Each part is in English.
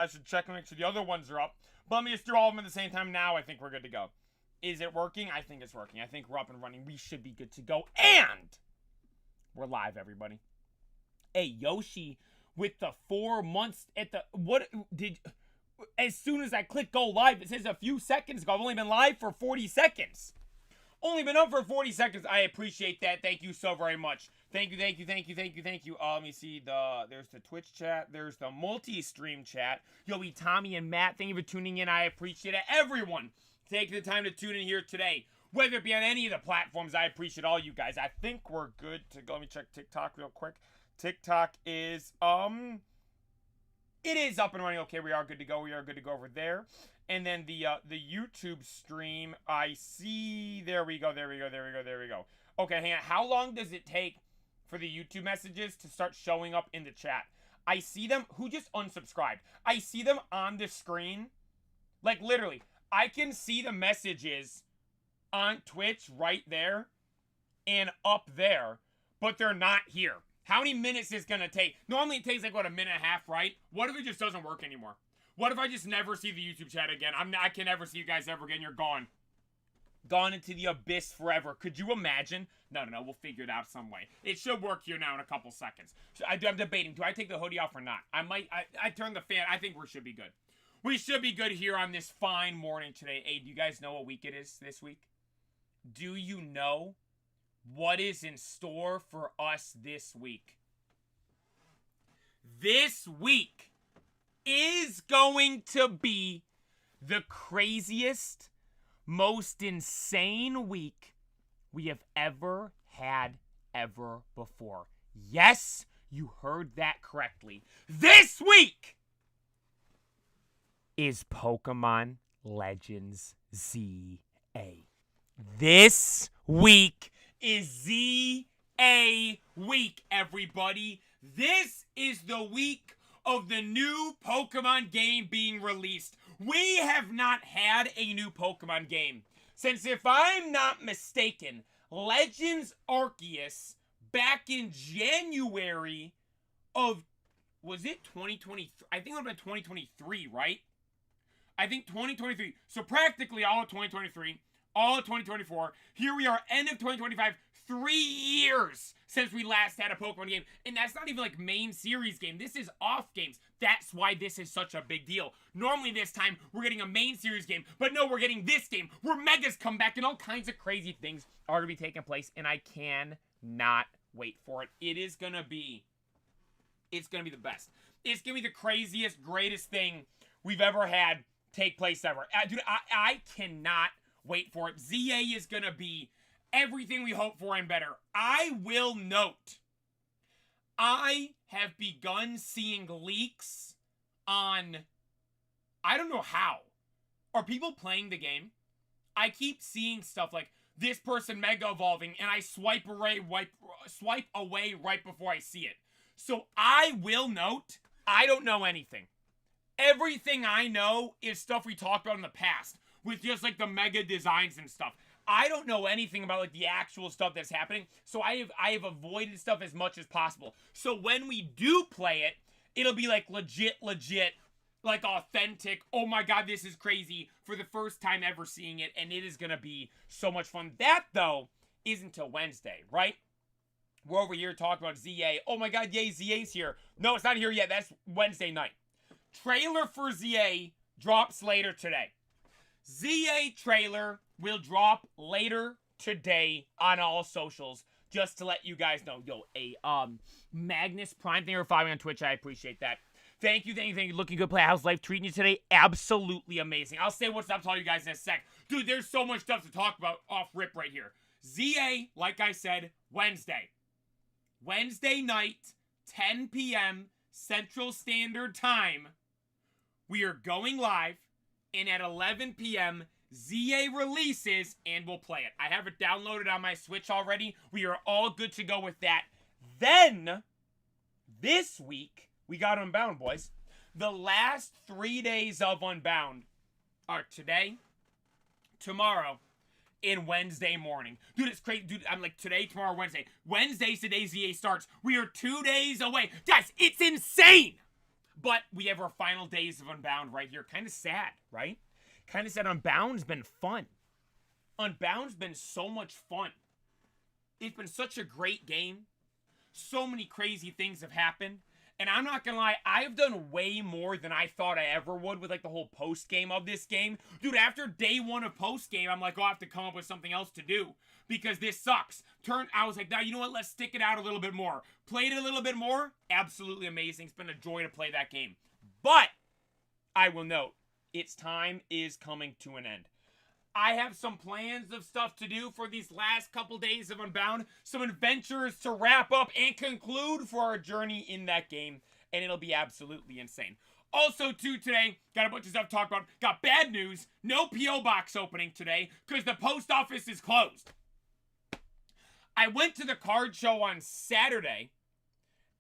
I should check and make sure the other ones are up. But let me just do all of them at the same time now. I think we're good to go. Is it working? I think it's working. I think we're up and running. We should be good to go. And we're live, everybody. Hey, Yoshi with the 4 months at the... What did... As soon as I click go live, it says a few seconds ago. I've only been live for 40 seconds. Only been up for 40 seconds. I appreciate that. Thank you so very much. Thank you. Let me see. There's the Twitch chat. There's the multi-stream chat. Yoey, Tommy, and Matt, thank you for tuning in. I appreciate it. Everyone taking the time to tune in here today. Whether it be on any of the platforms, I appreciate all you guys. I think we're good to go. Let me check TikTok real quick. TikTok is, it is up and running. Okay, we are good to go. We are good to go over there. And then the YouTube stream, I see. There we go. Okay, hang on. How long does it take for the YouTube messages to start showing up in the chat? I see them. Who just unsubscribed? I see them on the screen. Like, literally, I can see the messages on Twitch right there and up there, but they're not here. How many minutes is going to take? Normally it takes like, what, a minute and a half, right? What if it just doesn't work anymore? What if I just never see the YouTube chat again? I can never see you guys ever again. You're gone. Gone into the abyss forever. Could you imagine? No. We'll figure it out some way. It should work here now in a couple seconds. So I'm debating. Do I take the hoodie off or not? I turn the fan. I think we should be good. We should be good here on this fine morning today. Hey, do you guys know what week it is this week? Do you know what is in store for us this week? This week is going to be the craziest, most insane week we have ever had ever before. Yes, you heard that correctly. This week is Pokemon Legends ZA. This week is ZA week, everybody. This is the week of the new Pokemon game being released. We have not had a new Pokemon game since, if I'm not mistaken, Legends Arceus back in January of, was it 2023? I think it would have been 2023, right? I think 2023. So practically all of 2023, all of 2024. Here we are, end of 2025. 3 years since we last had a Pokemon game. And that's not even like main series game. This is off games. That's why this is such a big deal. Normally this time, we're getting a main series game. But no, we're getting this game where Megas come back and all kinds of crazy things are going to be taking place. And I cannot wait for it. It's going to be the best. It's going to be the craziest, greatest thing we've ever had take place ever. Dude, I cannot wait for it. ZA is going to be everything we hope for and better. I will note, I have begun seeing leaks on, I don't know how. Are people playing the game? I keep seeing stuff like this person mega evolving and I swipe away right before I see it. So I will note, I don't know anything. Everything I know is stuff we talked about in the past with just like the mega designs and stuff. I don't know anything about like the actual stuff that's happening, so I have avoided stuff as much as possible. So when we do play it, it'll be like legit, like authentic. Oh my god, this is crazy for the first time ever seeing it, and it is gonna be so much fun. That though isn't until Wednesday, right? We're over here talking about ZA. Oh my god, yay, ZA's here. No, it's not here yet. That's Wednesday night. Trailer for ZA drops later today. ZA trailer will drop later today on all socials, just to let you guys know. Yo, Magnus Prime, thank you for following on Twitch. I appreciate that. Thank you. Looking good play. How's life treating you today? Absolutely amazing. I'll say what's up to all you guys in a sec. Dude, there's so much stuff to talk about off rip right here. ZA, like I said, Wednesday. Wednesday night, 10 p.m. Central Standard Time. We are going live, and at 11 p.m., ZA releases, and we'll play it. I have it downloaded on my Switch already. We are all good to go with that. Then, this week, we got Unbound, boys. The last 3 days of Unbound are today, tomorrow, and Wednesday morning. Dude, it's crazy. Dude, I'm like, today, tomorrow, Wednesday. Wednesday's the day ZA starts. We are 2 days away. Guys, it's insane! But we have our final days of Unbound right here. Kind of sad, right? Kind of sad. Unbound's been fun. Unbound's been so much fun. It's been such a great game. So many crazy things have happened. And I'm not gonna lie, I've done way more than I thought I ever would with like the whole post game of this game. Dude, after day one of post game, I'm like, oh, I have to come up with something else to do because this sucks. I was like, now you know what? Let's stick it out a little bit more. Played it a little bit more. Absolutely amazing. It's been a joy to play that game. But I will note, its time is coming to an end. I have some plans of stuff to do for these last couple days of Unbound. Some adventures to wrap up and conclude for our journey in that game. And it'll be absolutely insane. Also, too, today, got a bunch of stuff to talk about. Got bad news. No P.O. box opening today because the post office is closed. I went to the card show on Saturday.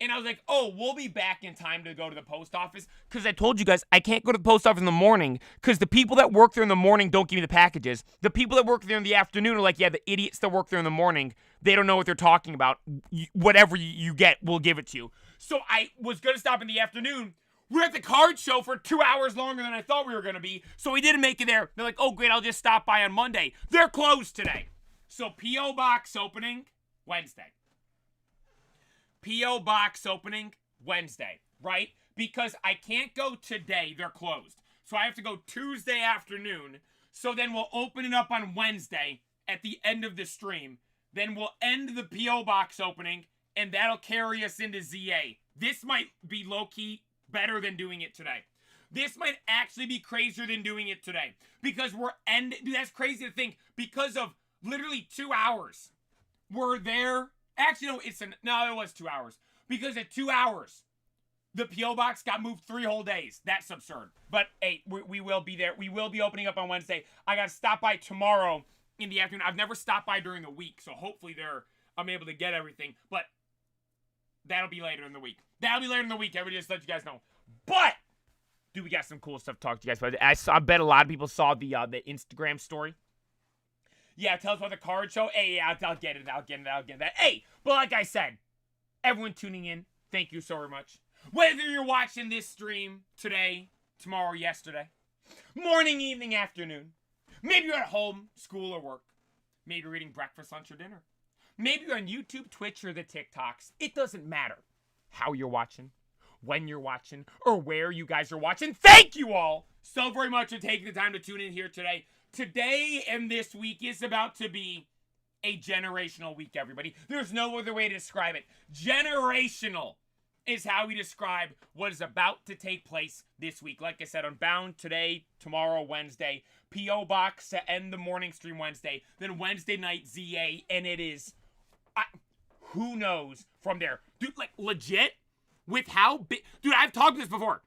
And I was like, oh, we'll be back in time to go to the post office. Because I told you guys, I can't go to the post office in the morning. Because the people that work there in the morning don't give me the packages. The people that work there in the afternoon are like, yeah, the idiots that work there in the morning, they don't know what they're talking about. Whatever you get, we'll give it to you. So I was going to stop in the afternoon. We're at the card show for 2 hours longer than I thought we were going to be. So we didn't make it there. They're like, oh, great, I'll just stop by on Monday. They're closed today. So P.O. box opening Wednesday. P.O. box opening Wednesday, right? Because I can't go today. They're closed. So I have to go Tuesday afternoon. So then we'll open it up on Wednesday at the end of the stream. Then we'll end the P.O. box opening, and that'll carry us into ZA. This might be low-key better than doing it today. This might actually be crazier than doing it today. Because dude, that's crazy to think. Because of literally 2 hours. We're there. Actually, no, it was 2 hours. Because at 2 hours, the P.O. box got moved 3 whole days. That's absurd. But, hey, we will be there. We will be opening up on Wednesday. I got to stop by tomorrow in the afternoon. I've never stopped by during the week, so hopefully I'm able to get everything. But that'll be later in the week. Everybody just let you guys know. But, dude, we got some cool stuff to talk to you guys about. I bet a lot of people saw the Instagram story. Yeah, tell us about the card show. Hey, yeah, I'll get it. Hey, but like I said, everyone tuning in, thank you so very much. Whether you're watching this stream today, tomorrow, yesterday, morning, evening, afternoon, maybe you're at home, school, or work. Maybe you're eating breakfast, lunch, or dinner. Maybe you're on YouTube, Twitch, or the TikToks. It doesn't matter how you're watching, when you're watching, or where you guys are watching. Thank you all so very much for taking the time to tune in here today. Today and this week is about to be a generational week, everybody. There's no other way to describe it. Generational is how we describe what is about to take place this week. Like I said, Unbound today, tomorrow, Wednesday. P.O. box to end the morning stream Wednesday. Then Wednesday night, ZA. And it is, who knows from there. Dude, like, legit, with how big, dude, I've talked this before.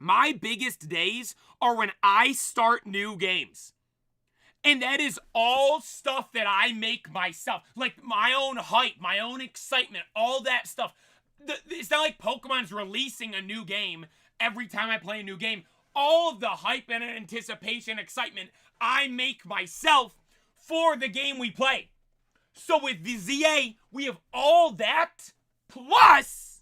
My biggest days are when I start new games. And that is all stuff that I make myself. Like my own hype, my own excitement, all that stuff. It's not like Pokemon's releasing a new game every time I play a new game. All of the hype and anticipation, excitement, I make myself for the game we play. So with the ZA, we have all that, plus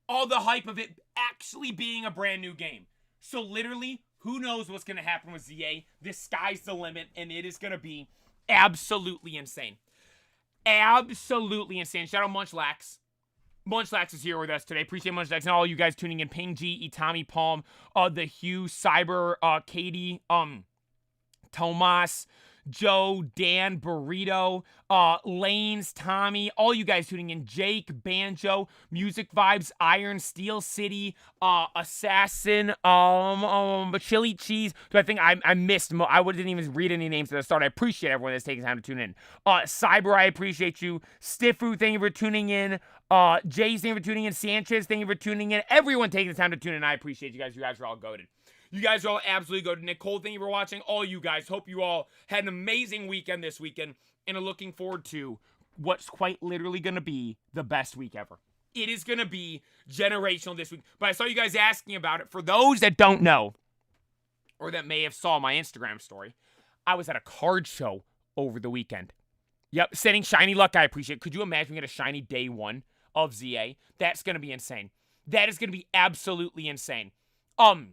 all the hype of it actually being a brand new game. So literally, who knows what's going to happen with ZA? The sky's the limit, and it is going to be absolutely insane. Absolutely insane. Shout out Munchlax. Munchlax is here with us today. Appreciate Munchlax and all you guys tuning in. Ping G, Itami Palm, the Hugh, Cyber, Katie, Tomas, Joe, Dan, Burrito, Lanes, Tommy, all you guys tuning in, Jake, Banjo, Music Vibes, Iron, Steel City, Assassin, Chili Cheese. So I think I missed, I didn't even read any names at the start. I appreciate everyone that's taking time to tune in. Cyber, I appreciate you. Stiffu, thank you for tuning in. Jays, thank you for tuning in. Sanchez, thank you for tuning in. Everyone taking the time to tune in, I appreciate you guys. You guys are all goated. You guys are all absolutely good. Nicole, thank you for watching. All you guys, hope you all had an amazing weekend this weekend and are looking forward to what's quite literally going to be the best week ever. It is going to be generational this week. But I saw you guys asking about it. For those that don't know, or that may have saw my Instagram story, I was at a card show over the weekend. Yep, sending shiny luck, I appreciate it. Could you imagine we get a shiny day one of ZA? That's going to be insane. That is going to be absolutely insane. For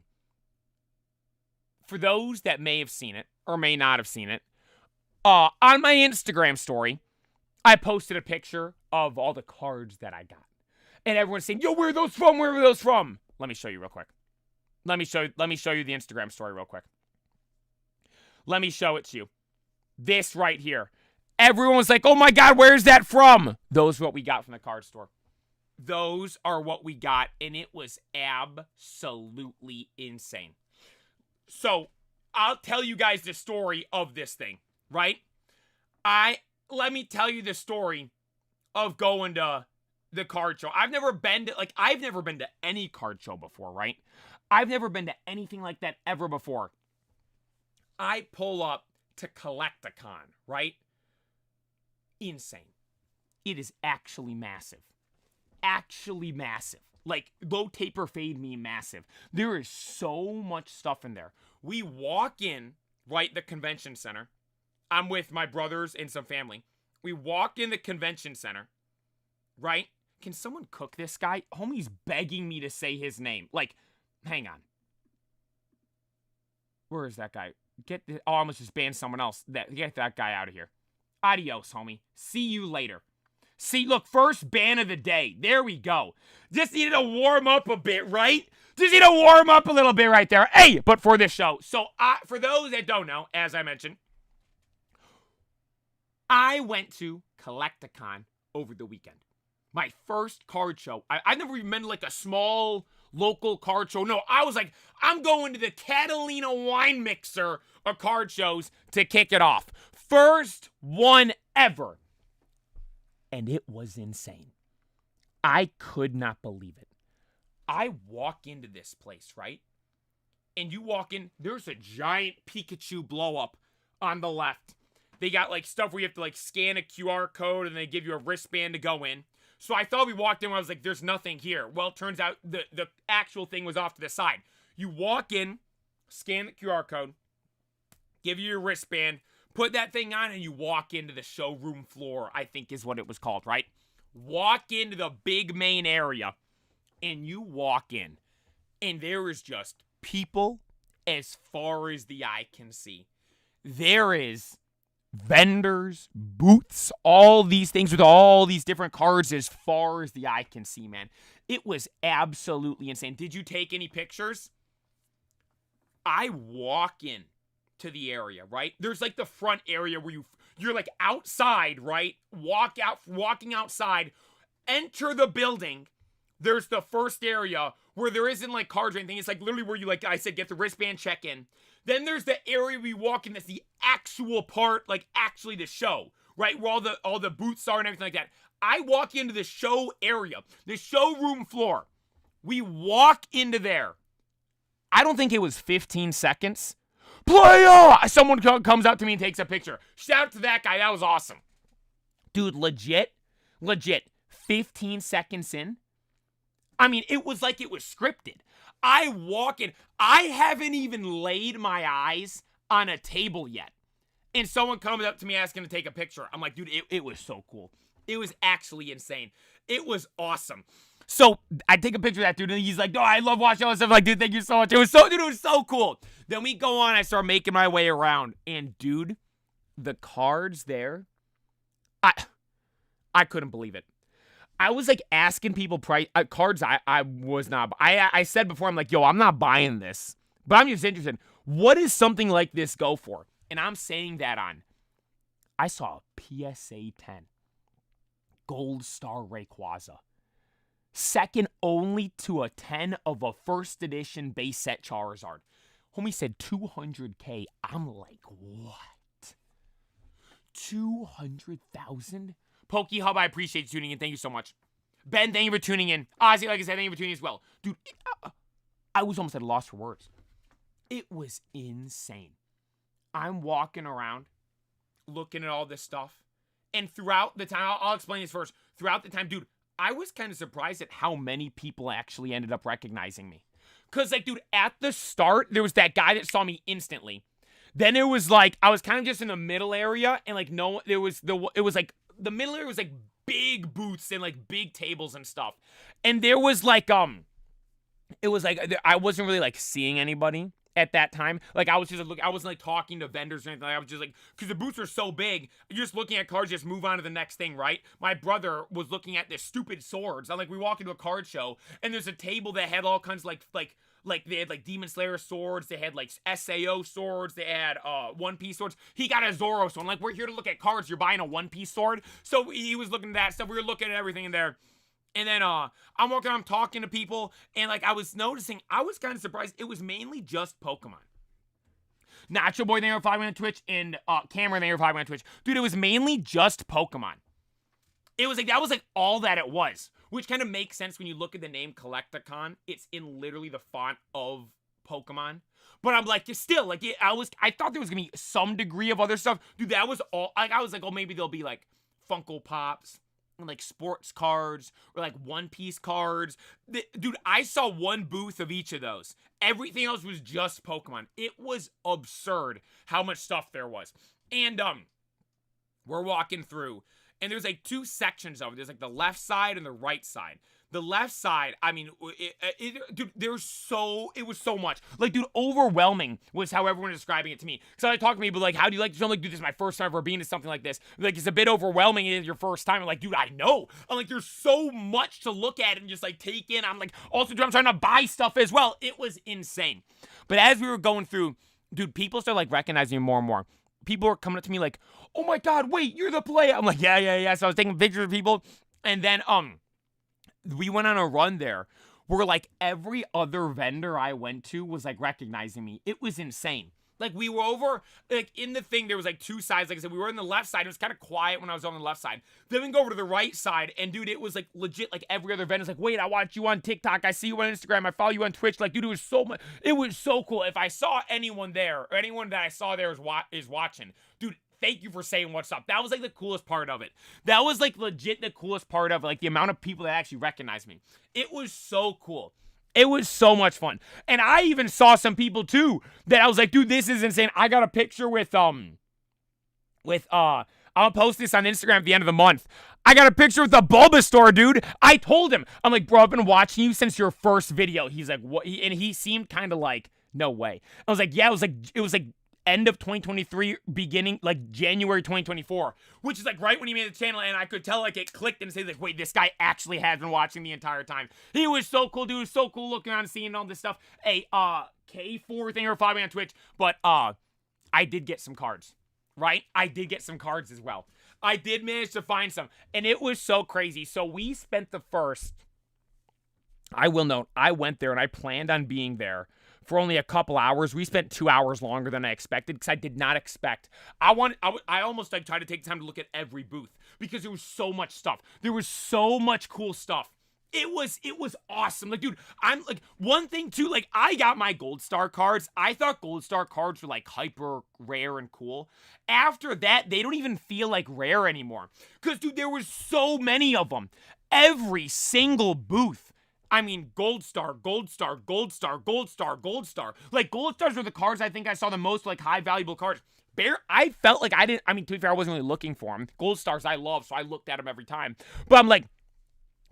those that may have seen it or may not have seen it, on my Instagram story, I posted a picture of all the cards that I got. And everyone's saying, yo, where are those from? Where are those from? Let me show you real quick. Let me show you the Instagram story real quick. Let me show it to you. This right here. Everyone was like, oh my God, where's that from? Those are what we got from the card store. Those are what we got, and it was absolutely insane. So, I'll tell you guys the story of this thing, right? Let me tell you the story of going to the card show. I've never been to any card show before, right? I've never been to anything like that ever before. I pull up to Collect-A-Con, right? Insane. It is actually massive. Actually massive. Like, low taper fade me massive. There is so much stuff in there. We walk in, right, the convention center. I'm with my brothers and some family. We walk in the convention center, right? Can someone cook this guy? Homie's begging me to say his name. Like, hang on. Where is that guy? I almost just banned someone else. Get that guy out of here. Adios, homie. See you later. See, look, first ban of the day. There we go. Just needed to warm up a bit, right? Just need to warm up a little bit right there. Hey, but for this show. So, for those that don't know, as I mentioned, I went to Collect-A-Con over the weekend. My first card show. I've never even been to like a small local card show. No, I was like, I'm going to the Catalina Wine Mixer of card shows to kick it off. First one ever. And it was insane. I could not believe it. I walk into this place, right? And you walk in, there's a giant Pikachu blow up on the left. They got like stuff where you have to like scan a QR code and they give you a wristband to go in. So I thought we walked in and I was like, there's nothing here. Well, it turns out the actual thing was off to the side. You walk in, scan the QR code, give you your wristband, put that thing on, and you walk into the showroom floor, I think is what it was called, right? Walk into the big main area, and you walk in, and there is just people as far as the eye can see. There is vendors, booths, all these things with all these different cards as far as the eye can see, man. It was absolutely insane. Did you take any pictures? I walk in to the area, right? There's like the front area where you're like outside, right? Walking outside, enter the building. There's the first area where there isn't like cards or anything. It's like literally where you, like I said, get the wristband check in. Then there's the area we walk in that's the actual part, like actually the show, right? Where all the booths are and everything like that. I walk into the show area, the showroom floor. We walk into there. I don't think it was 15 seconds. Player! Someone comes up to me and takes a picture. Shout out to that guy. That was awesome. Dude, legit, 15 seconds in. I mean, it was like it was scripted. I walk in. I haven't even laid my eyes on a table yet. And someone comes up to me asking to take a picture. I'm like, dude, it was so cool. It was actually insane. It was awesome. So I take a picture of that dude, and he's like, "No, I love watching all this stuff." I'm like, dude, thank you so much. It was so cool. Then we go on. I start making my way around, and dude, the cards there, I couldn't believe it. I was like asking people price cards. I was not. I said before, I'm like, yo, I'm not buying this, but I'm just interested. What does something like this go for? And I'm saying that on. I saw a PSA 10 Gold Star Rayquaza. Second only to a 10 of a first edition base set Charizard. Homie said 200K. I'm like, what? 200,000? PokeHub, I appreciate you tuning in. Thank you so much. Ben, thank you for tuning in. Ozzy, like I said, thank you for tuning in as well. Dude, I was almost at a loss for words. It was insane. I'm walking around, looking at all this stuff. And throughout the time, I'll explain this first. Throughout the time, dude, I was kind of surprised at how many people actually ended up recognizing me. Because, like, dude, at the start, there was that guy that saw me instantly. Then it was like, I was kind of just in the middle area, and, like, no, it was like, the middle area was, like, big booths and like big tables and stuff. And there was like it was like I wasn't really like seeing anybody at that time. Like I was just I wasn't like talking to vendors or anything. I was just like, because the booths are so big, you're just looking at cards, just move on to the next thing, right? My brother was looking at this stupid swords. I'm like, we walk into a card show and there's a table that had all kinds of like they had like Demon Slayer swords, they had like SAO swords, they had One Piece swords. He got a Zoro sword. I'm like, we're here to look at cards, you're buying a One Piece sword? So he was looking at that stuff. We were looking at everything in there. And then I'm walking around talking to people, and like I was noticing, I was kind of surprised. It was mainly just Pokemon. Nacho Boy, they were following on Twitch, and Cameron, they were following on Twitch. Dude, it was mainly just Pokemon. It was like, that was like all that it was, which kind of makes sense when you look at the name Collecticon. It's in literally the font of Pokemon. But I'm like, still, like, I thought there was gonna be some degree of other stuff. Dude, that was all, like, I was like, oh, maybe there'll be like Funko Pops, and like sports cards, or like One Piece cards. Dude, I saw one booth of each of those. Everything else was just Pokemon. It was absurd how much stuff there was. And we're walking through, and there's like two sections of it. There's like the left side and the right side. The left side, I mean, dude, it was so much. Like, dude, overwhelming was how everyone was describing it to me. So I talk to people like, how do you like this? I'm like, dude, this is my first time ever being to something like this. Like, it's a bit overwhelming. It's your first time. I'm like, dude, I know. I'm like, there's so much to look at and just like take in. I'm like, also, dude, I'm trying to buy stuff as well. It was insane. But as we were going through, dude, people started like recognizing me more and more. People were coming up to me like, oh my God, wait, you're the player. I'm like, yeah. So I was taking pictures of people. And then, we went on a run there where like every other vendor I went to was like recognizing me. It was insane. Like we were over, like in the thing, there was like two sides. Like I said, we were on the left side. It was kind of quiet when I was on the left side. Then we go over to the right side, and dude, it was like legit. Like every other vendor's like, wait, I watch you on TikTok. I see you on Instagram. I follow you on Twitch. Like, dude, it was so much. It was so cool. If I saw anyone there, or anyone that I saw there is watching, dude, thank you for saying what's up. That was like the coolest part of it. That was like legit the coolest part of like the amount of people that actually recognized me. It was so cool. It was so much fun. And I even saw some people too that I was like, dude, this is insane. I got a picture with I'll post this on Instagram at the end of the month. I got a picture with the Bulbasaur, dude. I told him, I'm like, bro, I've been watching you since your first video. He's like, what? And he seemed kind of like, no way. I was like, yeah, it was like end of 2023, beginning like January 2024, which is like right when he made the channel, and I could tell like it clicked and say like, wait, this guy actually has been watching the entire time. He was so cool, dude. It was so cool looking around and seeing all this stuff. Hey, K4 thing or following me on Twitch, but I did get some cards, right? I did get some cards as well. I did manage to find some, and it was so crazy. So we spent the first, I will note, I went there and I planned on being there for only a couple hours. We spent 2 hours longer than I expected because I did not expect. I almost like tried to take time to look at every booth because there was so much stuff. There was so much cool stuff. It was awesome. Like, dude, I'm like, one thing too, like I got my Gold Star cards. I thought Gold Star cards were like hyper rare and cool. After that, they don't even feel like rare anymore. Because, dude, there was so many of them. Every single booth. I mean, Gold Star, Gold Star, Gold Star, Gold Star, Gold Star. Like, Gold Stars were the cards I think I saw the most, like, high valuable cards. I felt like to be fair, I wasn't really looking for them. Gold Stars I love, so I looked at them every time. But I'm like,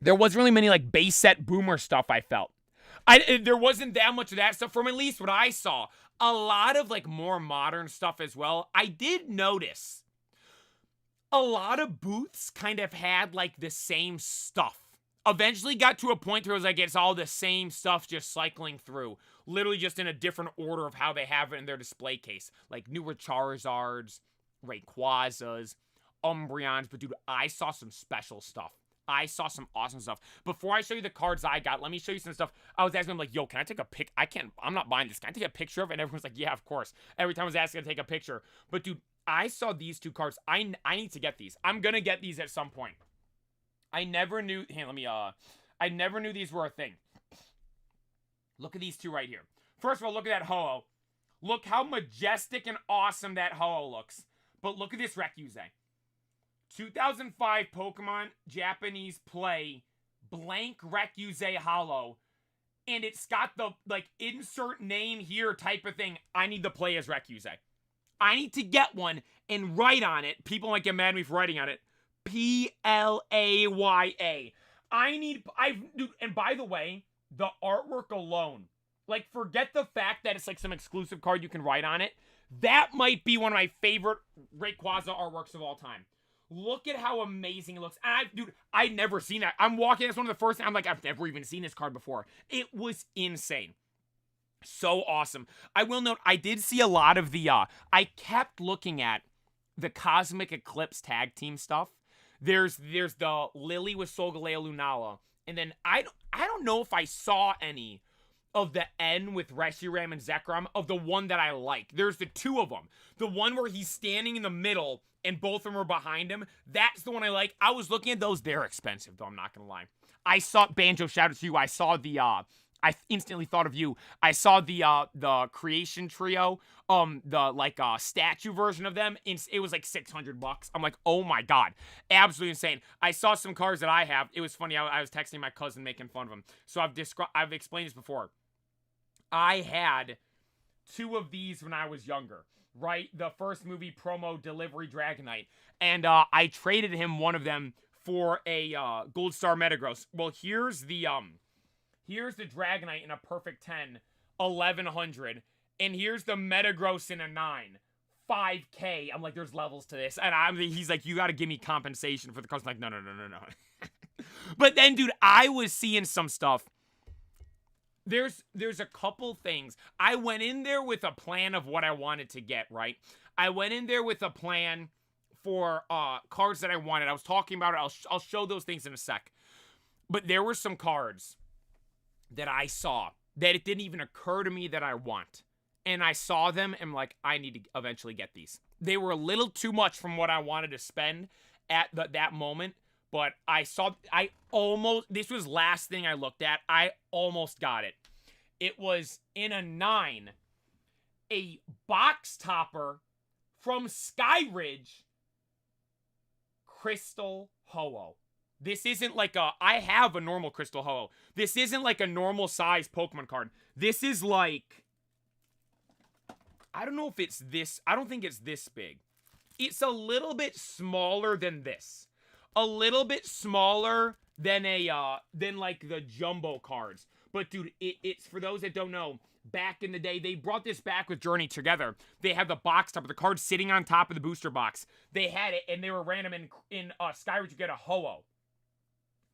there wasn't really many, like, base set boomer stuff I felt. There wasn't that much of that stuff from at least what I saw. A lot of, like, more modern stuff as well. I did notice a lot of booths kind of had, like, the same stuff. Eventually got to a point where it was like, it's all the same stuff just cycling through. Literally just in a different order of how they have it in their display case. Like newer Charizards, Rayquazas, Umbreons. But dude, I saw some special stuff. I saw some awesome stuff. Before I show you the cards I got, let me show you some stuff. I was asking them like, yo, can I take a pic? I'm not buying this. Can I take a picture of it? And everyone's like, yeah, of course. Every time I was asking to take a picture. But dude, I saw these two cards. I need to get these. I'm going to get these at some point. I never knew, I never knew these were a thing. Look at these two right here. First of all, look at that Ho-Oh. Look how majestic and awesome that Ho-Oh looks. But look at this Recuse. 2005 Pokemon Japanese Play blank Recuse Holo. And it's got the, like, insert name here type of thing. I need to play as Recuse. I need to get one and write on it. People might get mad at me for writing on it. Playa. Dude, and by the way, the artwork alone, like, forget the fact that it's like some exclusive card you can write on it. That might be one of my favorite Rayquaza artworks of all time. Look at how amazing it looks. And dude, I'd never seen that. I'm walking, that's one of the first, I'm like, I've never even seen this card before. It was insane. So awesome. I will note, I did see a lot of the, I kept looking at the Cosmic Eclipse tag team stuff. There's the Lily with Solgaleo Lunala. And then I don't know if I saw any of the N with Reshiram and Zekrom of the one that I like. There's the two of them. The one where he's standing in the middle and both of them are behind him. That's the one I like. I was looking at those. They're expensive, though. I'm not going to lie. I saw Banjo, shout out to you. I saw the, I instantly thought of you. I saw the Creation Trio, the statue version of them. It was like $600. I'm like, oh my god, absolutely insane. I saw some cards that I have. It was funny. I was texting my cousin making fun of him. So I've explained this before. I had two of these when I was younger, right? The first movie promo delivery Dragonite, and I traded him one of them for a Gold Star Metagross. Well, here's the Dragonite in a perfect 10, 1100. And here's the Metagross in a 9, 5K. I'm like, there's levels to this. And he's like, you got to give me compensation for the cost. I'm like, no. But then, dude, I was seeing some stuff. There's a couple things. I went in there with a plan of what I wanted to get, right? I went in there with a plan for cards that I wanted. I was talking about it. I'll show those things in a sec. But there were some cards that I saw that it didn't even occur to me that I want. And I saw them and I'm like, I need to eventually get these. They were a little too much from what I wanted to spend at that moment. But this was last thing I looked at. I almost got it. It was in a 9, a box topper from Skyridge, Crystal Ho-Oh. This isn't like I have a normal Crystal Ho-Oh. This isn't like a normal size Pokemon card. This is like, I don't know if it's this, I don't think it's this big. It's a little bit smaller than this. A little bit smaller than than like the jumbo cards. But dude, it's for those that don't know, back in the day, they brought this back with Journey together. They had the box top of the card sitting on top of the booster box. They had it and they were random in Skyridge to get a Ho-Oh.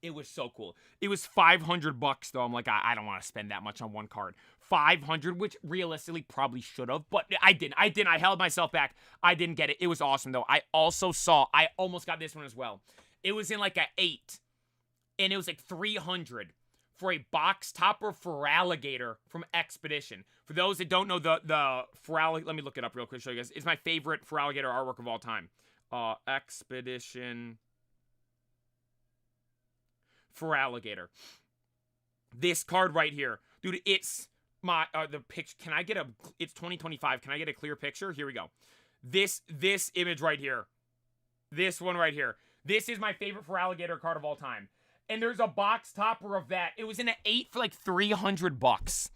It was so cool. It was $500 though. I'm like, I don't want to spend that much on one card. 500, which realistically probably should have, but I didn't. I held myself back. I didn't get it. It was awesome though. I almost got this one as well. It was in like a 8, and it was like 300 for a box topper Feraligatr from Expedition. For those that don't know the Feraligatr, let me look it up real quick to show you guys. It's my favorite Feraligatr artwork of all time. Expedition Feraligatr. This card right here, dude. It's my the picture. Can I get a? It's 2025. Can I get a clear picture? Here we go. This image right here. This one right here. This is my favorite Feraligatr card of all time. And there's a box topper of that. It was in an 8 for like $300.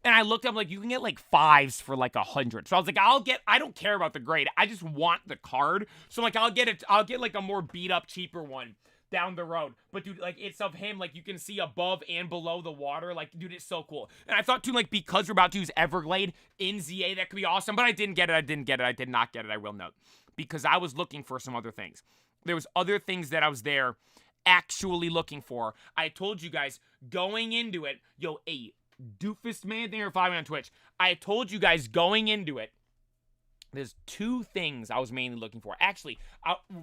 And I looked up, like, you can get like 5s for like 100. So I was like, I don't care about the grade. I just want the card. So like, I'll get like a more beat up, cheaper one down the road. But dude, like, it's of him, like, you can see above and below the water. Like, dude, it's so cool. And I thought too, like, because we're about to use Everglade in ZA, that could be awesome. But I didn't get it. I did not get it, I will note. Because I was looking for some other things. There was other things that I was there actually looking for. I told you guys going into it, a doofus man thing or following on Twitch. I told you guys going into it, there's 2 things I was mainly looking for. Actually,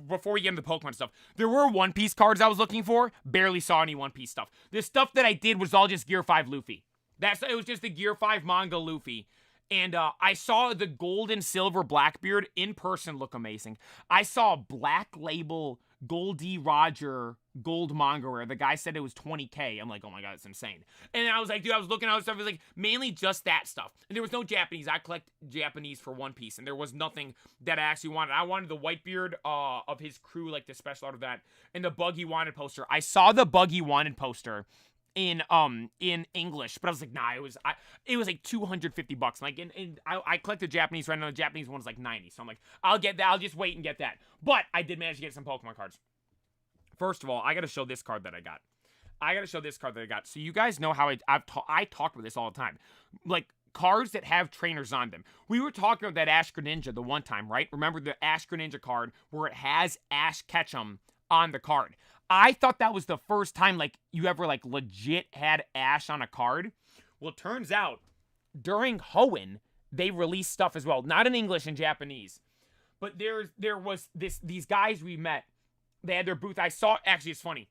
before we get into the Pokemon stuff, there were One Piece cards I was looking for. Barely saw any One Piece stuff. The stuff that I did was all just Gear 5 Luffy. It was just the Gear 5 manga Luffy. And I saw the gold and silver Blackbeard in person look amazing. I saw Black Label Goldie Roger gold manga where the guy said it was 20K. I'm like, oh my god, it's insane. And then I was like, dude, I was looking at other stuff. It was like mainly just that stuff. And there was no Japanese. I collect Japanese for One Piece, and there was nothing that I actually wanted. I wanted the Whitebeard of his crew, like the special art of that, and the Buggy Wanted poster. I saw the Buggy Wanted poster in English, but I was like, nah, it was like $250. Like, and I collected Japanese right now. The Japanese one's like 90, so I'm like, I'll get that. I'll just wait and get that. But I did manage to get some Pokemon cards. First of all, I got to show this card that I got. So you guys know how I talk about this all the time. Like, cards that have trainers on them. We were talking about that Ash Greninja the one time, right? Remember the Ash Greninja card where it has Ash Ketchum on the card. I thought that was the first time, like, you ever, like, legit had Ash on a card. Well, it turns out, during Hoenn, they released stuff as well. Not in English and Japanese. But there was these guys we met. They had their booth. Actually, it's funny.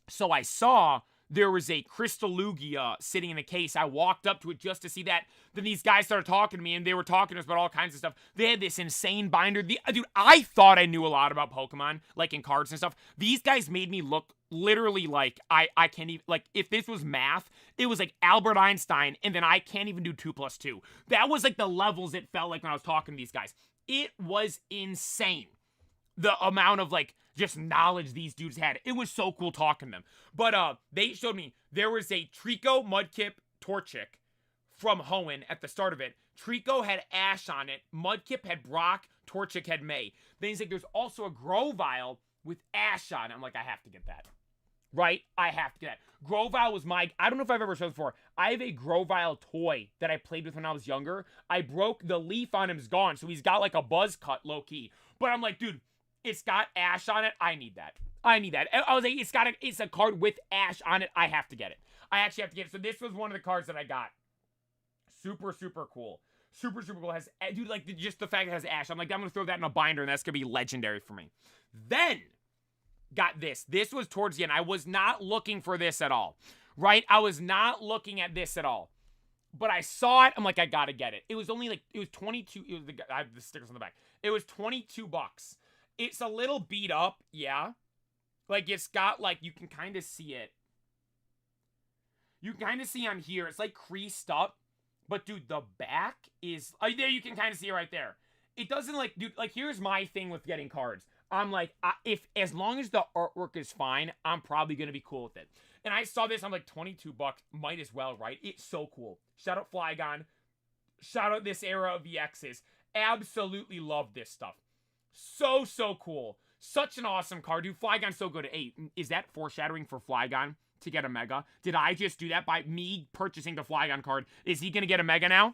So I saw there was a Crystal Lugia sitting in a case. I walked up to it just to see that. Then these guys started talking to me, and they were talking to us about all kinds of stuff. They had this insane binder. Dude, I thought I knew a lot about Pokemon, like in cards and stuff. These guys made me look literally like I can't even, like, if this was math, it was like Albert Einstein, and then I can't even do 2 + 2. That was like the levels it felt like when I was talking to these guys. It was insane, the amount of, like, just knowledge these dudes had. It was so cool talking to them. But they showed me there was a Trico, Mudkip, Torchic from Hoenn at the start of it. Trico had Ash on it. Mudkip had Brock. Torchic had May. Then he's like, there's also a Grovyle with Ash on it. I'm like, I have to get that. Right? I have to get that. Grovyle was I don't know if I've ever shown this before. I have a Grovyle toy that I played with when I was younger. I broke the leaf on him's gone, so he's got like a buzz cut low key. But I'm like, dude, it's got Ash on it. I need that. I was like, it's a card with Ash on it. I have to get it. I actually have to get it. So this was one of the cards that I got. Super, super cool. Super, super cool. Dude, like, just the fact it has Ash. I'm like, I'm going to throw that in a binder, and that's going to be legendary for me. Then, got this. This was towards the end. I was not looking for this at all. Right? I was not looking at this at all. But I saw it. I'm like, I got to get it. It was only like, it was 22. I have the stickers on the back. It was $22. It's a little beat up, yeah. Like, it's got, like, you can kind of see it. You can kind of see on here. It's, like, creased up. But, dude, the back is... there, you can kind of see it right there. It doesn't, like... Dude, like, here's my thing with getting cards. I'm like, as long as the artwork is fine, I'm probably going to be cool with it. And I saw this, I'm like, $22. Might as well, right? It's so cool. Shout out Flygon. Shout out this era of EXs. Absolutely love this stuff. So, so cool. Such an awesome card. Dude, Flygon's so good. Hey, is that foreshadowing for Flygon to get a Mega? Did I just do that by me purchasing the Flygon card? Is he going to get a Mega now?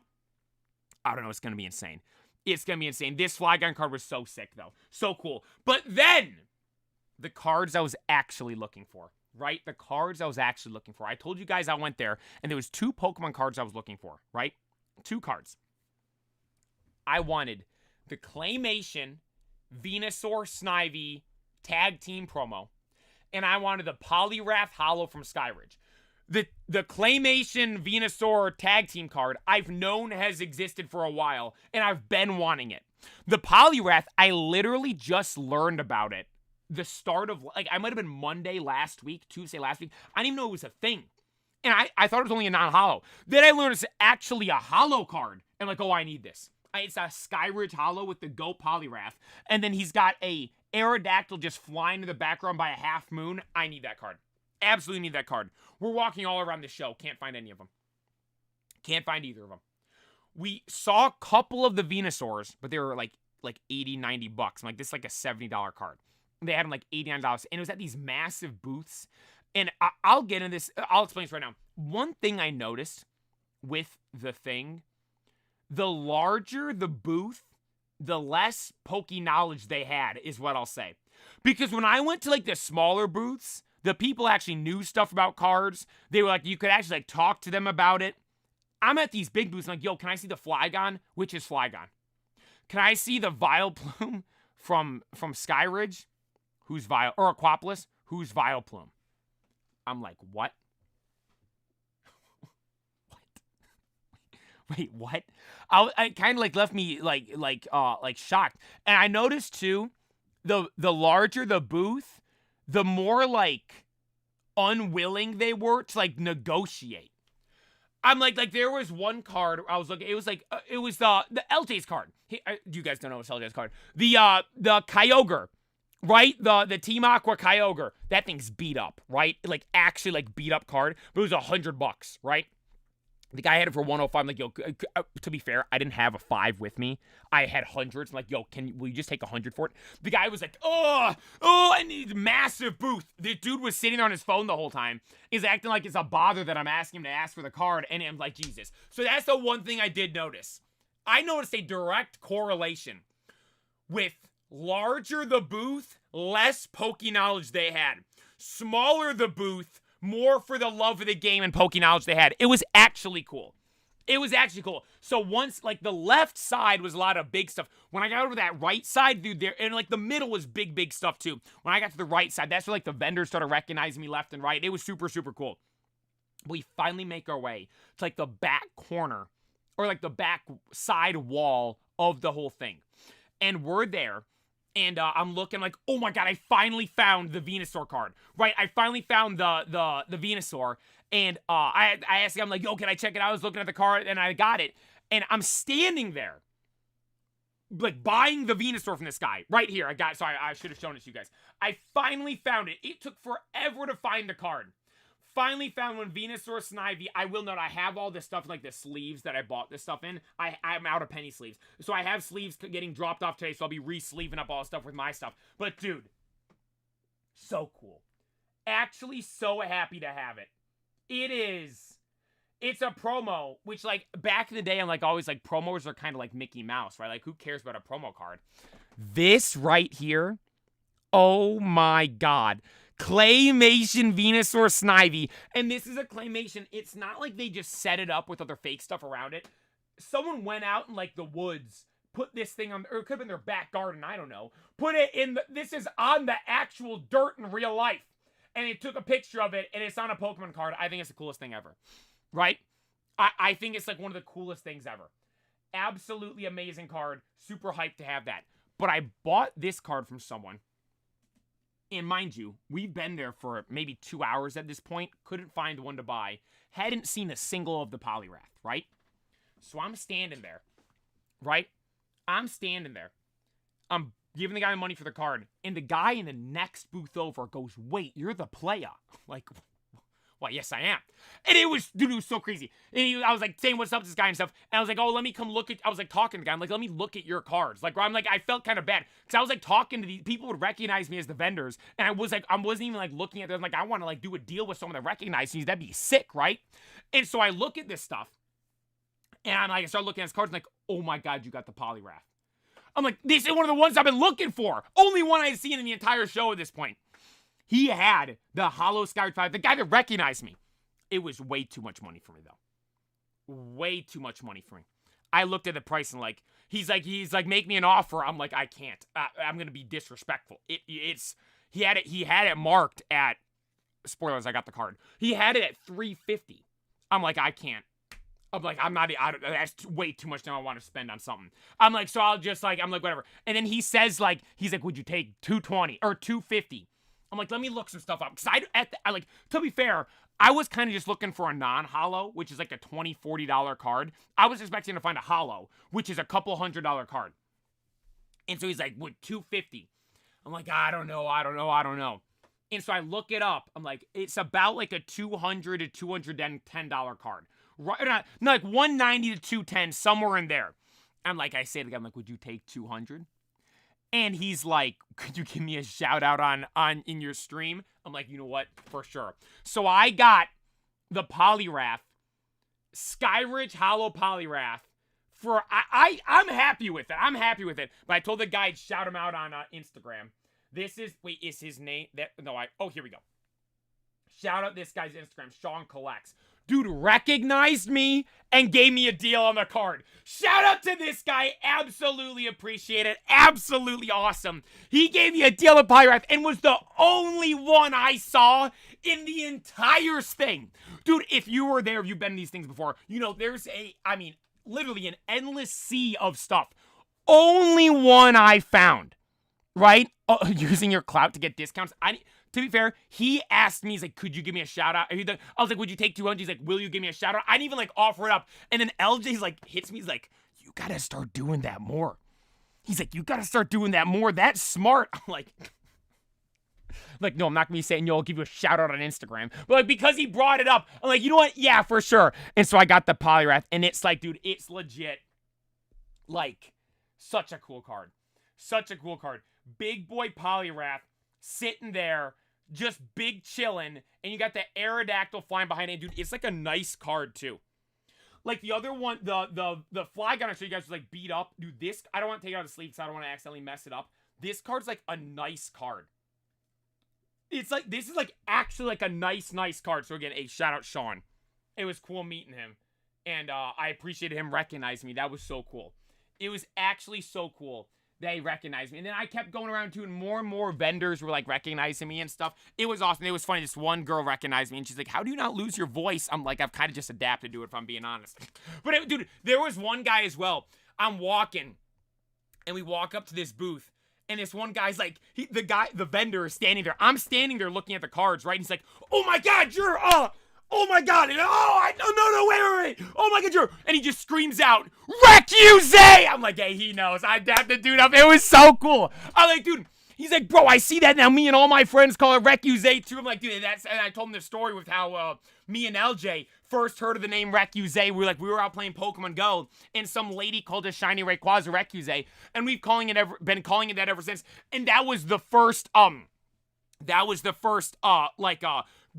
I don't know. It's going to be insane. It's going to be insane. This Flygon card was so sick, though. So cool. But then, the cards I was actually looking for, right? The cards I was actually looking for. I told you guys I went there, and there was 2 Pokemon cards I was looking for, right? 2 cards. I wanted the Claymation Venusaur Snivy tag team promo, and I wanted the Poliwrath Hollow from Skyridge. The Claymation Venusaur tag team card I've known has existed for a while, and I've been wanting it. The Poliwrath, I literally just learned about it the start of, like, I might have been Monday last week, Tuesday last week. I didn't even know it was a thing, and I thought it was only a non-hollow. Then I learned it's actually a hollow card, and like, oh, I need this. It's a Skyridge Hollow with the Goat Poliwrath. And then he's got a Aerodactyl just flying in the background by a half moon. I need that card. Absolutely need that card. We're walking all around the show. Can't find any of them. Can't find either of them. We saw a couple of the Venusaurs, but they were like $80, $90. I'm like, this is like a $70 card. They had them like $89. And it was at these massive booths. And I'll get into this. I'll explain this right now. One thing I noticed with the thing, the larger the booth, the less Poke knowledge they had, is what I'll say. Because when I went to, like, the smaller booths, the people actually knew stuff about cards. They were like, you could actually, like, talk to them about it. I'm at these big booths, I'm like, yo, can I see the Flygon? Which is Flygon? Can I see the Vileplume from Skyridge? Who's or Aquapolis? Who's Vileplume? I'm like, what? Wait, what? I kind of, like, left me like shocked. And I noticed too, the larger the booth, the more, like, unwilling they were to, like, negotiate. I'm like there was one card I was looking. It was like it was the LJ's card. You guys don't know what's LJ's card. The Kyogre, right? The Team Aqua Kyogre. That thing's beat up, right? Like, actually, like, beat up card. But it was $100, right? The guy had it for 105. I'm like, yo, to be fair, I didn't have a 5 with me. I had hundreds. I'm like, yo, will you just take 100 for it? The guy was like, I need massive booth. The dude was sitting on his phone the whole time. He's acting like it's a bother that I'm asking him to ask for the card. And I'm like, Jesus. So that's the one thing I did notice. I noticed a direct correlation with larger the booth, less Poke knowledge they had. Smaller the booth, more for the love of the game and Poke knowledge they had. It was actually cool. It was actually cool. So once, like, the left side was a lot of big stuff. When I got over that right side, dude, there, and, like, the middle was big stuff, too. When I got to the right side, that's where, like, the vendors started recognizing me left and right. It was super cool. We finally make our way to, like, the back corner, or, like, the back side wall of the whole thing. And we're there. And I'm looking like, oh my god, I finally found the Venusaur card, right? I finally found the Venusaur, and I asked him, I'm like, yo, can I check it out? I was looking at the card, and I got it, and I'm standing there, like, buying the Venusaur from this guy, right here. Sorry, I should have shown it to you guys. I finally found it. It took forever to find the card. Finally found one, Venusaur Snivy. I will note, I have all this stuff, like the sleeves that I bought this stuff in. I'm out of penny sleeves. So I have sleeves getting dropped off today, so I'll be re-sleeving up all the stuff with my stuff. But, dude, so cool. Actually so happy to have it. It's a promo, which, like, back in the day, I'm, like, always, like, promos are kind of like Mickey Mouse, right? Like, who cares about a promo card? This right here, oh my god. Claymation Venusaur Snivy. And this is a claymation. It's not like they just set it up with other fake stuff around it. Someone went out in, like, the woods, put this thing on, or it could have been their back garden, I don't know. Put it in, this is on the actual dirt in real life. And it took a picture of it, and it's on a Pokemon card. I think it's the coolest thing ever. Right? I think it's, like, one of the coolest things ever. Absolutely amazing card. Super hyped to have that. But I bought this card from someone. And mind you, we've been there for maybe 2 hours at this point. Couldn't find one to buy. Hadn't seen a single of the Poliwrath, right? So I'm standing there, right? I'm standing there. I'm giving the guy money for the card. And the guy in the next booth over goes, wait, you're the playa. Like, well, yes, I am. And it was, dude, it was so crazy. And I was like saying what's up to this guy and stuff. And I was like, oh, let me come look at, I was like talking to the guy. I'm like, let me look at your cards. Like, I'm like, I felt kind of bad. Because I was like talking to these, people would recognize me as the vendors. And I was like, I wasn't even like looking at them. Like, I want to like do a deal with someone that recognizes me. That'd be sick, right? And so I look at this stuff. And I'm like, I start looking at his cards. And like, oh my God, you got the Poliwrath. I'm like, this is one of the ones I've been looking for. Only one I've seen in the entire show at this point. He had the Hollow Skyward 5, the guy that recognized me. It was way too much money for me, though. Way too much money for me. I looked at the price and like, he's like, make me an offer. I'm like, I can't. I'm gonna be disrespectful. He had it marked at, spoilers, I got the card. He had it at $350. I'm like, I can't. I'm like, that's way too much time I want to spend on something. I'm like, so I'll just like, I'm like, whatever. And then he says like, he's like, would you take $220 or $250? I'm like, let me look some stuff up. Cause I like, to be fair, I was kind of just looking for a non-hollow, which is like a $20, $40 card. I was expecting to find a hollow, which is a couple $100 card. And so he's like, what, $250? I'm like, I don't know. And so I look it up. I'm like, it's about like a $200 to $210 card. Right, not like $190 to $210, somewhere in there. I'm like, I say to the guy, I'm like, would you take $200? And he's like, could you give me a shout out on in your stream? I'm like, you know what? For sure. So I got the Poliwrath, Skyridge Hollow Poliwrath for, I'm happy with it. I'm happy with it. But I told the guy, shout him out on Instagram. This is, wait, is his name? Oh, here we go. Shout out this guy's Instagram, Sean Collects. Dude recognized me and gave me a deal on the card. Shout out to this guy. Absolutely appreciate it. Absolutely awesome. He gave me a deal on Poliwrath and was the only one I saw in the entire thing. Dude, if you were there, if you've been in these things before, you know, there's literally an endless sea of stuff. Only one I found, right? Using your clout to get discounts. To be fair, he asked me, he's like, could you give me a shout out? I was like, would you take 200? He's like, will you give me a shout out? I didn't even like offer it up. And then LJ's like, hits me. He's like, you gotta start doing that more. He's like, you gotta start doing that more. That's smart. I'm like, Like, no, I'm not gonna be saying, yo, I'll give you a shout out on Instagram. But like, because he brought it up, I'm like, you know what? Yeah, for sure. And so I got the Poliwrath, and it's like, dude, it's legit. Like, such a cool card. Such a cool card. Big boy Poliwrath sitting there, just big chilling, and you got the Aerodactyl flying behind it. Dude, it's like a nice card, too. Like the other one, the Flygon I showed you guys was like beat up. Dude, this, I don't want to take it out of sleep, so I don't want to accidentally mess it up. This card's like a nice card. It's like, this is like actually like a nice card. So again, a shout out Sean. It was cool meeting him. And I appreciated him recognizing me. That was so cool. It was actually so cool that he recognized me. And then I kept going around too, and more vendors were like recognizing me and stuff. It was awesome. It was funny. This one girl recognized me, and she's like, how do you not lose your voice? I'm like, I've kind of just adapted to it, if I'm being honest. But dude, there was one guy as well. I'm walking, and we walk up to this booth, and this one guy's like, the vendor is standing there. I'm standing there looking at the cards, right? And he's like, oh my God, you're, oh my God, and, no, wait. Oh my God, you're, and he just screams out, Recuse! I'm like, hey, he knows. I dapped the dude up. It was so cool. I'm like, dude, he's like, bro, I see that now. Me and all my friends call it Recuse too. I'm like, dude, that's, and I told him the story with how, me and LJ first heard of the name Recuse. We were out playing Pokemon Go, and some lady called us Shiny Rayquaza Recuse, and we've been calling it that ever since. And that was the first,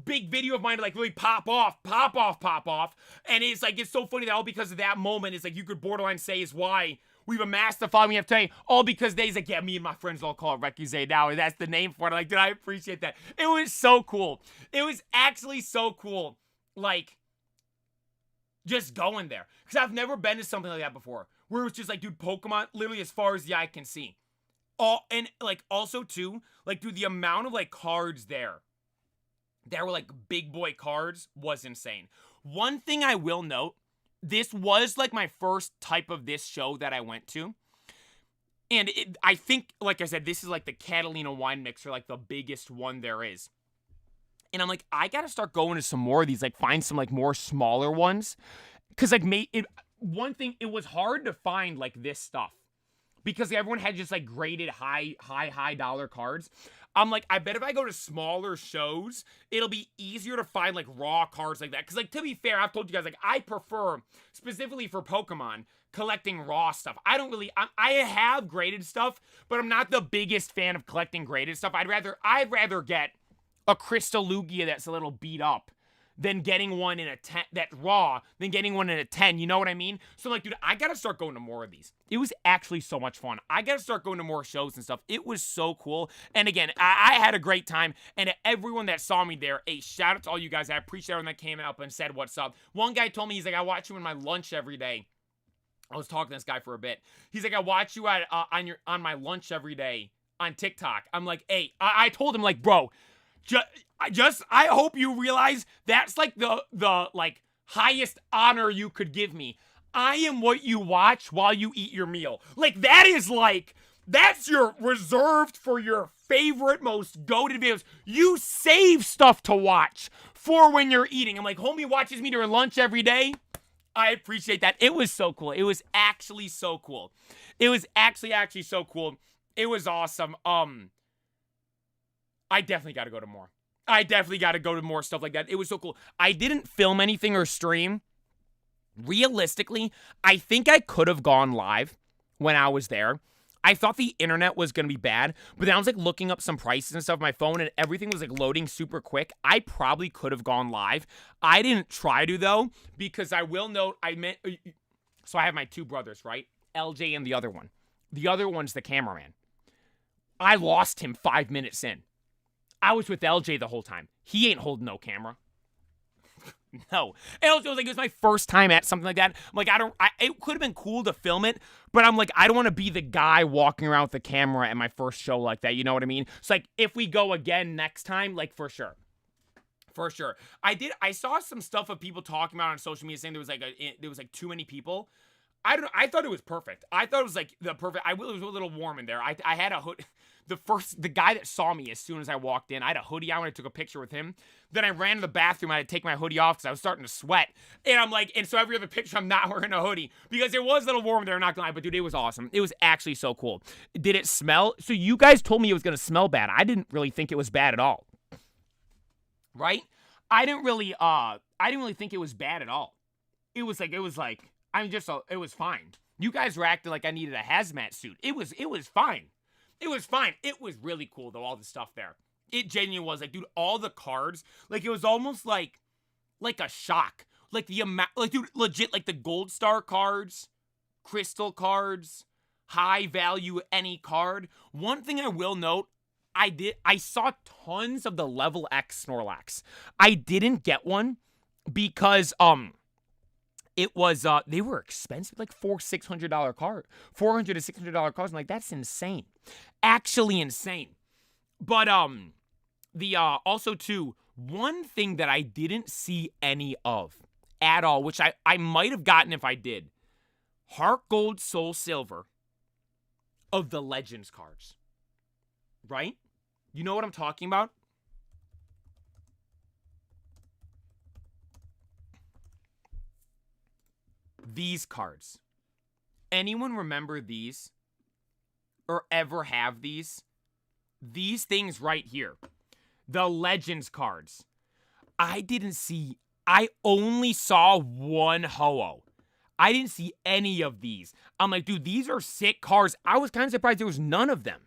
big video of mine to like really pop off. And it's like, it's so funny that all because of that moment, it's like you could borderline say is why we've amassed the following we have today, all because he's like, yeah, me and my friends all call it Recuse now, and that's the name for it. Like, dude, I appreciate that. It was so cool. It was actually so cool, like, just going there. Because I've never been to something like that before, where it was just like, dude, Pokemon, literally as far as the eye can see. And, like, also, too, like, dude, the amount of, like, cards there that were, like, big boy cards was insane. One thing I will note, this was, like, my first type of this show that I went to. And I think, like I said, this is, like, the Catalina wine mixer, like, the biggest one there is. And I'm like, I gotta start going to some more of these, like, find some, like, more smaller ones. Because, like, one thing, it was hard to find, like, this stuff. Because everyone had just, like, graded high dollar cards. I'm like, I bet if I go to smaller shows, it'll be easier to find, like, raw cards like that. Because, like, to be fair, I've told you guys, like, I prefer, specifically for Pokemon, collecting raw stuff. I have graded stuff, but I'm not the biggest fan of collecting graded stuff. I'd rather get a Crystal Lugia that's a little beat up than getting one in a 10 that's raw than getting one in a 10. You know what I mean? So, like, dude, I gotta start going to more of these. It was actually so much fun. I gotta start going to more shows and stuff. It was so cool. And again, I had a great time. And to everyone that saw me there, a shout out to all you guys. I appreciate everyone that came up and said what's up. One guy told me, he's like, I watch you in my lunch every day. I was talking to this guy for a bit. He's like, I watch you on my lunch every day on TikTok. I'm like, hey, I told him, like, bro, I hope you realize that's like the like highest honor you could give me. I am what you watch while you eat your meal. Like, that is like, that's your reserved for your favorite, most goated videos. You save stuff to watch for when you're eating. I'm like, homie watches me during lunch every day. I appreciate that. It was so cool. It was actually so cool. It was actually so cool. It was awesome. I definitely got to go to more. I definitely got to go to more stuff like that. It was so cool. I didn't film anything or stream. Realistically, I think I could have gone live when I was there. I thought the internet was going to be bad, but then I was like looking up some prices and stuff on my phone, and everything was like loading super quick. I probably could have gone live. I didn't try to, though, because I will note, so I have my two brothers, right? LJ and the other one. The other one's the cameraman. I lost him 5 minutes in. I was with LJ the whole time. He ain't holding no camera. No. And also, it was my first time at something like that. I'm like, it could have been cool to film it, but I'm like, I don't want to be the guy walking around with the camera at my first show like that. You know what I mean? It's like, if we go again next time, like, for sure. For sure. I saw some stuff of people talking about on social media saying there was like too many people. I don't know. I thought it was perfect. I thought it was like the perfect. It was a little warm in there. I had a hood. The guy that saw me as soon as I walked in, I had a hoodie on. I took a picture with him. Then I ran to the bathroom. I had to take my hoodie off because I was starting to sweat. And I'm like, and so every other picture, I'm not wearing a hoodie because it was a little warm there. Not gonna lie, but dude, it was awesome. It was actually so cool. Did it smell? So you guys told me it was gonna smell bad. I didn't really think it was bad at all. Right? I didn't really think it was bad at all. It was like, it was fine. You guys were acting like I needed a hazmat suit. It was fine. It was fine. It was really cool though, all the stuff there. It genuinely was like, dude, all the cards, like it was almost like a shock. Like the amount, like dude, legit, like the gold star cards, crystal cards, high value any card. One thing I will note, I saw tons of the level X Snorlax. I didn't get one because it was they were expensive, like $400-$600 card, $400 to $600 cards. I'm like, that's insane, actually insane. But the also too, one thing that I didn't see any of at all, which I might have gotten if I did, Heart Gold, Soul Silver of the Legends cards, right? You know what I'm talking about? These cards. Anyone remember these? Or ever have these? These things right here. The Legends cards. I only saw one Ho-Oh. I didn't see any of these. I'm like, dude, these are sick cards. I was kind of surprised there was none of them.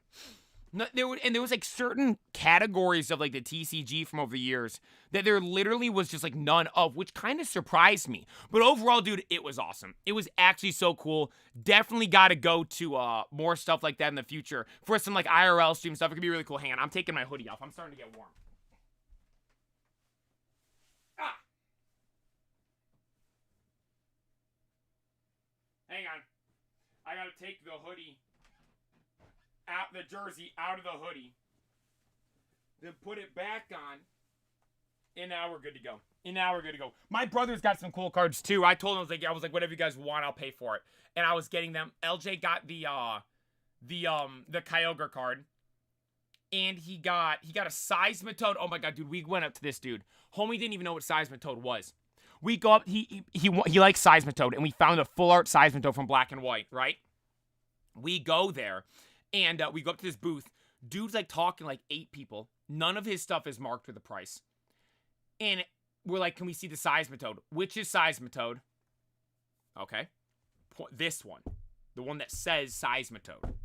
No, there was like certain categories of like the TCG from over the years that there literally was just like none of, which kind of surprised me. But overall, dude, it was awesome. It was actually so cool. Definitely got to go to more stuff like that in the future for some like IRL stream stuff. It could be really cool. Hang on, I'm taking my hoodie off. I'm starting to get warm. Ah. Hang on. I gotta take the hoodie out, the jersey out of the hoodie, then put it back on, and now we're good to go. My brother's got some cool cards too. I told him, I was like, whatever you guys want, I'll pay for it. And I was getting them. LJ got the Kyogre card, and he got a Seismitoad. Oh my god, dude, we went up to this dude. Homie didn't even know what Seismitoad was. We go up. He likes Seismitoad, and we found a full art Seismitoad from Black and White. Right? We go there. And we go up to this booth. Dude's like talking like 8 people. None of his stuff is marked with a price. And we're like, can we see the Seismitoad? Which is Seismitoad? Okay. This one. The one that says Seismitoad.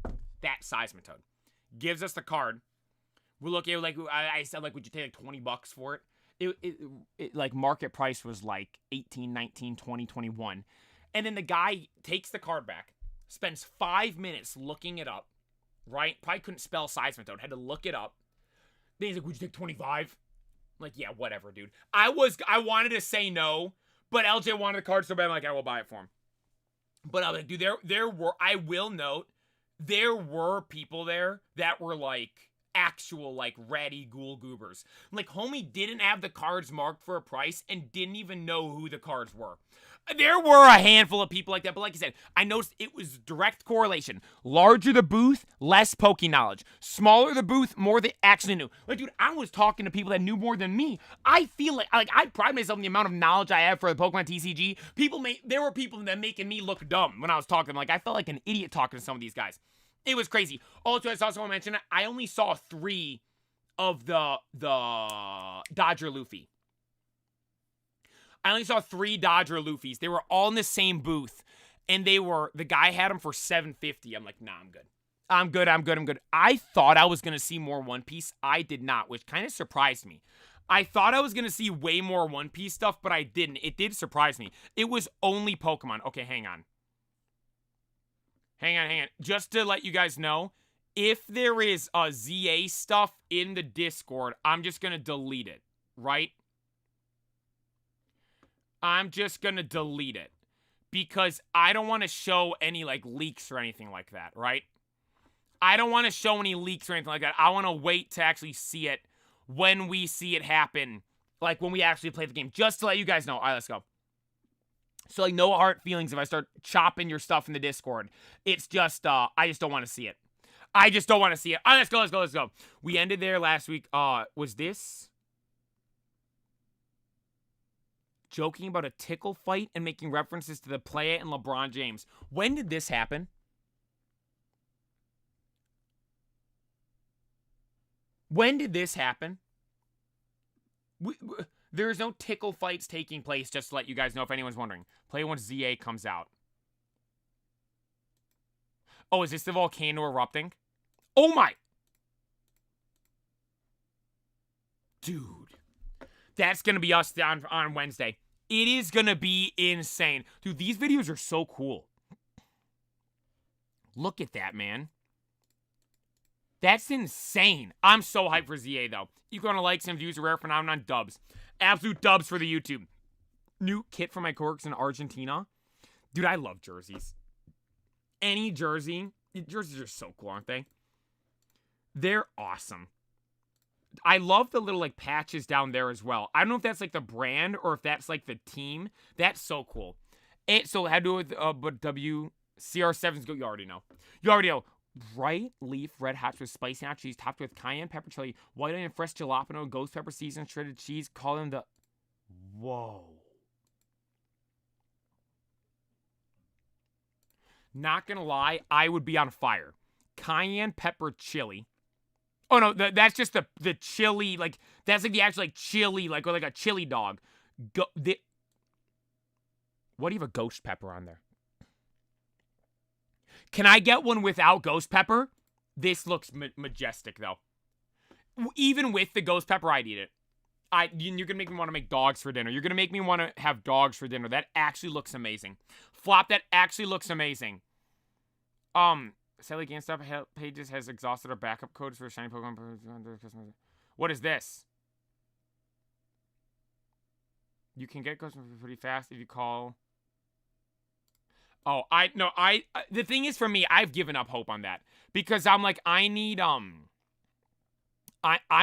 That Seismitoad. Gives us the card. We look at it like, I said, like, would you take like 20 bucks for it? It like market price was like 18, 19, 20, 21. And then the guy takes the card back. Spends 5 minutes looking it up. Right? Probably couldn't spell Seismitoad. Had to look it up. Then he's like, would you take 25? I'm like, yeah, whatever, dude. I wanted to say no, but LJ wanted the card so bad, I'm like, I will buy it for him. But I was like, dude, I will note, there were people there that were like, actual, like, ratty ghoul goobers. Like, homie didn't have the cards marked for a price and didn't even know who the cards were. There were a handful of people like that, but like I said, I noticed it was direct correlation. Larger the booth, less Poke knowledge. Smaller the booth, more they actually knew. Like, dude, I was talking to people that knew more than me. I feel like I pride myself in the amount of knowledge I have for the Pokemon TCG. There were people that making me look dumb when I was talking. Like, I felt like an idiot talking to some of these guys. It was crazy. Also, I saw someone mention it. I only saw 3 of the Dodger Luffy. I only saw 3 Dodger Luffys. They were all in the same booth, and the guy had them for $750. I'm like, nah, I'm good. I thought I was gonna see more One Piece. I did not, which kind of surprised me. I thought I was gonna see way more One Piece stuff, but I didn't. It did surprise me. It was only Pokemon. Okay, hang on. Just to let you guys know, if there is a ZA stuff in the Discord, I'm just gonna delete it, right? I'm just gonna delete it because I don't want to show any like leaks or anything like that, right? I don't want to show any leaks or anything like that. I want to wait to actually see it when we see it happen, like when we actually play the game, just to let you guys know. All right, let's go. So, like, no hard feelings if I start chopping your stuff in the Discord. It's just, I just don't want to see it. I just don't want to see it. All right, let's go. We ended there last week. Was this joking about a tickle fight and making references to the playa and LeBron James? When did this happen? When did this happen? There's no tickle fights taking place, just to let you guys know if anyone's wondering. Play once ZA comes out. Oh, is this the volcano erupting? Oh my! Dude. That's gonna be us on Wednesday. It is gonna be insane. Dude, these videos are so cool. Look at that, man. That's insane. I'm so hyped for ZA, though. You gonna like some views, rare phenomenon, dubs. Absolute dubs for the YouTube. New kit for my coworkers in Argentina. Dude, I love jerseys. Any jersey. Jerseys are so cool, aren't they? They're awesome. I love the little, like, patches down there as well. I don't know if that's, like, the brand or if that's, like, the team. That's so cool. So, how to do it with CR7's go. You already know. Right leaf red hots with spicy hot cheese topped with cayenne pepper chili, white onion, fresh jalapeno, ghost pepper seasoned shredded cheese. Call them the... Whoa. Not gonna lie, I would be on fire. Cayenne pepper chili. Oh no, that's just the chili, like, that's like the actual, like, chili, like, or like a chili dog. What do you have a ghost pepper on there? Can I get one without ghost pepper? This looks majestic, though. Even with the ghost pepper, I'd eat it. You're going to make me want to make dogs for dinner. You're going to make me want to have dogs for dinner. That actually looks amazing. Flop, that actually looks amazing. Sally GameStop pages has exhausted our backup codes for shiny Pokemon. What is this? You can get ghost pepper pretty fast if you call... Oh, the thing is, for me, I've given up hope on that. Because I'm like, I need, I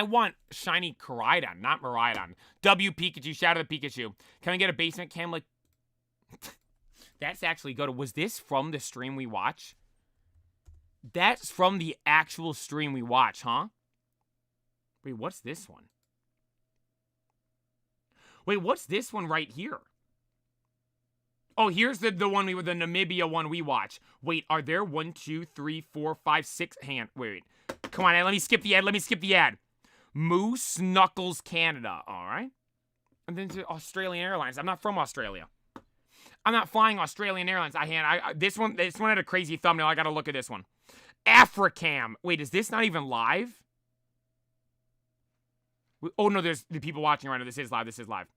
want shiny Koraidon, not Miraidon. W Pikachu, shout out to Pikachu. Can I get a basement cam, like... That's actually good. Was this from the stream we watch? That's from the actual stream we watch, huh? Wait, what's this one? Wait, what's this one right here? Oh, here's the one the Namibia one we watch. Wait, are there 1, 2, 3, 4, 5, 6? Hang on, wait. Come on, let me skip the ad. Moose Knuckles Canada, all right. And then to Australian Airlines. I'm not from Australia. I'm not flying Australian Airlines. This one had a crazy thumbnail. I gotta look at this one. Africam. Wait, is this not even live? Oh no, there's the people watching right now. This is live.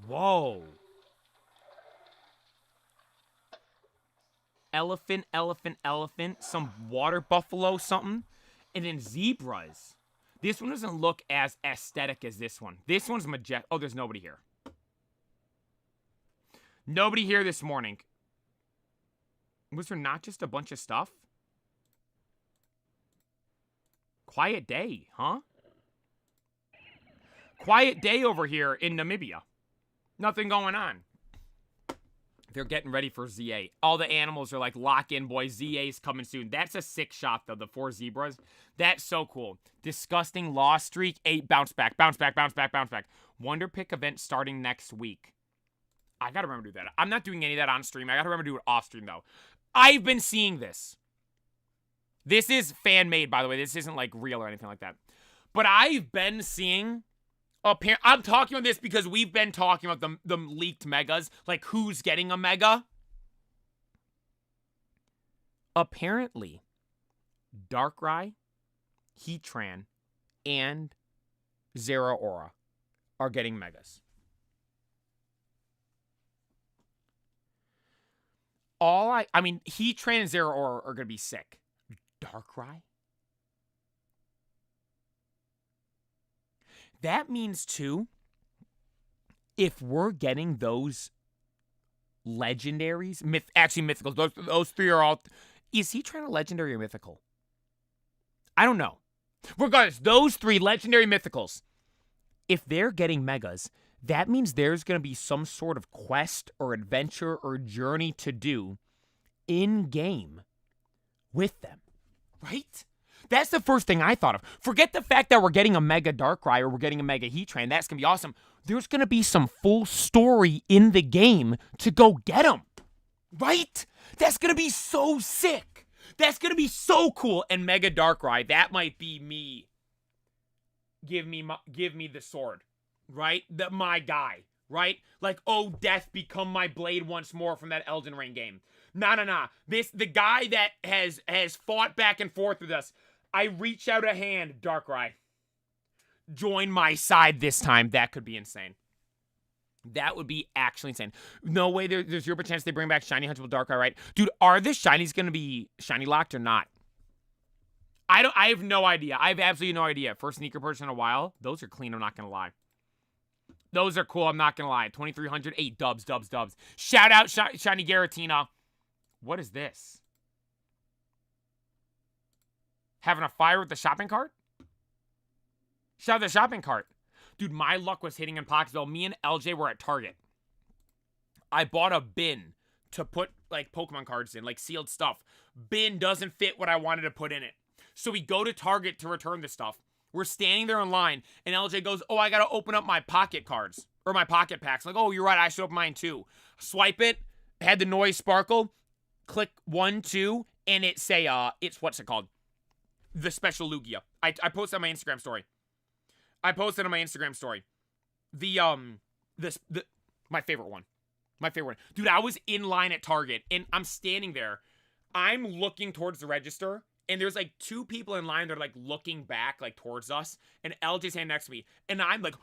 Whoa. Elephant, some water buffalo, something. And then zebras. This one doesn't look as aesthetic as this one. This one's majestic. Oh, there's nobody here. Nobody here this morning. Was there not just a bunch of stuff? Quiet day, huh? Quiet day over here in Namibia. Nothing going on. They're getting ready for ZA. All the animals are like, lock in, boys. ZA's coming soon. That's a sick shot, though. The 4 zebras. That's so cool. Disgusting loss streak. 8 bounce back. Wonder Pick event starting next week. I gotta remember to do that. I'm not doing any of that on stream. I gotta remember to do it off stream, though. I've been seeing this. This is fan-made, by the way. This isn't, like, real or anything like that. But I've been seeing... I'm talking about this because we've been talking about the leaked megas. Like, who's getting a mega? Apparently, Darkrai, Heatran, and Zeraora are getting megas. I mean, Heatran and Zeraora are going to be sick. Darkrai? That means, too, if we're getting those legendaries, mythicals, those 3 are all... Is he trying to legendary or mythical? I don't know. Regardless, those 3 legendary mythicals. if they're getting megas, that means there's going to be some sort of quest or adventure or journey to do in-game with them, right? That's the first thing I thought of. Forget the fact that we're getting a Mega Darkrai or we're getting a Mega Heatran. That's going to be awesome. There's going to be some full story in the game to go get them, right? That's going to be so sick. That's going to be so cool. And Mega Darkrai, that might be me. Give me the sword, right? My guy, right? Like, oh, death, become my blade once more from that Elden Ring game. Nah. The guy that has fought back and forth with us. I reach out a hand, Darkrai. Join my side this time. That could be insane. That would be actually insane. No way there's 0% chance they bring back Shiny Hunchable Darkrai, right? Dude, are the Shinies going to be Shiny locked or not? I have no idea. I have absolutely no idea. First sneaker purchase in a while. Those are clean, I'm not going to lie. Those are cool, I'm not going to lie. 2,300, 8 dubs. Shout out Shiny Garatina. What is this? Having a fire with the shopping cart? Shout out the shopping cart. Dude, my luck was hitting in Pocketsville. Me and LJ were at Target. I bought a bin to put, like, Pokemon cards in, like, sealed stuff. Bin doesn't fit what I wanted to put in it. So we go to Target to return the stuff. We're standing there in line, and LJ goes, oh, I got to open up my pocket cards, or my pocket packs. I'm like, oh, you're right, I should open mine too. Swipe it, had the noise sparkle, click 1, 2, and it say, it's, what's it called? The special Lugia. I posted on my Instagram story. My favorite one. Dude, I was in line at Target, and I'm standing there. I'm looking towards the register, and there's, like, 2 people in line that are, like, looking back, like, towards us, and LJ's standing next to me, and I'm, like,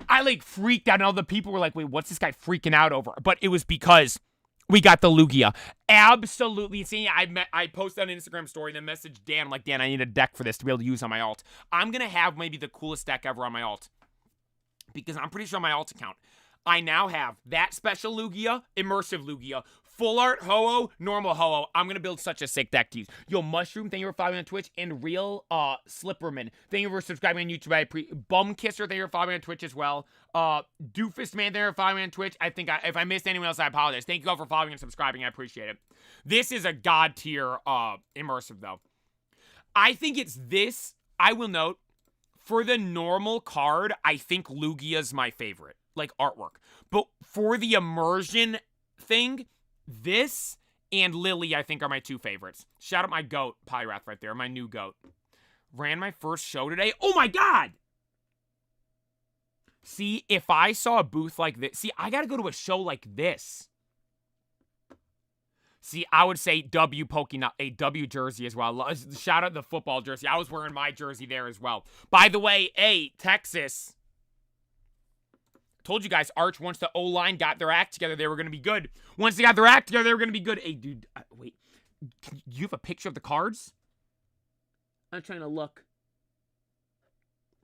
I, like, freaked out, and all the people were like, wait, what's this guy freaking out over? But it was because we got the Lugia. Absolutely insane. I posted on an Instagram story and then messaged Dan. I'm like, Dan, I need a deck for this to be able to use on my alt. I'm going to have maybe the coolest deck ever on my alt. Because I'm pretty sure on my alt account, I now have that special Lugia, immersive Lugia, full art Ho-Oh, normal Ho-Oh. I'm going to build such a sick deck to use. Yo, Mushroom, thank you for following on Twitch. And Real Slipperman, thank you for subscribing on YouTube. Bum Kisser, thank you for following on Twitch as well. Doofus Man, thank you for following on Twitch. I think if I missed anyone else, I apologize. Thank you all for following and subscribing. I appreciate it. This is a god tier immersive, though. I think it's this. I will note, for the normal card, I think Lugia's my favorite. Like, artwork. But for the immersion thing, this and Lily, I think, are my 2 favorites. Shout out my goat, Pyrath, right there. My new goat. Ran my first show today. Oh, my God! See, if I saw a booth like this... See, I gotta go to a show like this. See, I would say W Pokemon, a W jersey as well. Shout out the football jersey. I was wearing my jersey there as well. By the way, Texas... Told you guys, Arch, once the O-line got their act together, they were going to be good. Once they got their act together, they were going to be good. Hey, dude, wait. You have a picture of the cards? I'm trying to look.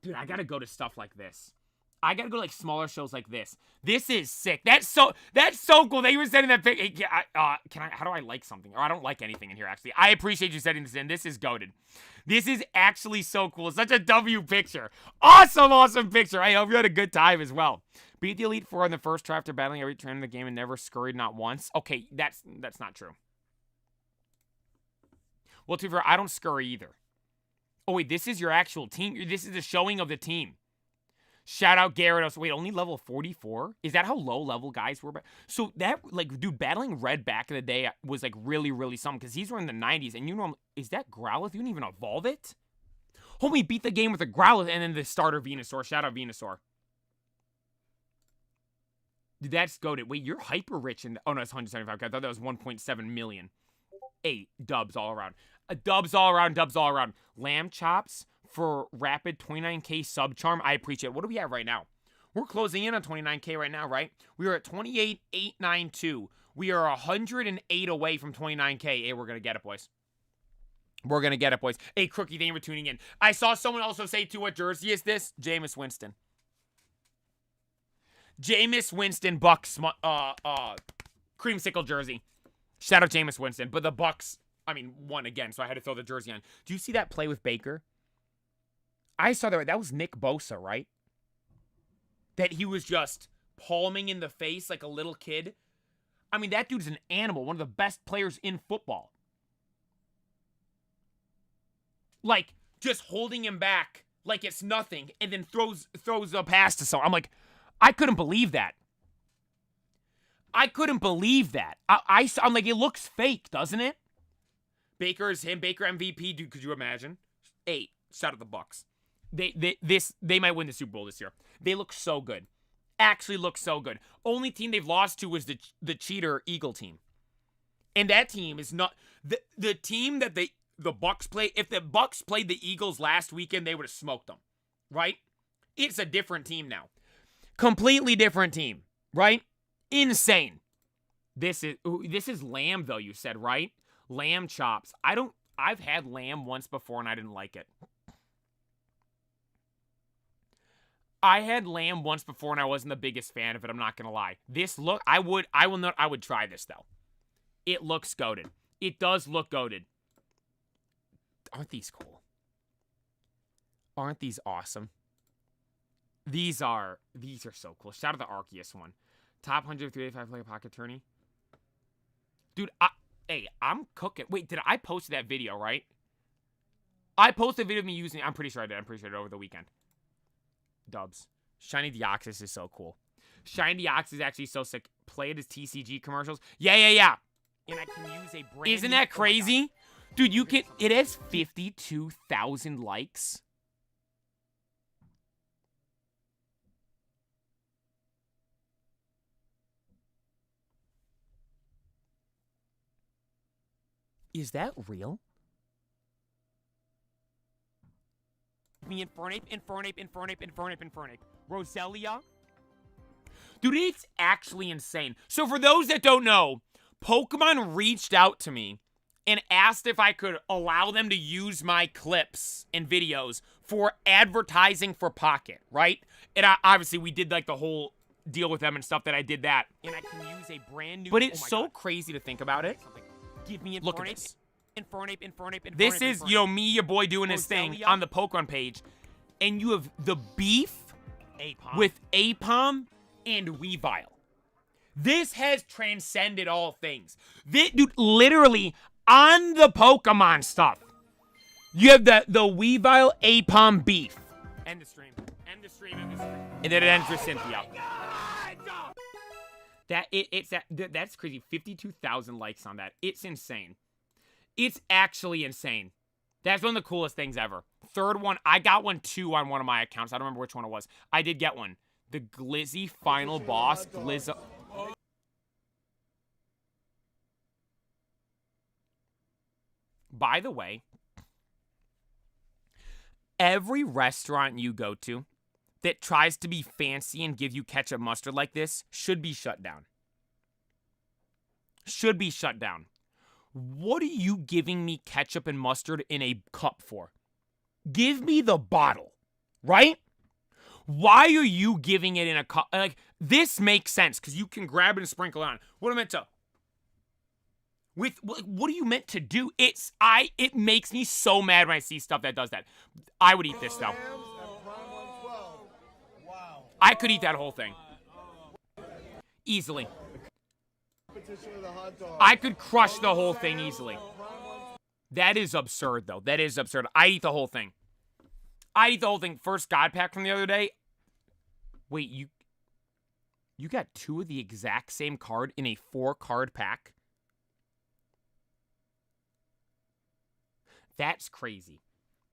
Dude, I got to go to stuff like this. I got to go to, like, smaller shows like this. This is sick. That's so cool. They were sending that picture. How do I like something? Or I don't like anything in here, actually. I appreciate you sending this in. This is goated. This is actually so cool. Such a W picture. Awesome picture. I hope you had a good time as well. Beat the Elite Four in the first try after battling every turn in the game and never scurried not once. Okay, that's not true. Well, to be fair, I don't scurry either. Oh, wait, this is your actual team. This is the showing of the team. Shout out Gyarados. Wait, only level 44? Is that how low level guys were? So that, like, dude, battling Red back in the day was, like, really, really something. Because these were in the 90s. And you know, is that Growlithe? You didn't even evolve it? Homie beat the game with a Growlithe and then the starter Venusaur. Shout out Venusaur. Dude, that's goated. Wait, you're hyper rich in... Oh, no, it's 175. I thought that was 1.7 million. 8 dubs all around. Dubs all around. Lamb chops for rapid 29k sub charm. I appreciate it. What are we at right now? We're closing in on 29k right now, right? We are at 28,892. We are 108 away from 29k. Hey, we're going to get it, boys. We're going to get it, boys. Hey, Crookie, thank you for tuning in. I saw someone also say, too, what jersey is this? Jameis Winston. Jameis Winston Bucks creamsicle jersey. Shout out Jameis Winston. But the Bucks, I mean, won again, so I had to throw the jersey on. Do you see that play with Baker? I saw that. That was Nick Bosa, right? that he was just palming in the face like a little kid. I mean, that dude's an animal, one of the best players in football. Like, just holding him back like it's nothing, and then throws a pass to someone. I'm like, I couldn't believe that. I couldn't believe that. I'm like, it looks fake, doesn't it? Baker is him. Baker MVP. Dude, could you imagine? 8. Shout out the Bucks. They might win the Super Bowl this year. They look so good. Actually look so good. Only team they've lost to was the cheater Eagle team. And that team is not the team that the Bucks play. If the Bucks played the Eagles last weekend, they would have smoked them. Right? It's a different team now. Completely different team. Right? Insane. This is lamb though, you said, right? Lamb chops. I've had lamb once before and I didn't like it. I had lamb once before and I wasn't the biggest fan of it, I'm not gonna lie. I would try this though. It looks goated. It does look goated. Aren't these cool? Aren't these awesome? These are so cool. Shout out the Arceus one. Top 135 player pocket tourney. Dude, I'm cooking. Wait, did I post that video, right? I posted a video of me using it. I'm pretty sure I did. I'm pretty sure I did over the weekend. Dubs. Shiny Deoxys is so cool. Shiny Deoxys is actually so sick. Play it as TCG commercials. Yeah. And I can use a brand Isn't that crazy? Dude, it has 52,000 likes. Is that real? Me Infernape. Roselia. Dude, it's actually insane. So for those that don't know, Pokemon reached out to me and asked if I could allow them to use my clips and videos for advertising for Pocket, right? And obviously we did like the whole deal with them and stuff that I did that. And I can use a brand new... But it's so crazy to think about it. Give me Look at this. Infernape. This is, me, your boy, doing his thing on the Pokemon page. And you have the beef with Apom and Weavile. This has transcended all things. Dude, literally, on the Pokemon stuff, you have the Weavile Apom beef. End of stream. And then it ends with Cynthia. That's crazy. 52,000 likes on that. It's insane. It's actually insane. That's one of the coolest things ever. Third one, I got one too on one of my accounts. I don't remember which one it was. I did get one. The Glizzy final boss, Glizzo. By the way, every restaurant you go to that tries to be fancy and give you ketchup mustard like this should be shut down. Should be shut down. What are you giving me ketchup and mustard in a cup for? Give me the bottle, right? Why are you giving it in a cup? Like, this makes sense because you can grab it and sprinkle it on. What am I meant to? What are you meant to do? It makes me so mad when I see stuff that does that. I would eat this though. I could eat that whole thing. Easily. I could crush the whole thing easily. That is absurd, though. That is absurd. I eat the whole thing. First God pack from the other day. Wait, you got 2 of the exact same card in a 4-card pack? That's crazy.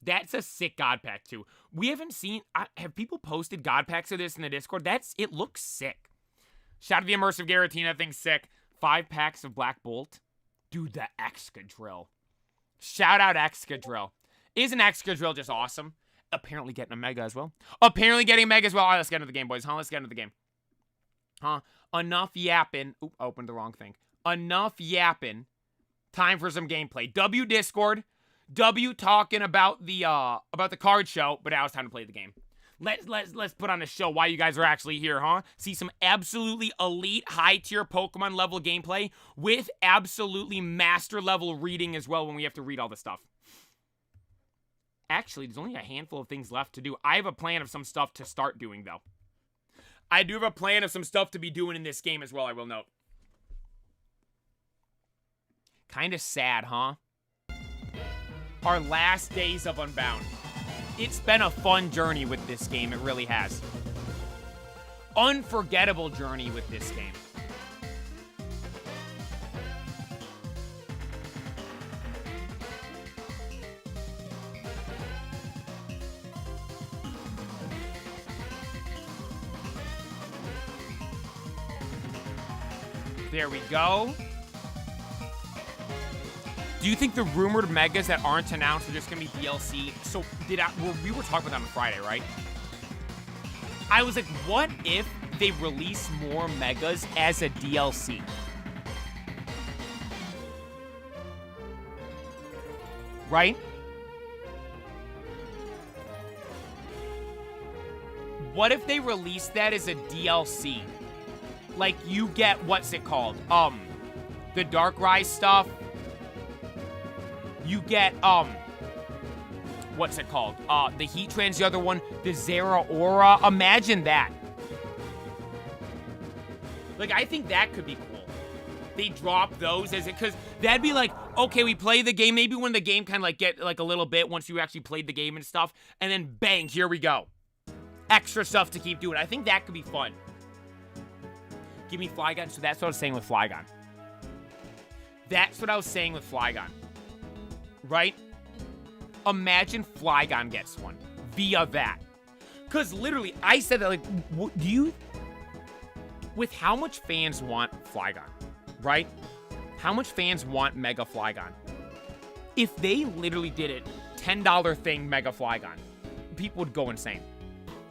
That's a sick God pack, too. We haven't seen... have people posted God packs of this in the Discord? It looks sick. Shout out to the Immersive Garatina. That thing's sick. 5 packs of Black Bolt. Dude, the Excadrill. Shout out Excadrill. Isn't Excadrill just awesome? Apparently getting a Mega as well. All right, let's get into the game, boys. Let's get into the game. Enough yapping. Oop, opened the wrong thing. Enough yapping. Time for some gameplay. W Discord. W talking about the card show, but now it's time to play the game. Let's put on a show while you guys are actually here, huh? See some absolutely elite high-tier Pokemon level gameplay with absolutely master level reading as well when we have to read all this stuff. Actually, there's only a handful of things left to do. I have a plan of some stuff to start doing, though. I do have a plan of some stuff to be doing in this game as well, I will note. Kind of sad, huh? Our last days of Unbound. It's been a fun journey with this game, it really has. Unforgettable journey with this game. There we go. Do you think the rumored megas that aren't announced are just gonna be DLC? So we were talking about that on Friday, right? I was like, what if they release more megas as a DLC? Right? What if they release that as a DLC? Like, you get, what's it called? The Dark Rise stuff. You get, what's it called? The Heat Trans, the other one, the Zera Aura. Imagine that. Like, I think that could be cool. They drop those as it, because that'd be like, okay, we play the game. Maybe when the game kind of like get like a little bit once you actually played the game and stuff, and then bang, here we go. Extra stuff to keep doing. I think that could be fun. Give me Flygon. So that's what I was saying with Flygon. That's what I was saying with Flygon. Right? Imagine Flygon gets one via that. Because literally, I said that, like, do you... With how much fans want Flygon, right? How much fans want Mega Flygon? If they literally did it, $10 thing Mega Flygon, people would go insane.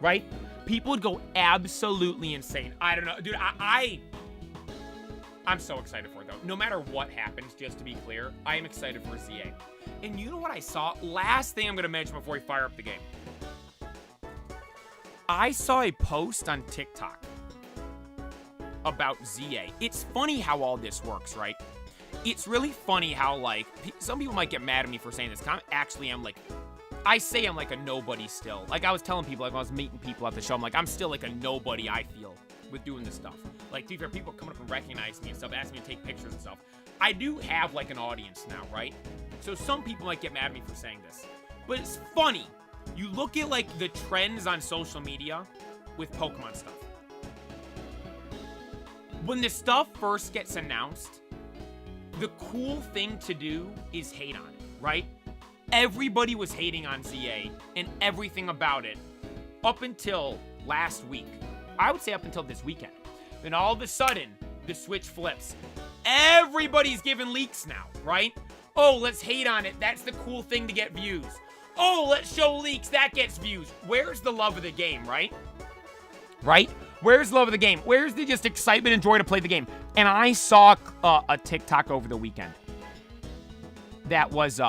Right? People would go absolutely insane. I don't know. Dude, I'm so excited for it, though. No matter what happens, just to be clear, I am excited for ZA. And you know what I saw? Last thing I'm going to mention before we fire up the game. I saw a post on TikTok about ZA. It's funny how all this works, right? It's really funny how, like, some people might get mad at me for saying this. I say I'm like a nobody still. Like, I was telling people, like, when I was meeting people at the show, I'm like, I'm still like a nobody, I feel, with doing this stuff. Like, to be fair, people coming up and recognize me and stuff, asking me to take pictures and stuff. I do have, like, an audience now, right? So some people might get mad at me for saying this. But it's funny. You look at, like, the trends on social media with Pokemon stuff. When the stuff first gets announced, the cool thing to do is hate on it, right? Everybody was hating on ZA and everything about it up until last week. I would say up until this weekend. Then all of a sudden, the switch flips. Everybody's giving leaks now, right? Oh, let's hate on it. That's the cool thing to get views. Oh, let's show leaks. That gets views. Where's the love of the game, right? Right? Where's the love of the game? Where's the just excitement and joy to play the game? And I saw a TikTok over the weekend that was,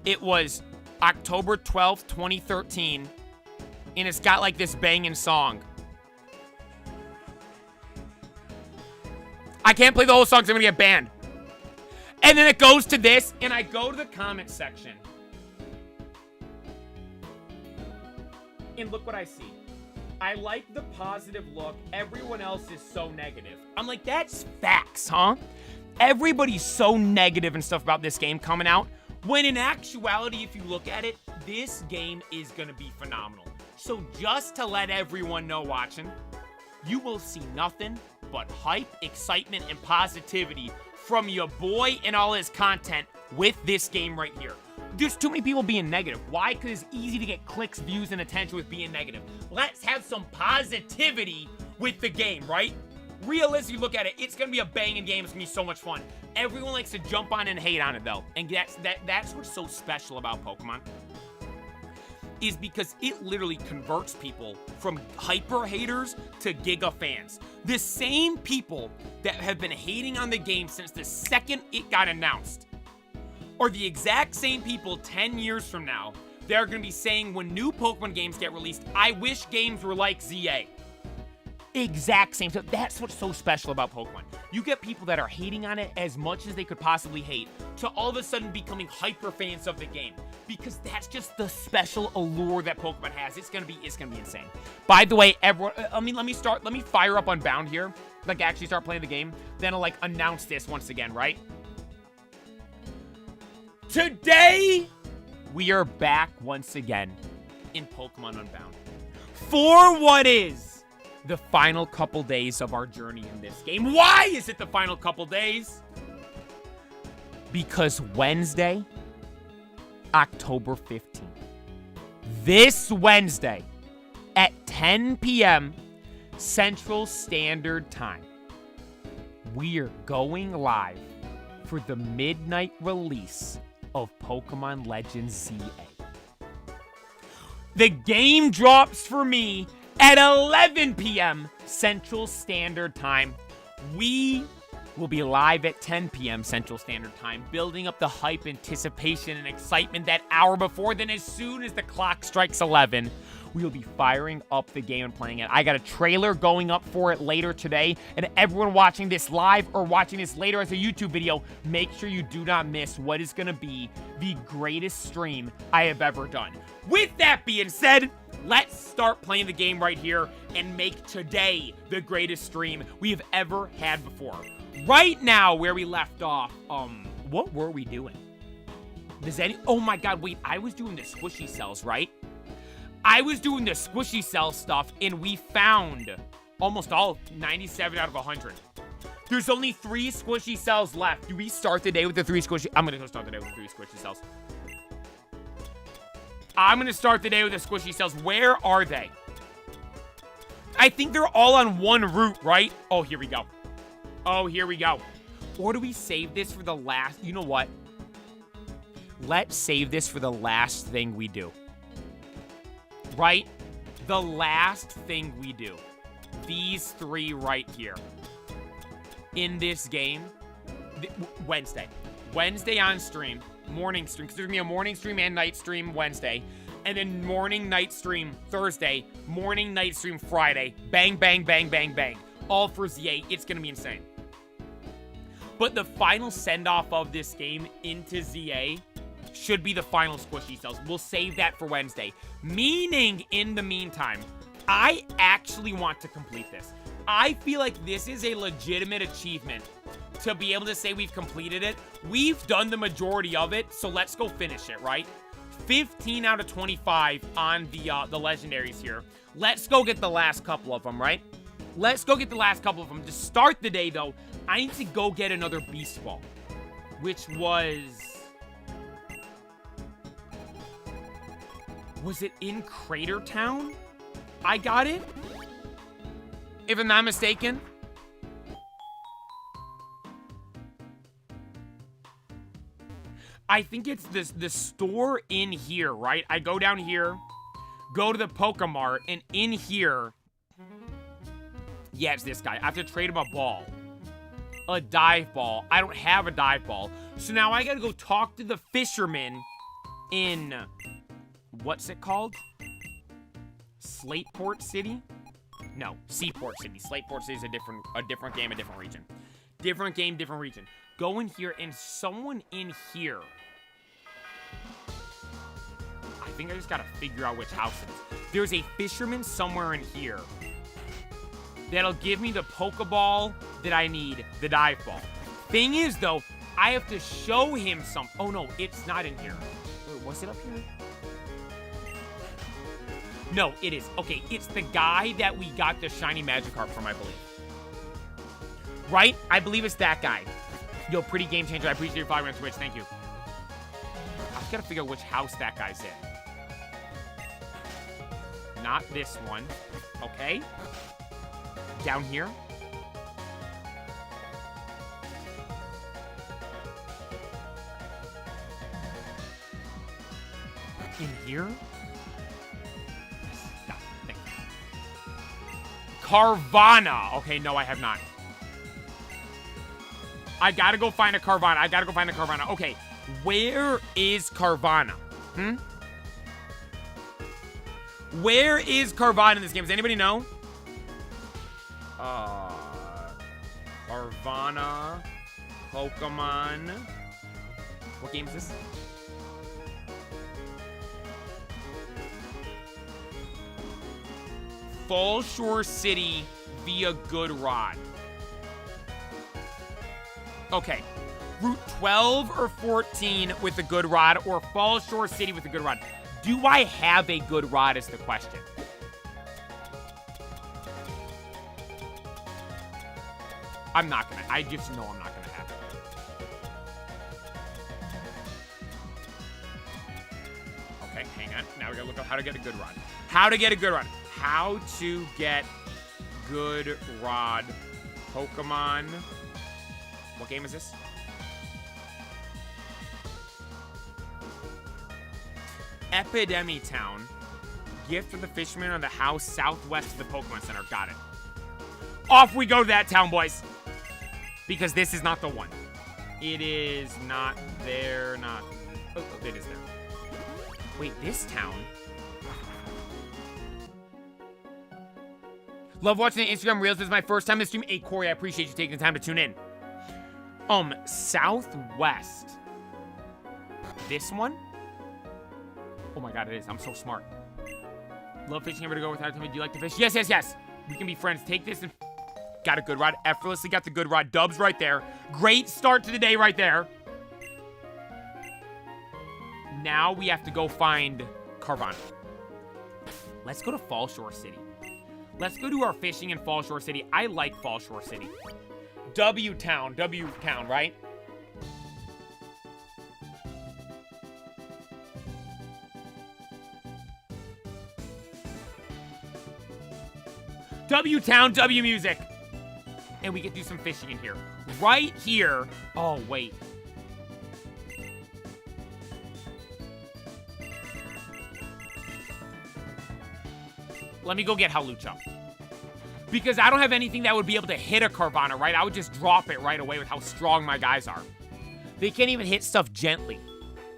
it was October 12th, 2013, and it's got like this banging song. I can't play the whole song because I'm gonna get banned. And then it goes to this, and I go to the comment section. And look what I see. I like the positive look. Everyone else is so negative. I'm like, that's facts, huh? Everybody's so negative and stuff about this game coming out. When in actuality, if you look at it, this game is going to be phenomenal. So just to let everyone know watching, you will see nothing but hype, excitement, and positivity from your boy and all his content with this game right here. There's too many people being negative. Why? Because it's easy to get clicks, views, and attention with being negative. Let's have some positivity with the game, right? Realistically, look at it. It's going to be a banging game. It's going to be so much fun. Everyone likes to jump on and hate on it, though. And that's what's so special about Pokemon. Is because it literally converts people from hyper haters to giga fans. The same people that have been hating on the game since the second it got announced are the exact same people 10 years from now that are going to be saying when new Pokemon games get released, I wish games were like ZA. exact same stuff. That's what's so special about Pokemon. You get people that are hating on it as much as they could possibly hate to all of a sudden becoming hyper fans of the game, because that's just the special allure that Pokemon has. It's gonna be insane. By the way, everyone, let me fire up Unbound here, like actually start playing the game, then I'll like announce this once again, right? Today, we are back once again in Pokemon Unbound for what is the final couple days of our journey in this game. Why is it the final couple days? Because Wednesday, October 15th, this Wednesday at 10 p.m. Central Standard Time, we are going live for the midnight release of Pokemon Legends ZA. The game drops for me at 11 p.m. Central Standard Time. We will be live at 10 p.m. Central Standard Time, building up the hype, anticipation, and excitement that hour before. Then as soon as the clock strikes 11, we will be firing up the game and playing it. I got a trailer going up for it later today, and everyone watching this live or watching this later as a YouTube video, make sure you do not miss what is going to be the greatest stream I have ever done. With that being said, let's start playing the game right here and make today the greatest stream we have ever had before. Right now, where we left off, what were we doing? Oh my god, wait, I was doing the squishy cells, right? I was doing the squishy cell stuff, and we found almost all 97 out of 100. There's only 3 squishy cells left. Do we start the day with the 3 squishy? I'm gonna go start the day with the 3 squishy cells. I'm gonna start the day with the squishy cells. Where are they? I think they're all on one route, right? Oh, here we go. Oh, here we go. Or do we save this for the last? You know what? Let's save this for the last thing we do. Right? The last thing we do. These 3 right here. In this game. Wednesday. Wednesday on stream. Morning stream. Because there's going to be a morning stream and night stream Wednesday. And then morning, night stream Thursday. Morning, night stream Friday. Bang, bang, bang, bang, bang. All for ZA. It's going to be insane. But the final send-off of this game into ZA should be the final squishy cells. We'll save that for Wednesday. Meaning, in the meantime, I actually want to complete this. I feel like this is a legitimate achievement to be able to say we've completed it. We've done the majority of it, so let's go finish it, right? 15 out of 25 on the legendaries here. Let's go get the last couple of them, right? Let's go get the last couple of them. To start the day, though, I need to go get another Beast Ball, which was it in Crater Town? I got it? If I'm not mistaken. I think it's the store in here, right? I go down here, go to the Pokemart, and in here, yeah, it's this guy. I have to trade him a ball. A dive ball. I don't have a dive ball. So now I gotta go talk to the fisherman in, what's it called? Slateport City? No, Seaport City. Slateport City is a different game, a different region. Different game, different region. Go in here, and someone in here. I think I just gotta figure out which house it is. There's a fisherman somewhere in here that'll give me the Pokeball that I need, the dive ball. Thing is, though, I have to show him some. Oh, no, it's not in here. Wait, was it up here? No, it is. Okay, it's the guy that we got the shiny Magikarp from, I believe. Right? I believe it's that guy. Yo, pretty game changer. I appreciate your following on Twitch. Thank you. I just gotta figure out which house that guy's in. Not this one. Okay. Down here. In here? Stop. Thank you. Carvana. Okay, no, I have not. I gotta go find a Carvana. Okay, where is Carvana? Where is Carvana in this game? Does anybody know? Carvana, Pokemon. What game is this? Fall Shore City via Good Rod. Okay. Route 12 or 14 with a Good Rod, or Fall Shore City with a Good Rod. Do I have a Good Rod is the question. I'm not gonna. I just know I'm not gonna have it. Okay, hang on. Now we gotta look up how to get a Good Rod. How to get a Good Rod. How to get Good Rod. Pokemon. What game is this? Epidemi Town. Gift for the fisherman on the house southwest of the Pokemon Center. Got it. Off we go to that town, boys. Because this is not the one. It is not there, not... Oh, it is there. Wait, this town? Love watching the Instagram Reels. This is my first time to stream. Hey, Corey, I appreciate you taking the time to tune in. Southwest. This one? Oh my god, it is. I'm so smart. Love fishing. Ever to go without telling me, do you like to fish? Yes, yes, yes. We can be friends. Take this and... Got a Good Rod. Effortlessly got the Good Rod. Dubs right there. Great start to the day right there. Now we have to go find Carvana. Let's go to Fall Shore City. Let's go do our fishing in Fall Shore City. I like Fall Shore City. W-Town, right? W-Town, W-Music. And we can do some fishing in here. Right here. Oh, wait. Let me go get Hawlucha. Because I don't have anything that would be able to hit a Carvana, right? I would just drop it right away with how strong my guys are. They can't even hit stuff gently,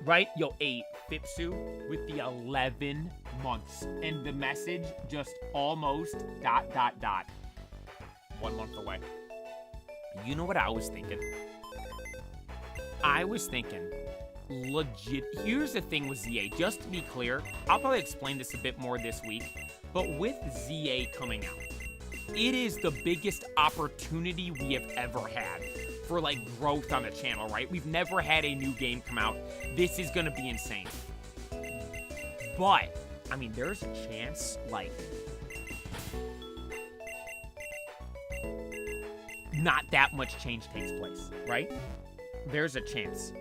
right? Yo, 8, Fipsu with the 11 months. And the message just almost ... 1 month away. You know what I was thinking? I was thinking, legit. Here's the thing with ZA, just to be clear, I'll probably explain this a bit more this week, but with ZA coming out, it is the biggest opportunity we have ever had for, like, growth on the channel, right? We've never had a new game come out. This is gonna be insane. But, I mean, there's a chance, like, not that much change takes place, right? There's a chance.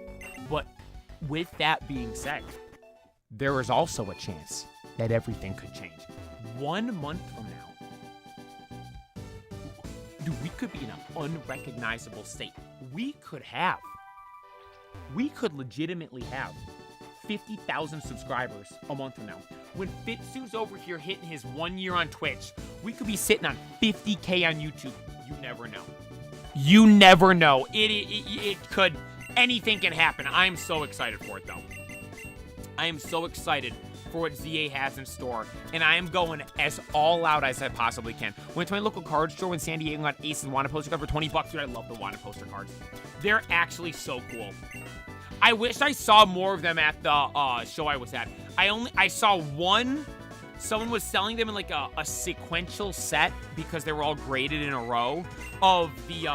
But with that being said, there is also a chance that everything could change. 1 month from now, dude, we could be in an unrecognizable state. We could legitimately have 50,000 subscribers a month from now. When Fitsu's over here hitting his 1 year on Twitch, we could be sitting on 50K on YouTube. You never know. You never know. It could. Anything can happen. I'm so excited for it, though. I am so excited for what ZA has in store, and I am going as all out as I possibly can. Went to my local card store when San Diego got Ace and Wanted poster card for 20 bucks. Dude, I love the Wanted poster cards. They're actually so cool. I wish I saw more of them at the show I was at. I saw one. Someone was selling them in like a sequential set because they were all graded in a row of the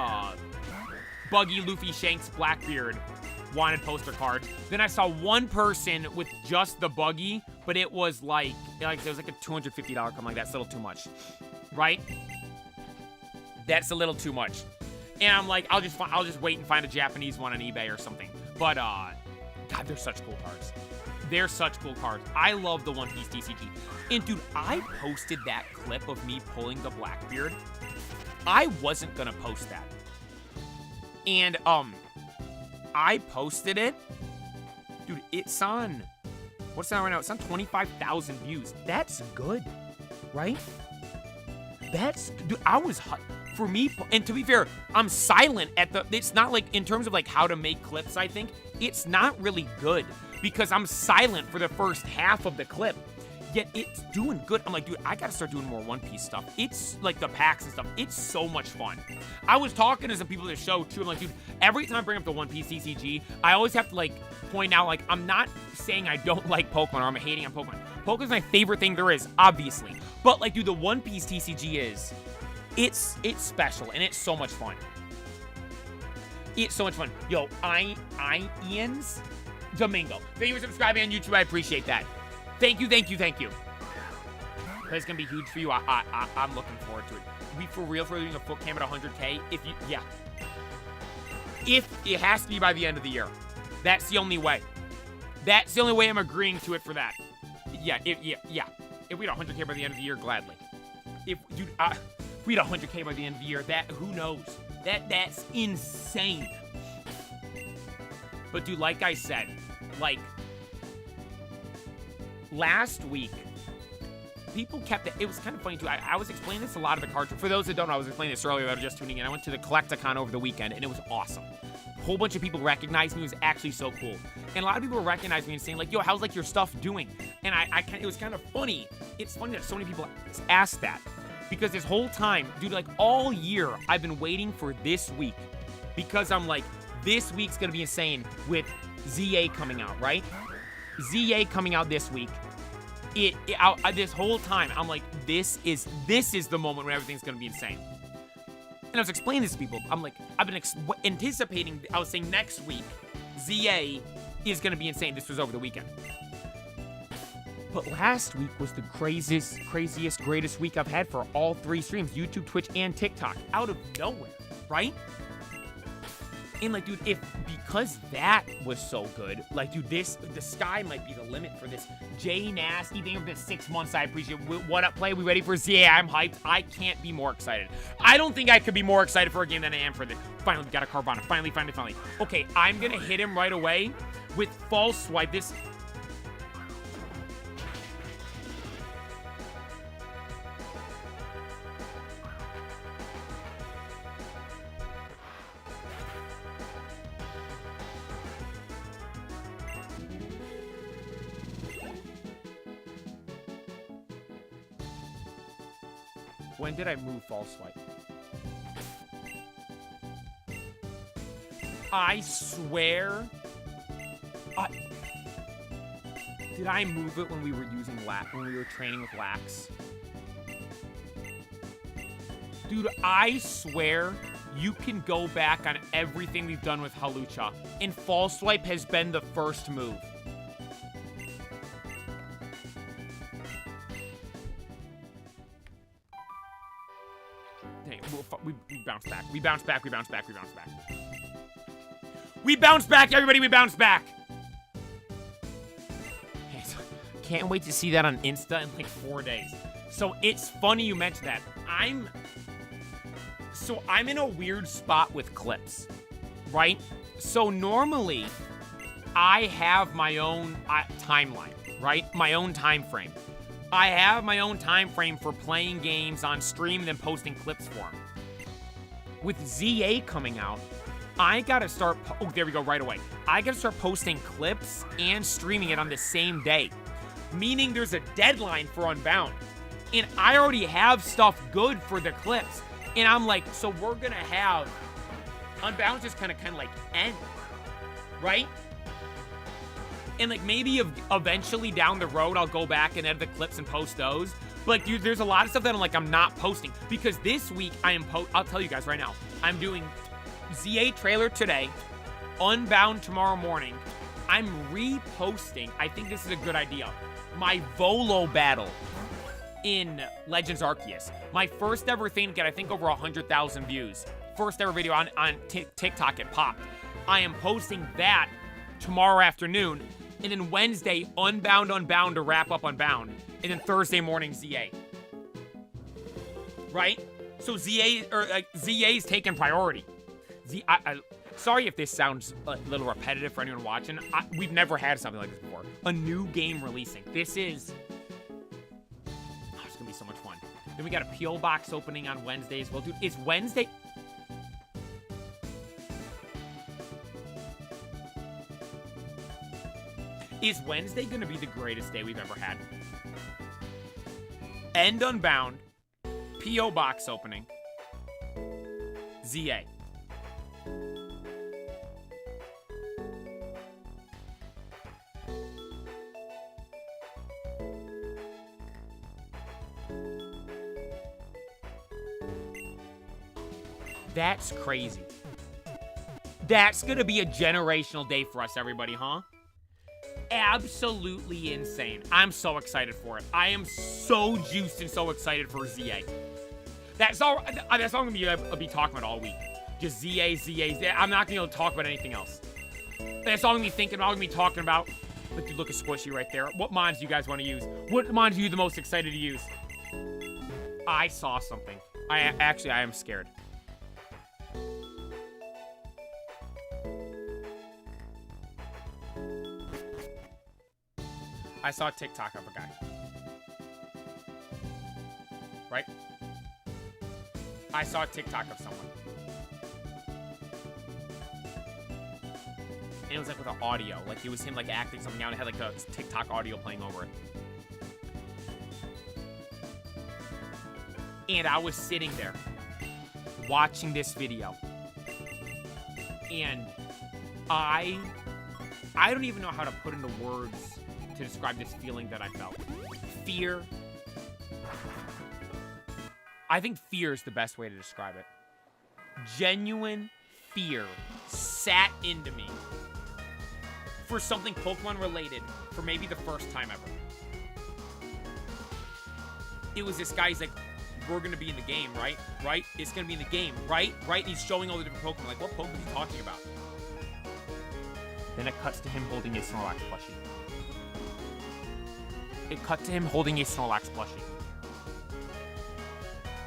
Buggy, Luffy, Shanks, Blackbeard Wanted poster cards. Then I saw one person with just the Buggy, but it was like it was like a $250 come like that's a little too much, right? That's a little too much. And I'm like, I'll just wait and find a Japanese one on eBay or something. But God, they're such cool cards. They're such cool cards. I love the One Piece TCG. And dude, I posted that clip of me pulling the Blackbeard. I wasn't gonna post that. And I posted it. Dude, it's on, what's that right now? It's on 25,000 views. That's good, right? Dude, I was hyped. For me, and to be fair, I'm silent at it's not like, in terms of like how to make clips, I think, it's not really good because I'm silent for the first half of the clip. yet it's doing good. I'm like, dude, I gotta start doing more One Piece stuff. It's like the packs and stuff. It's so much fun. I was talking to some people at the show too. I'm like, dude, every time I bring up the One Piece TCG, I always have to like point out, like, I'm not saying I don't like Pokemon or I'm hating on Pokemon. Pokemon's my favorite thing there is, obviously. But like, dude, the One Piece TCG it's special and it's so much fun. It's so much fun. Yo, Ian's Domingo. Thank you for subscribing on YouTube. I appreciate that. Thank you. That's gonna be huge for you. I'm looking forward to it. We for real doing a foot cam at 100K. If it has to be by the end of the year. That's the only way. That's the only way I'm agreeing to it for that. Yeah. If we had 100K by the end of the year, gladly. If we had 100K by the end of the year, who knows? That's insane. But dude, like I said, like last week, people kept it. It was kind of funny too. I was explaining this a lot of the cards. For those that don't know, I was explaining this earlier that are just tuning in. I went to the Collecticon over the weekend and it was awesome. A whole bunch of people recognized me. It was actually so cool. And a lot of people recognized me and saying like, yo, how's like your stuff doing? And it was kind of funny. It's funny that so many people asked that. Because this whole time, dude, like all year, I've been waiting for this week. Because I'm like, this week's gonna be insane with ZA coming out, right? ZA coming out this week. This whole time, I'm like, this is the moment when everything's gonna be insane. And I was explaining this to people. I'm like, I've been anticipating, I was saying next week, ZA is gonna be insane. This was over the weekend. But last week was the craziest, greatest week I've had for all three streams, YouTube, Twitch, and TikTok, out of nowhere, right? And like, dude, because that was so good, like, dude, the sky might be the limit for this. Jay Nasty, thank you for the 6 months, I appreciate it. What up, play? We ready for ZA? I'm hyped. I can't be more excited. I don't think I could be more excited for a game than I am for this. Finally, got a Carvana. Finally. Okay, I'm gonna hit him right away with False Swipe. When did I move False Swipe? I swear. Did I move it when we were using when we were training with Lax? Dude, I swear you can go back on everything we've done with Halucha, and False Swipe has been the first move. We bounce back. We bounce back. We bounce back, everybody. We bounce back. Can't wait to see that on Insta in like 4 days. So it's funny you mentioned that. I'm in a weird spot with clips, right? So normally I have my own timeline, right? My own time frame. I have my own time frame for playing games on stream and then posting clips for them. With ZA coming out, I gotta start, oh, there we go, right away. I gotta start posting clips and streaming it on the same day. Meaning there's a deadline for Unbound. And I already have stuff good for the clips. And I'm like, so we're gonna have Unbound just kind of like end, right? And like maybe eventually down the road, I'll go back and edit the clips and post those. But like, dude, there's a lot of stuff that I'm not posting because this week I'll tell you guys right now, I'm doing ZA trailer today, Unbound tomorrow morning. I'm reposting, I think this is a good idea, my Volo battle in Legends Arceus. My first ever thing to get, I think, over 100,000 views. First ever video on TikTok, it popped. I am posting that tomorrow afternoon, and then Wednesday, Unbound to wrap up Unbound, and then Thursday morning, ZA. Right? So ZA's taking priority. Sorry if this sounds a little repetitive for anyone watching. We've never had something like this before. A new game releasing. This is... Oh, it's gonna be so much fun. Then we got a P.O. Box opening on Wednesday as well. Dude, is Wednesday... Is Wednesday gonna be the greatest day we've ever had? End Unbound, P.O. Box opening, ZA. That's crazy. That's gonna be a generational day for us, everybody, huh? Absolutely insane. I'm so excited for it. I am so juiced and so excited for ZA. That's all I'm gonna be talking about all week. Just ZA. I'm not gonna be able to talk about anything else. That's all I'm gonna be thinking about, I'm gonna be talking about. Look at Squishy right there. What mods do you guys want to use? What mods are you the most excited to use? I saw something. I am scared. I saw a TikTok of a guy. Right? I saw a TikTok of someone. And it was like with an audio. Like it was him like acting something out and it had like a TikTok audio playing over it. And I was sitting there watching this video. And I don't even know how to put into words to describe this feeling that I felt. Fear. I think fear is the best way to describe it. Genuine fear sat into me for something Pokemon related for maybe the first time ever. It was this guy, he's like, we're gonna be in the game, right? Right? It's gonna be in the game, right? Right? And he's showing all the different Pokemon. Like, what Pokemon are you talking about? Then it cuts to him holding a Snorlax plushie. It cut to him holding a Snorlax plushie.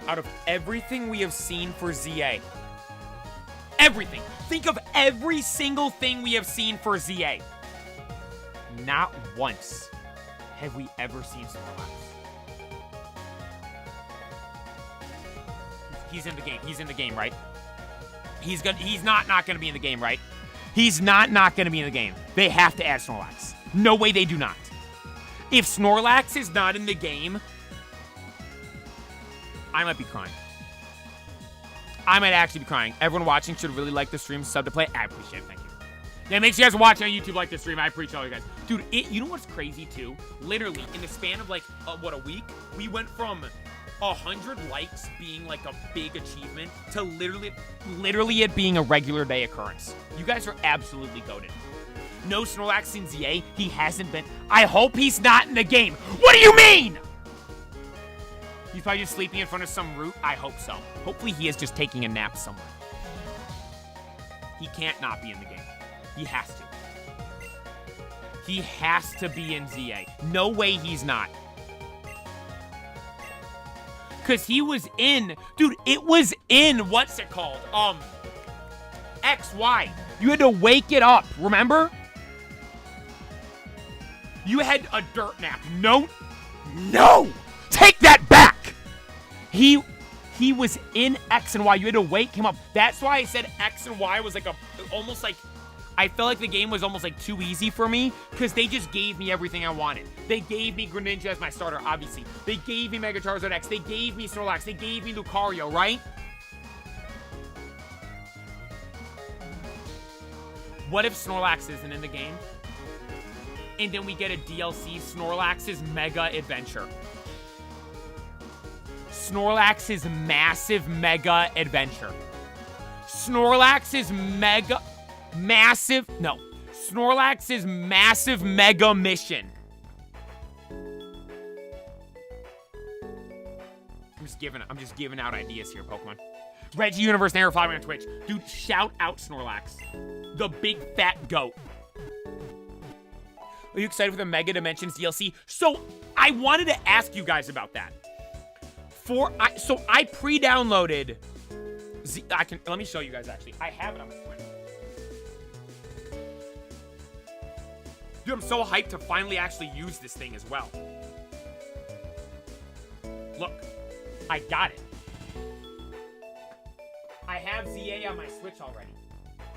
Out of everything we have seen for ZA, everything. Think of every single thing we have seen for ZA. Not once have we ever seen Snorlax. He's in the game. He's in the game, right? He's not gonna be in the game, right? He's not gonna be in the game. They have to add Snorlax. No way they do not. If Snorlax is not in the game, I might be crying. I might actually be crying. Everyone watching should really like the stream. Sub to play. I appreciate it. Thank you. Yeah, make sure you guys are watching on YouTube, like the stream. I appreciate all you guys. Dude, you know what's crazy, too? Literally, in the span of, like, a week, we went from 100 likes being, like, a big achievement to literally it being a regular day occurrence. You guys are absolutely goated. No Snorlax in ZA. He hasn't been. I hope he's not in the game. What do you mean? He's probably just sleeping in front of some root. I hope so. Hopefully he is just taking a nap somewhere. He can't not be in the game. He has to. He has to be in ZA. No way he's not. Because he was in... Dude, it was in... What's it called? XY. You had to wake it up. Remember? You had a dirt nap. No. Take that back. He was in X and Y. You had to wake him up. That's why I said X and Y was like almost like, I felt like the game was almost like too easy for me because they just gave me everything I wanted. They gave me Greninja as my starter, obviously. They gave me Mega Charizard X. They gave me Snorlax. They gave me Lucario, right? What if Snorlax isn't in the game? And then we get a DLC, Snorlax's Mega Adventure. Snorlax's massive Mega Adventure. Snorlax's massive Mega Mission. I'm just giving out ideas here, Pokemon. Reggie Universe Never following me on Twitch. Dude, shout out Snorlax. The big fat goat. Are you excited for the Mega Dimensions DLC? So, I wanted to ask you guys about that. So I pre-downloaded let me show you guys actually. I have it on my Switch. Dude, I'm so hyped to finally actually use this thing as well. Look, I got it. I have ZA on my Switch already.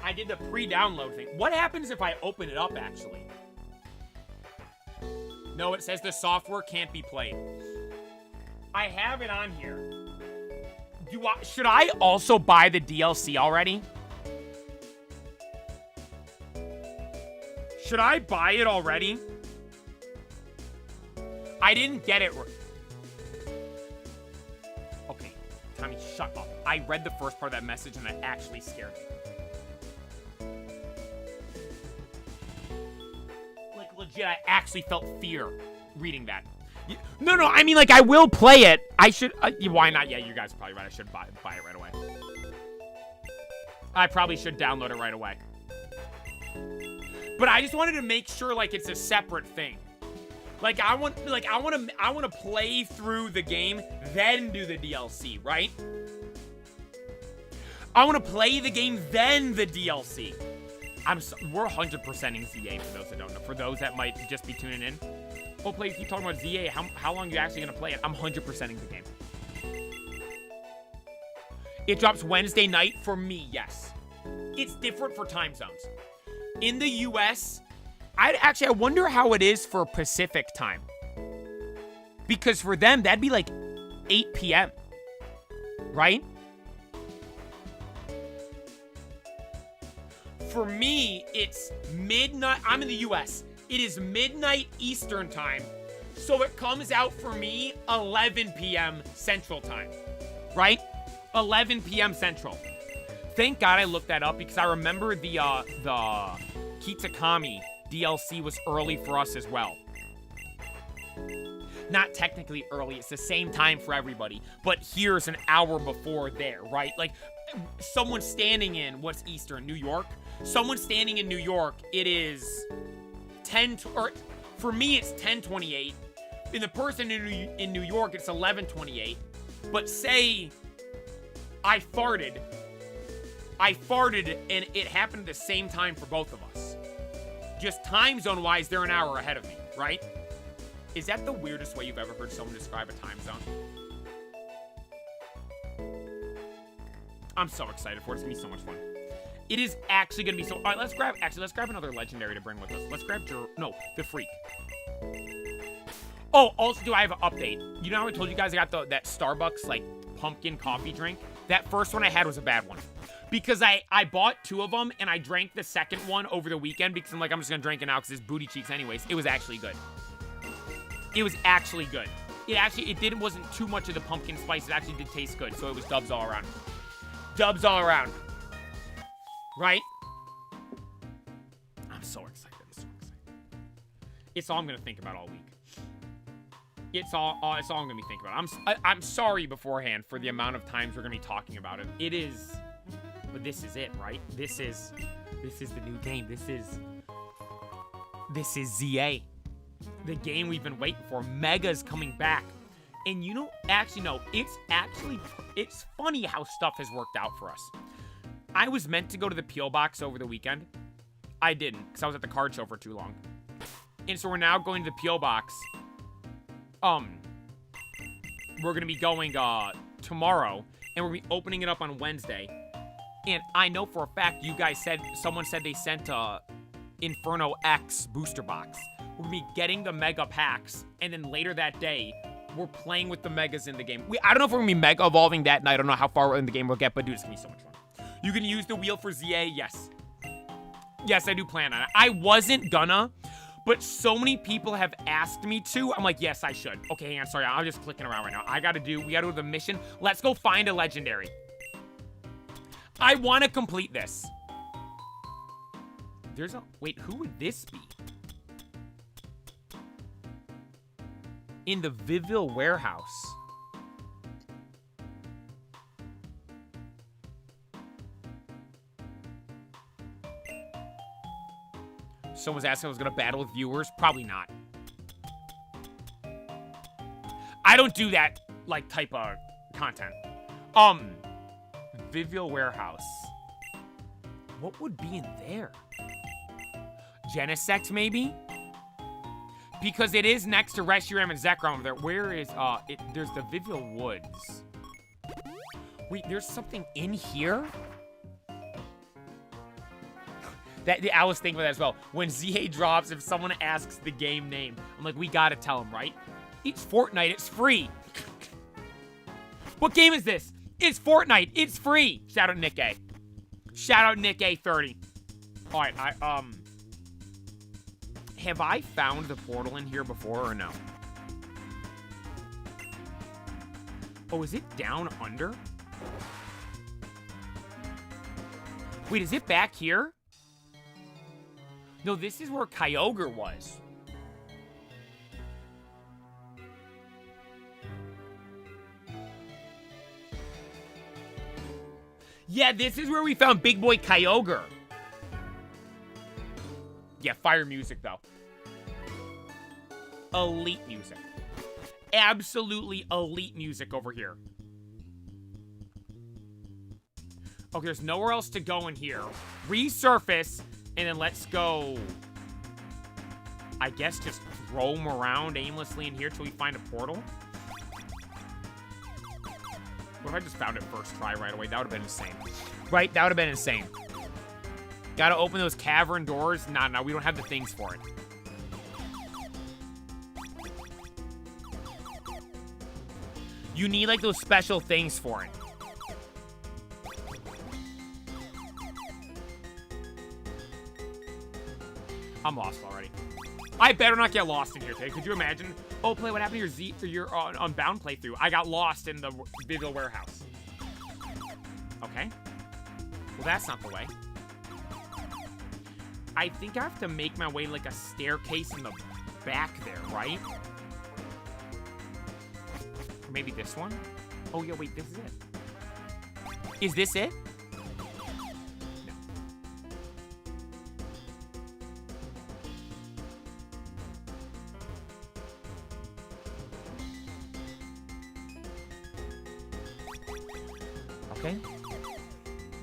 I did the pre-download thing. What happens if I open it up actually? No, it says the software can't be played. I have it on here. Should I also buy the DLC already? Should I buy it already? I didn't get it. Okay, Tommy, shut up. I read the first part of that message and it actually scared me. Like, legit, I actually felt fear reading that. No, I mean, like, I will play it. I should, why not? Yeah, you guys are probably right. I should buy it right away. I probably should download it right away. But I just wanted to make sure, like, it's a separate thing. Like, I want to play through the game, then do the DLC, right? I want to play the game, then the DLC. We're 100%ing ZA for those that don't know. For those that might just be tuning in. Oh, play, keep talking about ZA. How long are you actually going to play it? I'm 100%ing the game. It drops Wednesday night for me, yes. It's different for time zones. In the US, I wonder how it is for Pacific time. Because for them, that'd be like 8 p.m. Right? For me, it's midnight. I'm in the US. It is midnight Eastern time. So it comes out for me 11 p.m. Central time. Right? 11 p.m. Central. Thank God I looked that up because I remember the Kitakami DLC was early for us as well. Not technically early, it's the same time for everybody, but here's an hour before there, right? Like, someone standing in, what's Eastern, New York? Someone standing in New York, it is for me, it's 10:28. In the person in New York, it's 11:28. But say I farted and it happened at the same time for both of us. Just time zone wise, they're an hour ahead of me, right? Is that the weirdest way you've ever heard someone describe a time zone? I'm so excited for it. It's gonna be so much fun. It is actually gonna be so. All right, let's grab another legendary to bring with us. Let's grab the freak. Oh, also, I have an update? You know how I told you guys I got that Starbucks like pumpkin coffee drink? That first one I had was a bad one. Because I bought 2 of them, and I drank the second one over the weekend because I'm like, I'm just going to drink it now because it's booty cheeks anyways. It was actually good. It was actually good. It wasn't too much of the pumpkin spice. It actually did taste good, so it was dubs all around. Dubs all around. Right? I'm so excited. It's all I'm going to think about all week. It's all I'm going to be thinking about. I'm sorry beforehand for the amount of times we're going to be talking about it. It is... But this is it, right? This is the new game. This is ZA. The game we've been waiting for. Mega's coming back. And you know, actually, no, it's funny how stuff has worked out for us. I was meant to go to the P.O. Box over the weekend. I didn't, because I was at the card show for too long. And so we're now going to the P.O. Box. We're going to be going, tomorrow. And we're going to be opening it up on Wednesday. And I know for a fact someone said they sent a Inferno X booster box. We're going to be getting the mega packs, and then later that day, we're playing with the megas in the game. I don't know if we're going to be mega evolving that night. I don't know how far in the game we'll get, but dude, it's going to be so much fun. You can use the wheel for ZA, yes. Yes, I do plan on it. I wasn't gonna, but so many people have asked me to. I'm like, yes, I should. Okay, hang on, sorry, I'm just clicking around right now. We gotta do the mission. Let's go find a legendary. I want to complete this. Wait, who would this be? In the Viville warehouse. Someone's asking if I was going to battle with viewers. Probably not. I don't do that, like, type of content. Viville warehouse. What would be in there? Genesect, maybe? Because it is next to Reshiram and Zekrom over there. Where is, there's the Viville Woods. Wait, there's something in here? I was thinking of that as well. When ZA drops, if someone asks the game name, I'm like, we gotta tell them, right? It's Fortnite, it's free. What game is this? It's Fortnite. It's free. Shout out Nick A. Shout out Nick A30. All right, have I found the portal in here before or no? Oh, is it down under? Wait, is it back here? No, this is where Kyogre was. Yeah, this is where we found Big Boy Kyogre. Yeah, fire music, though. Elite music. Absolutely elite music over here. Okay, there's nowhere else to go in here. Resurface, and then let's go... I guess just roam around aimlessly in here till we find a portal? What if I just found it first try right away? That would have been insane. Right? That would have been insane. Gotta open those cavern doors? Nah, we don't have the things for it. You need, like, those special things for it. I'm lost already. I better not get lost in here, okay? Could you imagine? Oh, play, what happened to your Unbound playthrough? I got lost in the Vivid Warehouse. Okay. Well, that's not the way. I think I have to make my way like a staircase in the back there, right? Or maybe this one? Oh, yeah, wait, this is it. Is this it? No. Okay.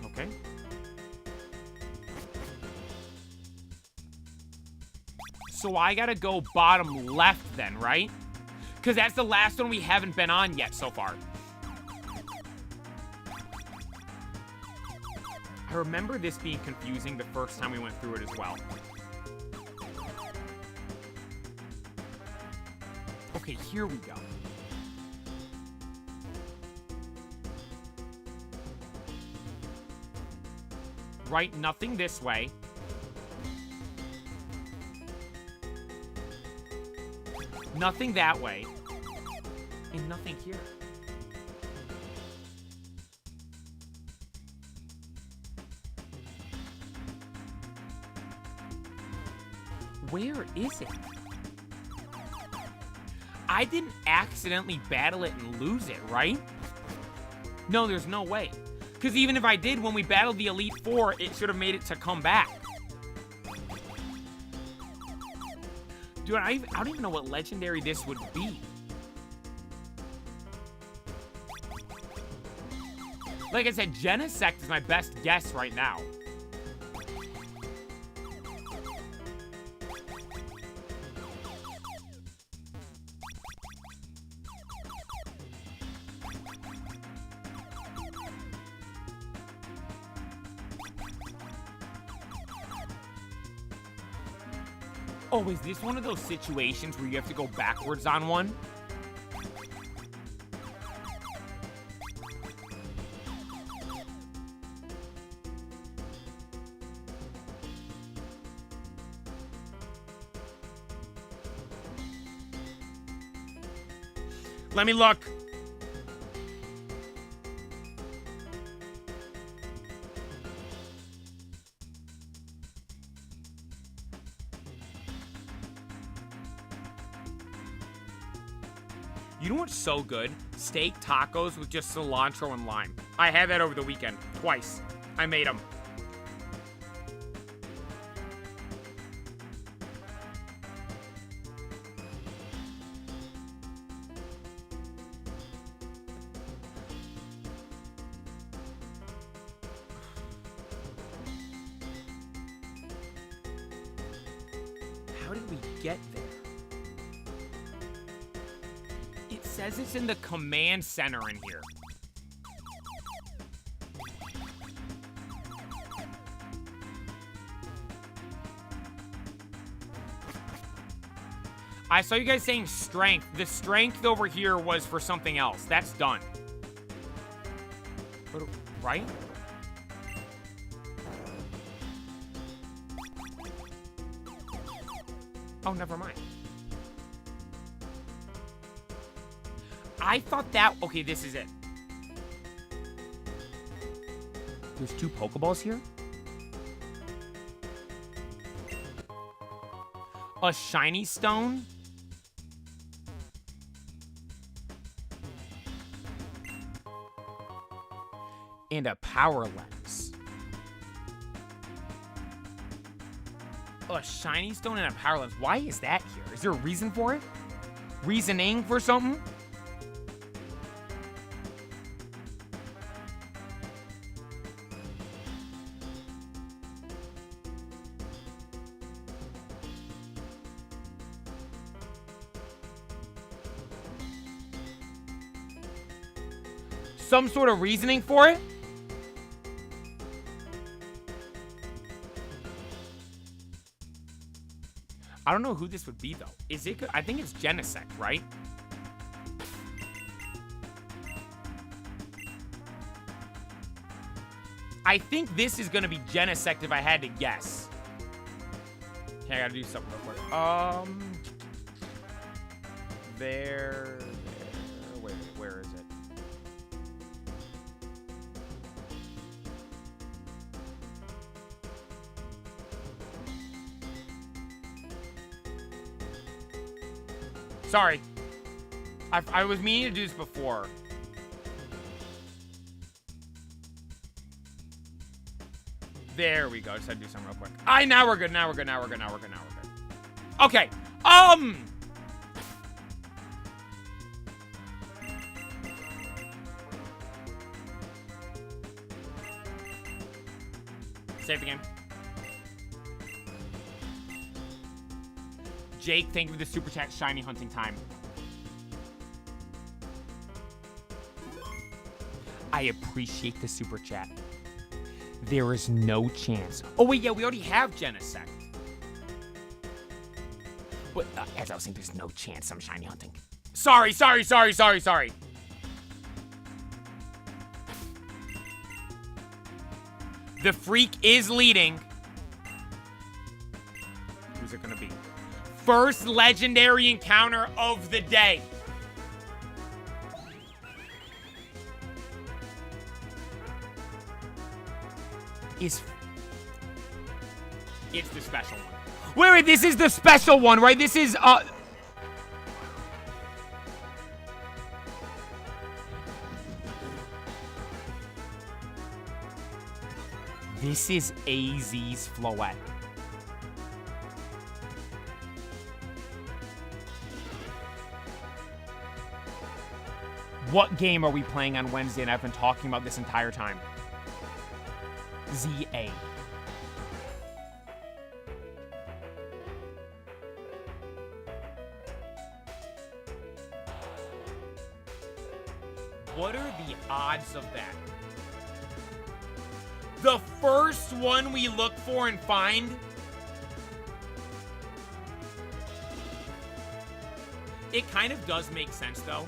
Okay. So I gotta go bottom left then, right? Because that's the last one we haven't been on yet so far. I remember this being confusing the first time we went through it as well. Okay, here we go. Right, nothing this way. Nothing that way. And nothing here. Where is it? I didn't accidentally battle it and lose it, right? No, there's no way. Because even if I did, when we battled the Elite Four, it should have made it to come back. Dude, I don't even know what legendary this would be. Like I said, Genesect is my best guess right now. Oh, is this one of those situations where you have to go backwards on one? Let me look. You know what's so good? Steak tacos with just cilantro and lime. I had that over the weekend. Twice. I made them. How did we get there? It says it's in the command center in here. I saw you guys saying strength. The strength over here was for something else. That's done. right? Oh, never mind. I thought that... Okay, this is it. There's 2 Pokeballs here? A shiny stone? And a power lens. A shiny stone and a power lens. Why is that here? Is there a reason for it? Reasoning for something? Some sort of reasoning for it? I don't know who this would be, though. Is it good? I think it's Genesect, right? I think this is going to be Genesect if I had to guess. Okay, I got to do something real quick. Where is it? Sorry. I was meaning to do this before. There we go. Just had to do something real quick. Now we're good. Now we're good. Okay. Save the game. Jake, thank you for the super chat. Shiny hunting time. I appreciate the super chat. There is no chance. Oh, wait, yeah, we already have Genesect. But, as I was saying, there's no chance I'm shiny hunting. Sorry. The freak is leading. Who's it gonna be? First legendary encounter of the day. It's the special one. Wait, this is the special one, right? This is, This is AZ's Floette. What game are we playing on Wednesday? And I've been talking about this entire time. ZA. What are the odds of that? The first one we look for and find? It kind of does make sense, though,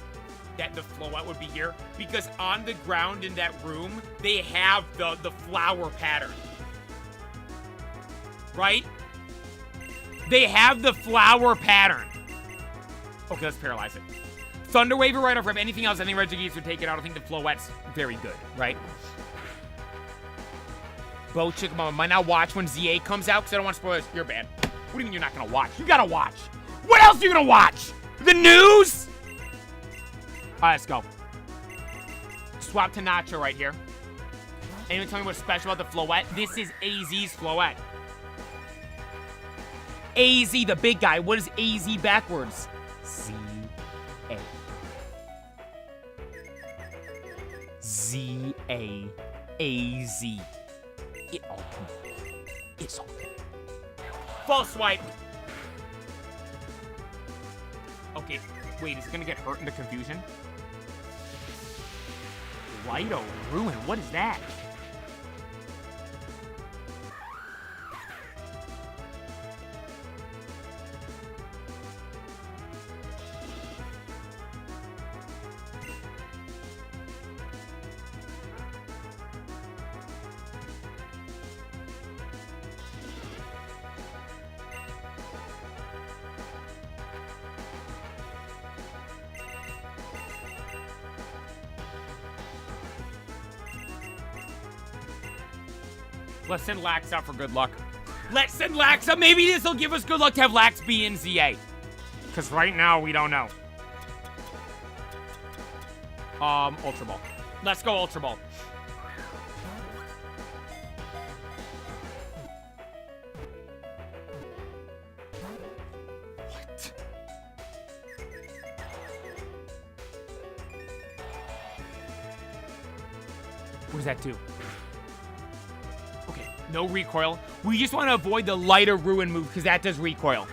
that the Floette would be here, because on the ground in that room, they have the flower pattern. Right? They have the flower pattern. Okay, let's paralyze it. Thunder Wave or right off rip. Anything else, I think Regigigas would take it out. I think the Floette's very good, right? Bo Chick Mama might not watch when ZA comes out because I don't want spoilers. You're bad. What do you mean you're not going to watch? You got to watch. What else are you going to watch? The news? All right, let's go. Swap to Nacho right here. Anyone tell me what's special about the Floette? This is AZ's Floette. AZ, the big guy. What is AZ backwards? Z-A. Z-A. A-Z. It's all good. False swipe. Okay, wait, is it gonna get hurt into confusion? Lido Ruin, what is that? Let's send Lax out for good luck. Let's send Lax out. Maybe this will give us good luck to have Lax be in ZA. Because right now, we don't know. Ultra Ball. Let's go Ultra Ball. What? What does that do? Okay, no recoil. We just want to avoid the lighter Ruin move because that does recoil.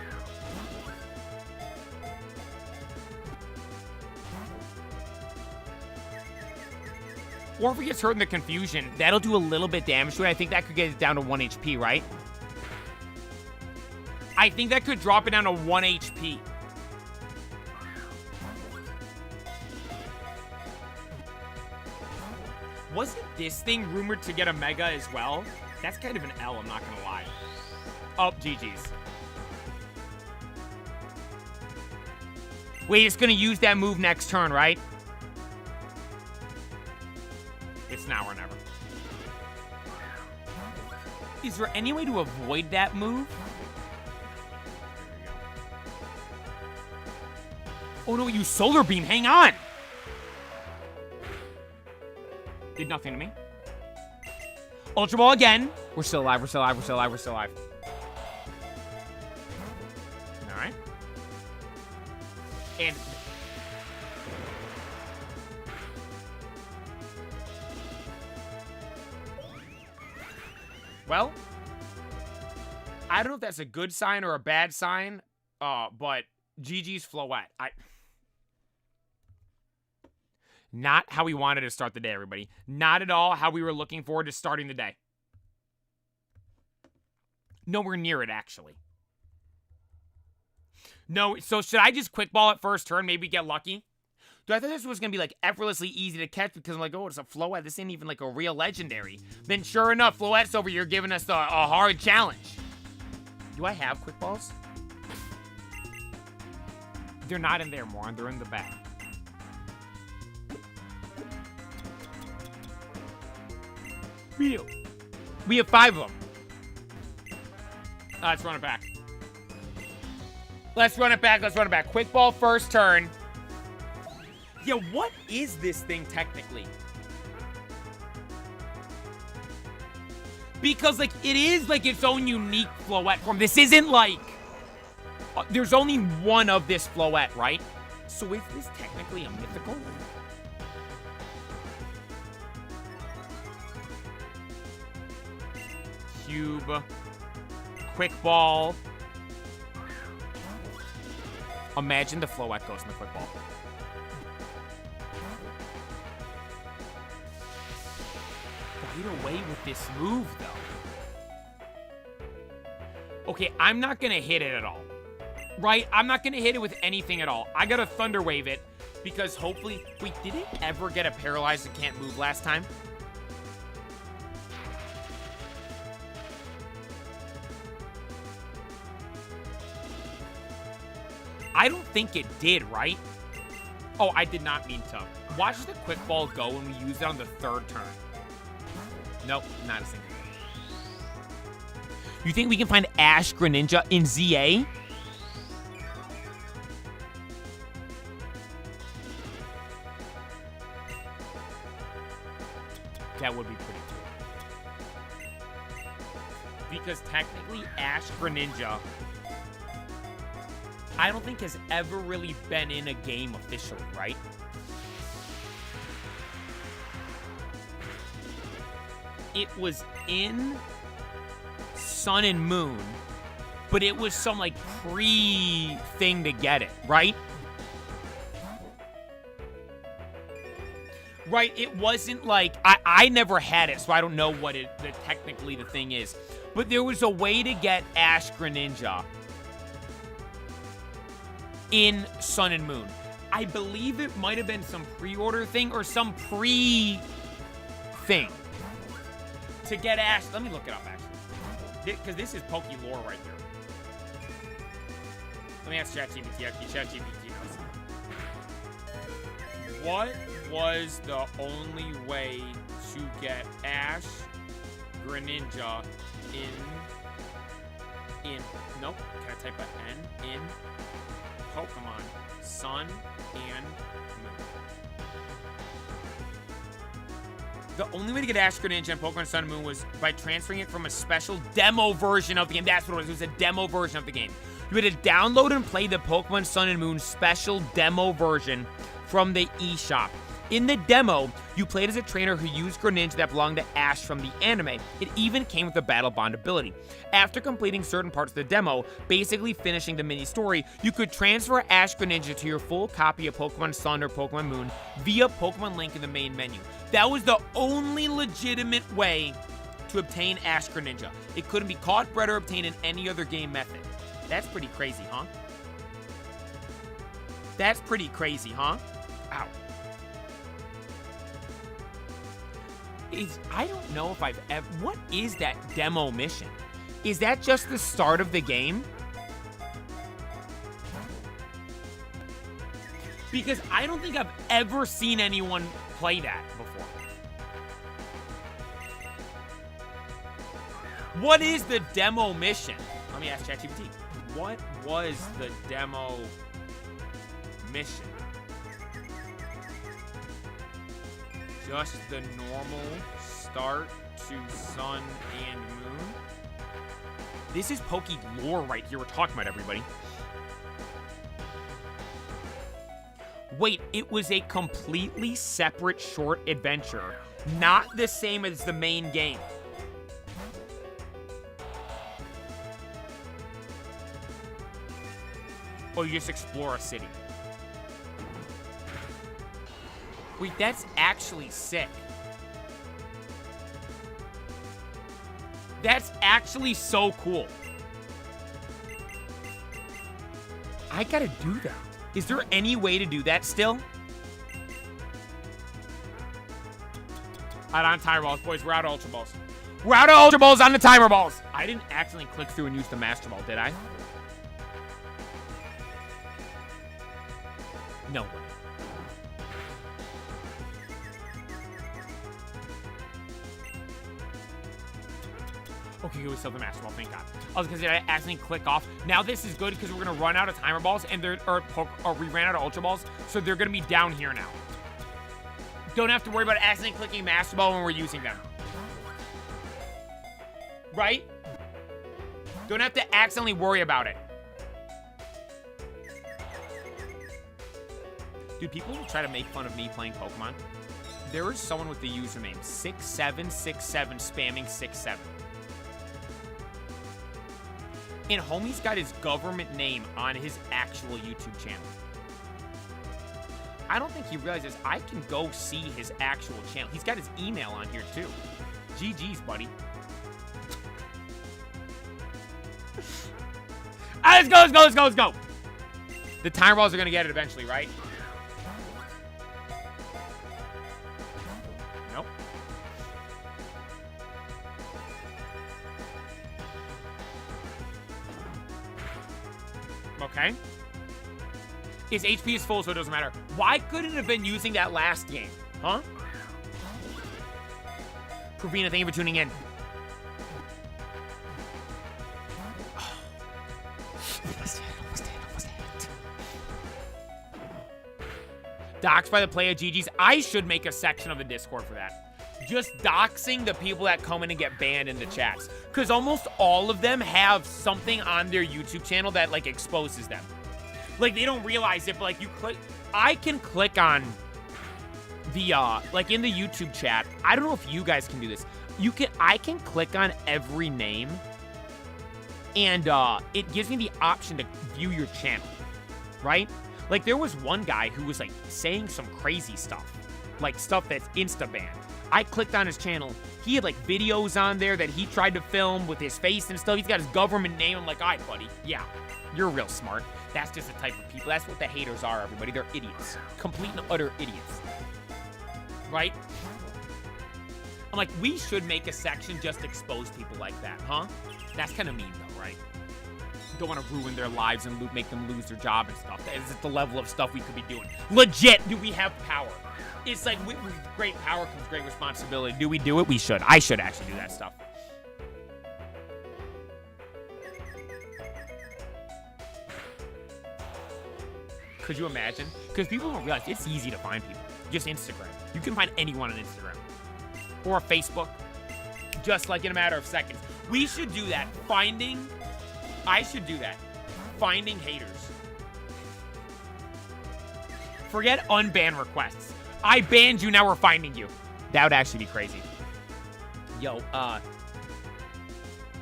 Or if he gets hurt in the confusion, that'll do a little bit damage to it. I think that could get it down to 1 HP, right? I think that could drop it down to 1 HP. Wasn't this thing rumored to get a Mega as well? That's kind of an L, I'm not gonna lie. Oh, GG's. Wait, it's gonna use that move next turn, right? It's now or never. Is there any way to avoid that move? Oh no, you Solar Beam, hang on! Did nothing to me. Ultra Ball again. We're still alive, we're still alive, we're still alive, we're still alive. Alright. And... well, I don't know if that's a good sign or a bad sign, but GG's Floette. Not how we wanted to start the day, everybody. Not at all how we were looking forward to starting the day. Nowhere near it, actually. No, so should I just quick ball at first turn, maybe get lucky? Dude, I thought this was going to be, like, effortlessly easy to catch because I'm like, oh, it's a Floette. This ain't even, like, a real legendary. Then, sure enough, Floette's over here giving us a hard challenge. Do I have quick balls? They're not in there, Moron. They're in the back. We do. We have 5 of them. Let's run it back. Let's run it back. Let's run it back. Quick ball first turn. Yeah, what is this thing technically? Because, like, it is, like, its own unique Floette form. This isn't, like... there's only one of this Floette, right? So is this technically a mythical? Cube. Quick ball. Imagine the Floette goes in the quick ball. Get away with this move, though. Okay, I'm not gonna hit it at all. Right? I'm not gonna hit it with anything at all. I gotta Thunder Wave it, because hopefully... wait, did it ever get a paralyzed and can't move last time? I don't think it did, right? Oh, I did not mean to. Watch the quick ball go when we use it on the 3rd turn. Nope, not a single one. You think we can find Ash Greninja in ZA? That would be pretty cool. Because technically, Ash Greninja, I don't think has ever really been in a game officially, right? It was in Sun and Moon, but it was some, like, pre-thing to get it, right? Right, it wasn't like... I never had it, so I don't know what technically the thing is. But there was a way to get Ash Greninja in Sun and Moon. I believe it might have been some pre-order thing or some pre-thing. To get Ash, let me look it up, actually. Because this is Poke lore right here. Let me ask ChatGPT. Actually, ChatGPT knows. What was the only way to get Ash Greninja Greninja nope, can I type an N? In Pokemon Sun and Moon. The only way to get Ash Greninja in Pokemon Sun and Moon was by transferring it from a special demo version of the game. That's what it was. It was a demo version of the game. You had to download and play the Pokemon Sun and Moon special demo version from the eShop. In the demo, you played as a trainer who used Greninja that belonged to Ash from the anime. It even came with a Battle Bond ability. After completing certain parts of the demo, basically finishing the mini-story, you could transfer Ash Greninja to your full copy of Pokemon Sun or Pokemon Moon via Pokemon Link in the main menu. That was the only legitimate way to obtain Ash Greninja. It couldn't be caught, bred, or obtained in any other game method. That's pretty crazy, huh? That's pretty crazy, huh? Ow. I don't know if I've ever... What is that demo mission? Is that just the start of the game? Because I don't think I've ever seen anyone play that before. What is the demo mission? Let me ask ChatGPT. What was the demo mission? Just the normal start to Sun and Moon? This is Poke lore right here we're talking about, everybody. Wait, it was a completely separate short adventure, not the same as the main game. Or you just explore a city. Wait, that's actually sick. That's actually so cool. I gotta do that. Is there any way to do that still? Out on timer balls, boys. We're out of Ultra Balls. We're out of Ultra Balls on the timer balls. I didn't accidentally click through and use the Master Ball, did I? No way. Okay, we still the Master Ball, thank God. I was gonna say I accidentally click off. Now this is good because we're gonna run out of timer balls and we ran out of Ultra Balls, so they're gonna be down here now. Don't have to worry about accidentally clicking Master Ball when we're using them. Right? Don't have to accidentally worry about it. Dude, people will try to make fun of me playing Pokemon. There is someone with the username 6767 spamming 67. And homie's got his government name on his actual YouTube channel. I don't think he realizes I can go see his actual channel. He's got his email on here too. GG's, buddy. Let's go, let's go, let's go, let's go. The timer balls are gonna get it eventually, right? Nope. Okay. His HP is full, so it doesn't matter. Why couldn't it have been using that last game? Huh? Provina, thank you for tuning in. Doxed by the play of GG's. I should make a section of the Discord for that. Just doxing the people that come in and get banned in the chats. Because almost all of them have something on their YouTube channel that, like, exposes them. Like, they don't realize it, but, like, you click... I can click on the, like, in the YouTube chat. I don't know if you guys can do this. I can click on every name, and, it gives me the option to view your channel, right? Like, there was one guy who was, like, saying some crazy stuff. Like, stuff that's insta-banned. I clicked on his channel. He had, like, videos on there that he tried to film with his face and stuff. He's got his government name. I'm like, all right, buddy. Yeah, you're real smart. That's just the type of people. That's what the haters are, everybody. They're idiots. Complete and utter idiots. Right? I'm like, we should make a section just to expose people like that, huh? That's kind of mean, though, right? Don't want to ruin their lives and make them lose their job and stuff. That is the level of stuff we could be doing. Legit, do we have power? It's like, with great power comes great responsibility. Do we do it? We should. I should actually do that stuff. Could you imagine? Because people don't realize it's easy to find people. Just Instagram. You can find anyone on Instagram. Or Facebook. Just like in a matter of seconds. We should do that. I should do that. Finding haters. Forget unban requests. I banned you, now we're finding you. That would actually be crazy. Yo, oh,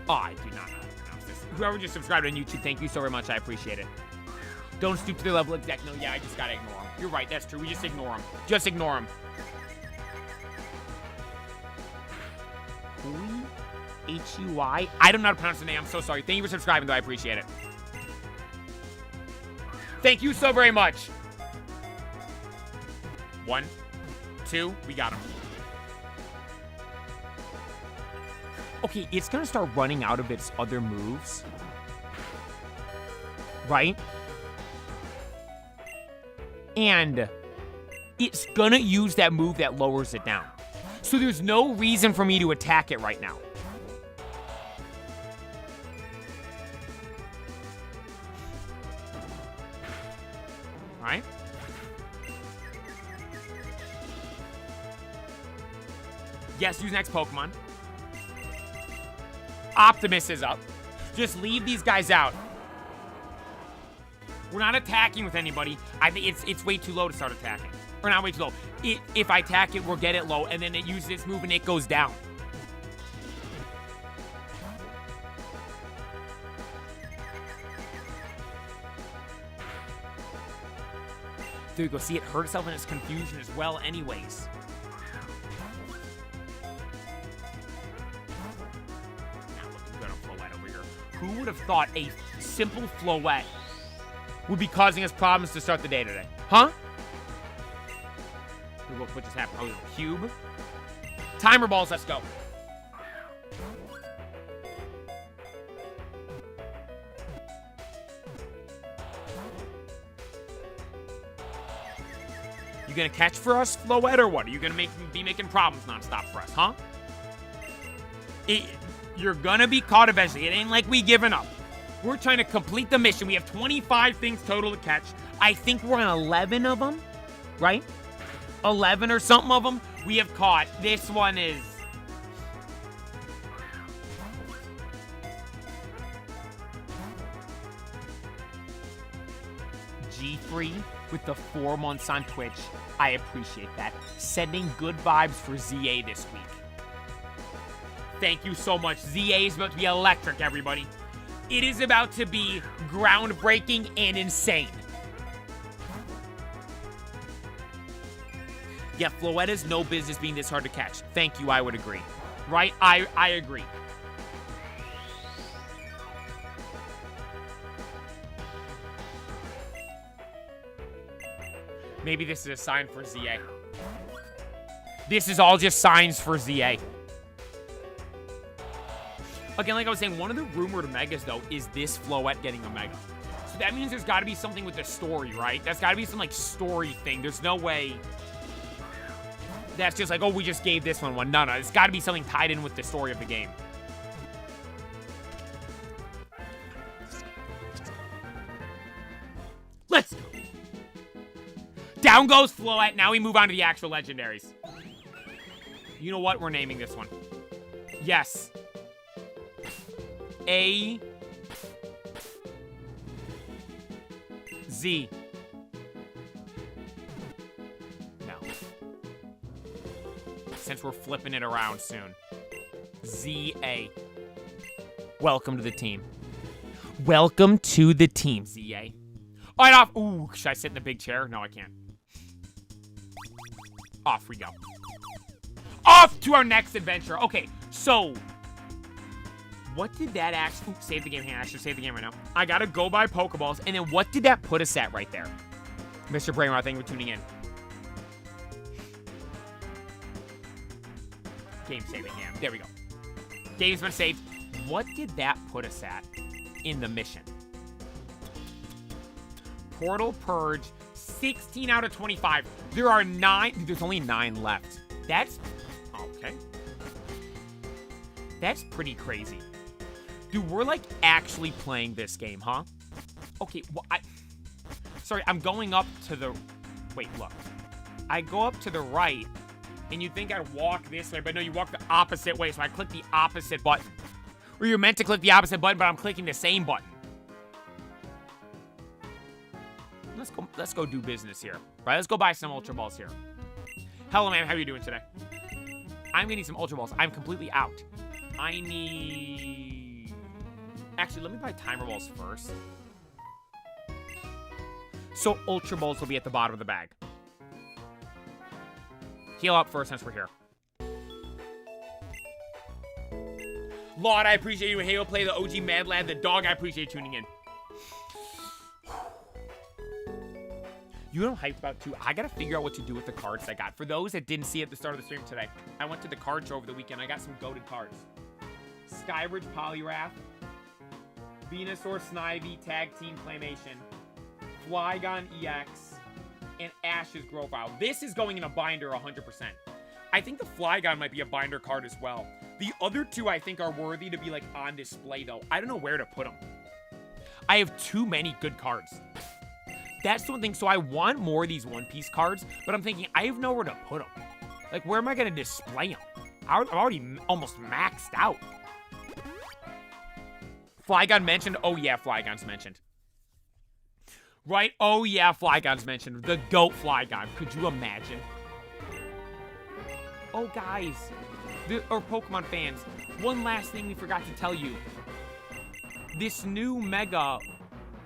I do not know how to pronounce this. Whoever just subscribed on YouTube, thank you so very much. I appreciate it. Don't stoop to their level exact. No, yeah, I just gotta ignore them. You're right, that's true. We just ignore them. Just ignore them. H-U-Y? I don't know how to pronounce the name. I'm so sorry. Thank you for subscribing, though. I appreciate it. Thank you so very much. 1, 2, we got him. Okay, it's gonna start running out of its other moves. Right? And it's gonna use that move that lowers it down. So there's no reason for me to attack it right now. Right? Yes, use next Pokemon. Optimus is up. Just leave these guys out. We're not attacking with anybody. I think it's way too low to start attacking. Or not way too low. If I attack it, we'll get it low, and then it uses this move and it goes down. There you go. See, it hurt itself in its confusion as well anyways. Not looking good on Floette over here. Who would have thought a simple Floette would be causing us problems to start the day today? Huh? What just happened? Oh, cube. Timer balls, let's go. You gonna catch for us, Floette, or what? Are you gonna be making problems nonstop for us, huh? You're gonna be caught eventually. It ain't like we giving up. We're trying to complete the mission. We have 25 things total to catch. I think we're on 11 of them, right? 11 or something of them we have caught. This one is... G3 with the 4 months on Twitch. I appreciate that. Sending good vibes for ZA this week. Thank you so much. ZA is about to be electric, everybody. It is about to be groundbreaking and insane. Yeah, Floette has no business being this hard to catch. Thank you, I would agree. Right? I agree. Maybe this is a sign for ZA. This is all just signs for ZA. Again, like I was saying, one of the rumored megas, though, is this Floette getting a mega. So that means there's got to be something with the story, right? That's got to be some, like, story thing. There's no way that's just like, oh, we just gave this one. No, it's got to be something tied in with the story of the game. Let's go. Down goes Floette. Now we move on to the actual legendaries. You know what? We're naming this one. Yes. A. Z. No. Since we're flipping it around soon. ZA. Welcome to the team. Welcome to the team, ZA. All right, off. Ooh, should I sit in the big chair? No, I can't. Off we go. Off to our next adventure. Okay, so what did that actually... Ooh, save the game. Hang on, I should save the game right now. I gotta go buy Pokeballs, and then what did that put us at right there? Mr. Brainrot, thank you for tuning in. Game saving, yeah. There we go. Game's been saved. What did that put us at in the mission? Portal Purge, 16 out of 25. There are 9. There's only 9 left. That's... Okay. That's pretty crazy. Dude, we're, like, actually playing this game, huh? Okay, well, Sorry, I'm going up to the... Wait, look. I go up to the right, and you'd think I'd walk this way, but no, you walk the opposite way, so I click the opposite button. Or you're meant to click the opposite button, but I'm clicking the same button. Let's go do business here. Right, let's go buy some Ultra Balls here. Hello, ma'am. How are you doing today? I'm gonna need some Ultra Balls. I'm completely out. I need... Actually, let me buy Timer Balls first. So Ultra Balls will be at the bottom of the bag. Heal up first since we're here. Lord, I appreciate you. Halo Play, the OG Mad Lad, the dog. I appreciate you tuning in. You know what I'm hyped about, too? I gotta figure out what to do with the cards I got. For those that didn't see at the start of the stream today, I went to the card show over the weekend. I got some goated cards. Skybridge Poliwrath, Venusaur Snivy Tag Team Claymation, Flygon EX, and Ash's Growfile. This is going in a binder 100%. I think the Flygon might be a binder card as well. The other two I think are worthy to be like on display though. I don't know where to put them. I have too many good cards. That's the one thing. So I want more of these One Piece cards, but I'm thinking I have nowhere to put them. Like, where am I going to display them? I'm already almost maxed out. Flygon mentioned? Oh, yeah, Flygon's mentioned. Right? Oh, yeah, Flygon's mentioned. The GOAT Flygon. Could you imagine? Oh, guys. Or Pokemon fans. One last thing we forgot to tell you. This new Mega...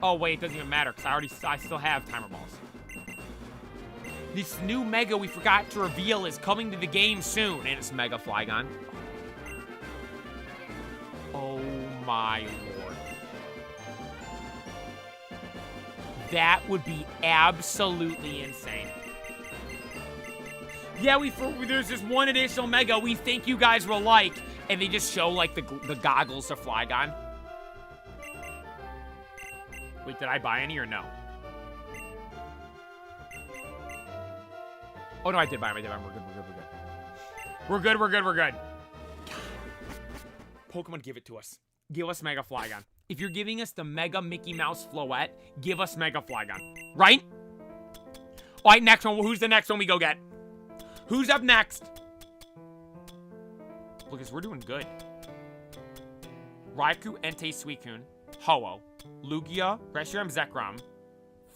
Oh, wait, it doesn't even matter, because I still have Timer Balls. This new Mega we forgot to reveal is coming to the game soon, and it's Mega Flygon. Oh, my lord. That would be absolutely insane. Yeah, there's this one additional Mega we think you guys will like, and they just show, like, the goggles of Flygon. Wait, did I buy any or no? Oh, no, I did buy them. We're good. We're good. Pokemon, give it to us. Give us Mega Flygon. If you're giving us the Mega Mickey Mouse Floette, give us Mega Flygon. Right? All right, next one. Who's the next one we go get? Who's up next? Lucas, we're doing good. Raikou, Entei, Suicune, Ho-Oh, Lugia, Reshiram, Zekrom,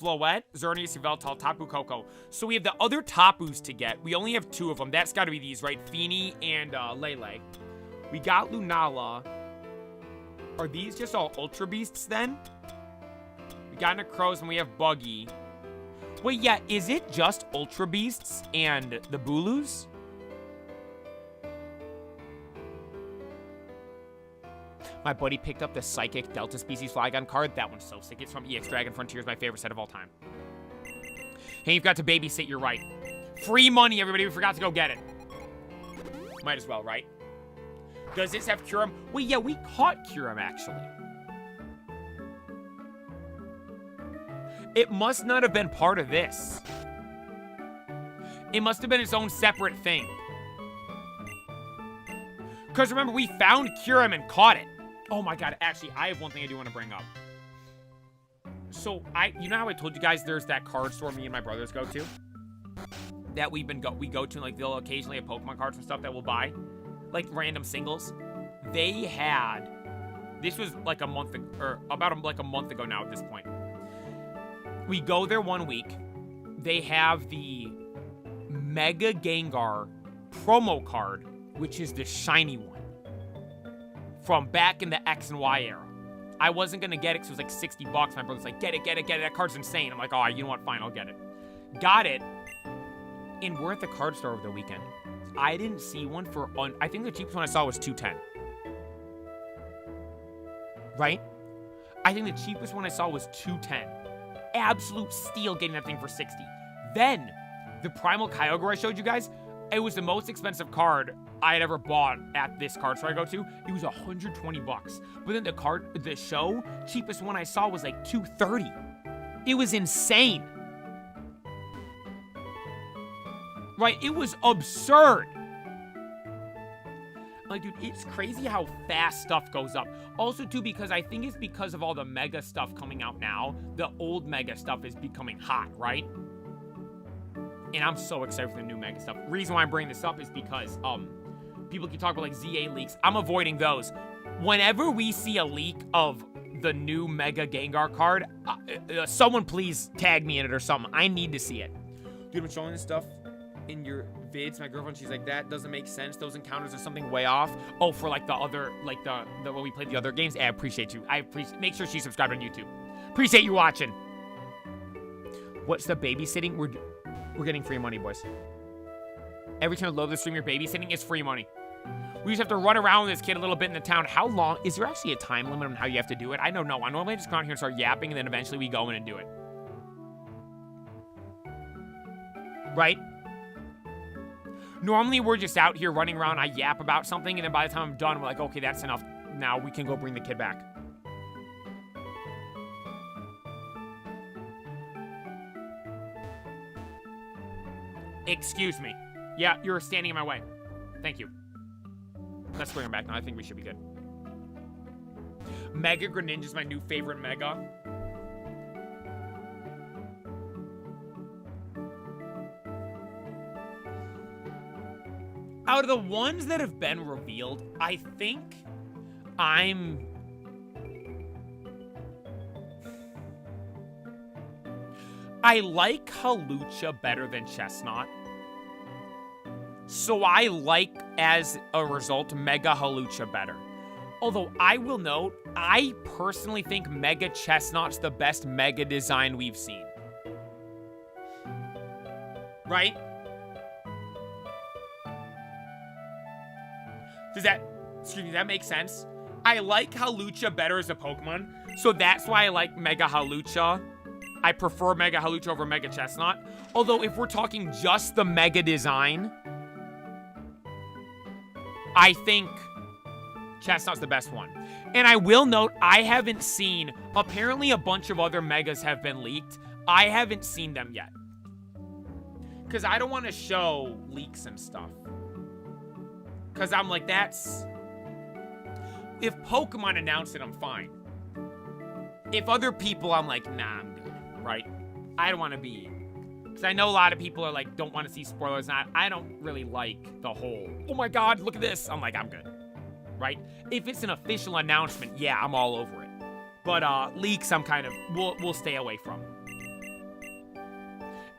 Floette, Xerneas, Yveltal, Tapu Koko. So we have the other Tapus to get. We only have two of them. That's got to be these, right? Feeny and Lele. We got Lunala. Are these just all Ultra Beasts then? We got Necros and we have Buggy. Wait, yeah, is it just Ultra Beasts and the Bulus? My buddy picked up the Psychic Delta Species Flygon card. That one's so sick. It's from EX Dragon Frontiers, my favorite set of all time. Hey, you've got to babysit, you're right. Free money, everybody. We forgot to go get it. Might as well, right? Does this have Kyurem? Well, yeah, we caught Kyurem, actually. It must not have been part of this. It must have been its own separate thing. Because remember, we found Kyurem and caught it. Oh my god, actually, I have one thing I do want to bring up. So, you know how I told you guys there's that card store me and my brothers go to? That we go to, like, they'll occasionally have Pokemon cards and stuff that we'll buy. Like, random singles. They had... This was, like, a month ago, or about, like, a month ago now at this point. We go there one week. They have the Mega Gengar promo card, which is the shiny one. From back in the X and Y era. I wasn't going to get it because it was like 60 bucks. My brother's like, get it. That card's insane. I'm like, oh, you know what? Fine, I'll get it. Got it. And we're at the card store over the weekend. I didn't see one for... I think the cheapest one I saw was $210. Right? I think the cheapest one I saw was $210. Absolute steal getting that thing for $60. Then, the Primal Kyogre I showed you guys, it was the most expensive card I had ever bought at this card store I go to. It was 120 bucks. But then the show, cheapest one I saw was like $230. It was insane. Right? It was absurd. Like, dude, it's crazy how fast stuff goes up. Also, too, because I think it's because of all the Mega stuff coming out now, the old Mega stuff is becoming hot, right? And I'm so excited for the new Mega stuff. Reason why I'm bringing this up is because, people keep talking about, like, ZA leaks. I'm avoiding those. Whenever we see a leak of the new Mega Gengar card, someone please tag me in it or something. I need to see it. Dude, I'm showing this stuff in your vids. My girlfriend, she's like, that doesn't make sense. Those encounters are something way off. Oh, for like the other, like the when we played the other games. I appreciate you. Make sure she's subscribed on YouTube. Appreciate you watching. What's the babysitting? We're getting free money, boys. Every time you load the stream, you're babysitting. It's free money. We just have to run around with this kid a little bit in the town. How long? Is there actually a time limit on how you have to do it? I don't know. I normally just come out here and start yapping, and then eventually we go in and do it. Right? Normally, we're just out here running around. I yap about something, and then by the time I'm done, we're like, okay, that's enough. Now we can go bring the kid back. Excuse me. Yeah, you're standing in my way. Thank you. Let's bring him back now. I think we should be good. Mega Greninja is my new favorite Mega. Out of the ones that have been revealed, I think I like Hawlucha better than Chestnut. So I like, as a result, Mega Hawlucha better. Although I will note, I personally think Mega Chestnut's the best Mega design we've seen. Right? Does that make sense? I like Hawlucha better as a Pokemon, so that's why I like Mega Hawlucha. I prefer Mega Hawlucha over Mega Chestnut. Although, if we're talking just the Mega design, I think Chestnut's the best one. And I will note, I haven't seen, apparently a bunch of other Megas have been leaked. I haven't seen them yet. Because I don't want to show leaks and stuff. Because I'm like, that's... If Pokemon announce it, I'm fine. If other people, I'm like, nah, I'm good, right? I don't want to be... Because I know a lot of people are like, don't want to see spoilers. And I don't really like the whole, oh my god, look at this. I'm like, I'm good, right? If it's an official announcement, yeah, I'm all over it. But leaks, I'm kind of, we'll stay away from.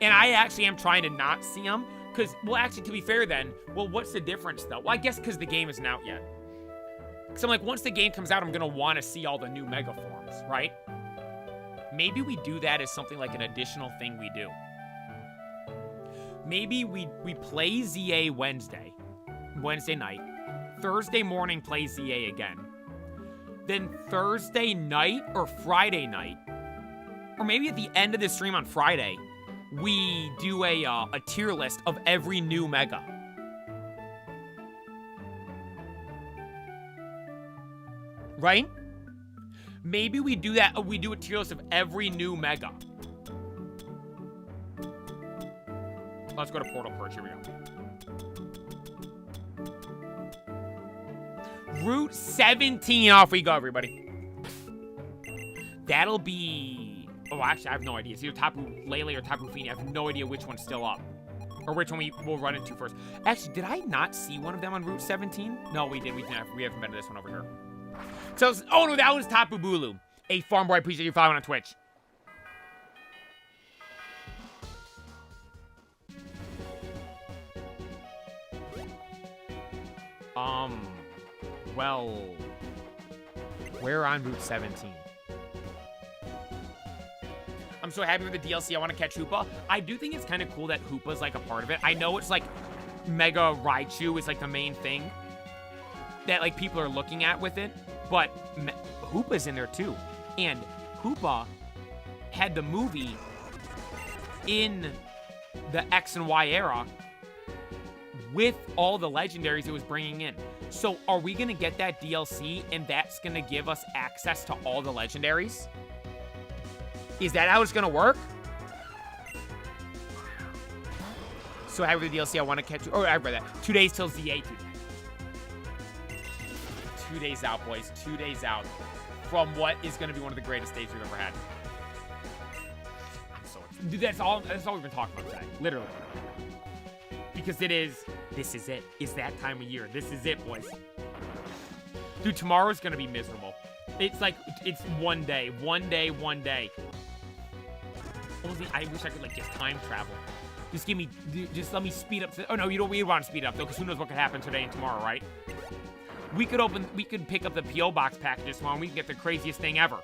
And I actually am trying to not see them. Because, well, actually, to be fair then, well, what's the difference, though? Well, I guess because the game isn't out yet. Because I'm like, once the game comes out, I'm going to want to see all the new Mega forms, right? Maybe we do that as something like an additional thing we do. Maybe we play ZA Wednesday night. Thursday morning, play ZA again. Then Thursday night or Friday night, or maybe at the end of the stream on Friday, we do a tier list of every new Mega. Right? Maybe we do that. We do a tier list of every new Mega. Let's go to Portal Perch. Here we go. Route 17. Off we go, everybody. That'll be... Oh, actually, I have no idea. It's either Tapu Lele or Tapu Fini. I have no idea which one's still up. Or which one we will run into first. Actually, did I not see one of them on Route 17? No, we did. We haven't been to this one over here. So, oh no, that was Tapu Bulu. Hey, Farm Boy, I appreciate you following on Twitch. Well, we're on Route 17. I'm so happy with the DLC. I want to catch Hoopa. I do think it's kind of cool that Hoopa's like a part of it. I know it's like Mega Raichu is like the main thing that like people are looking at with it, but Hoopa's in there too. And Hoopa had the movie in the X and Y era with all the legendaries it was bringing in. So are we going to get that DLC and that's going to give us access to all the legendaries? Is that how it's going to work? So I have the DLC I want to catch. Oh, I read that. 2 days till ZA 2. 2 days out, boys. 2 days out from what is going to be one of the greatest days we've ever had. I'm so excited. Dude, that's all we've been talking about today. Literally. Because this is it. It's that time of year. This is it, boys. Dude, tomorrow's going to be miserable. It's like, it's one day. One day. Only, I wish I could, like, just time travel. Just let me speed up. Oh, no, we want to speed up, though, because who knows what could happen today and tomorrow, right? We could pick up the P.O. Box packages tomorrow, and we can get the craziest thing ever.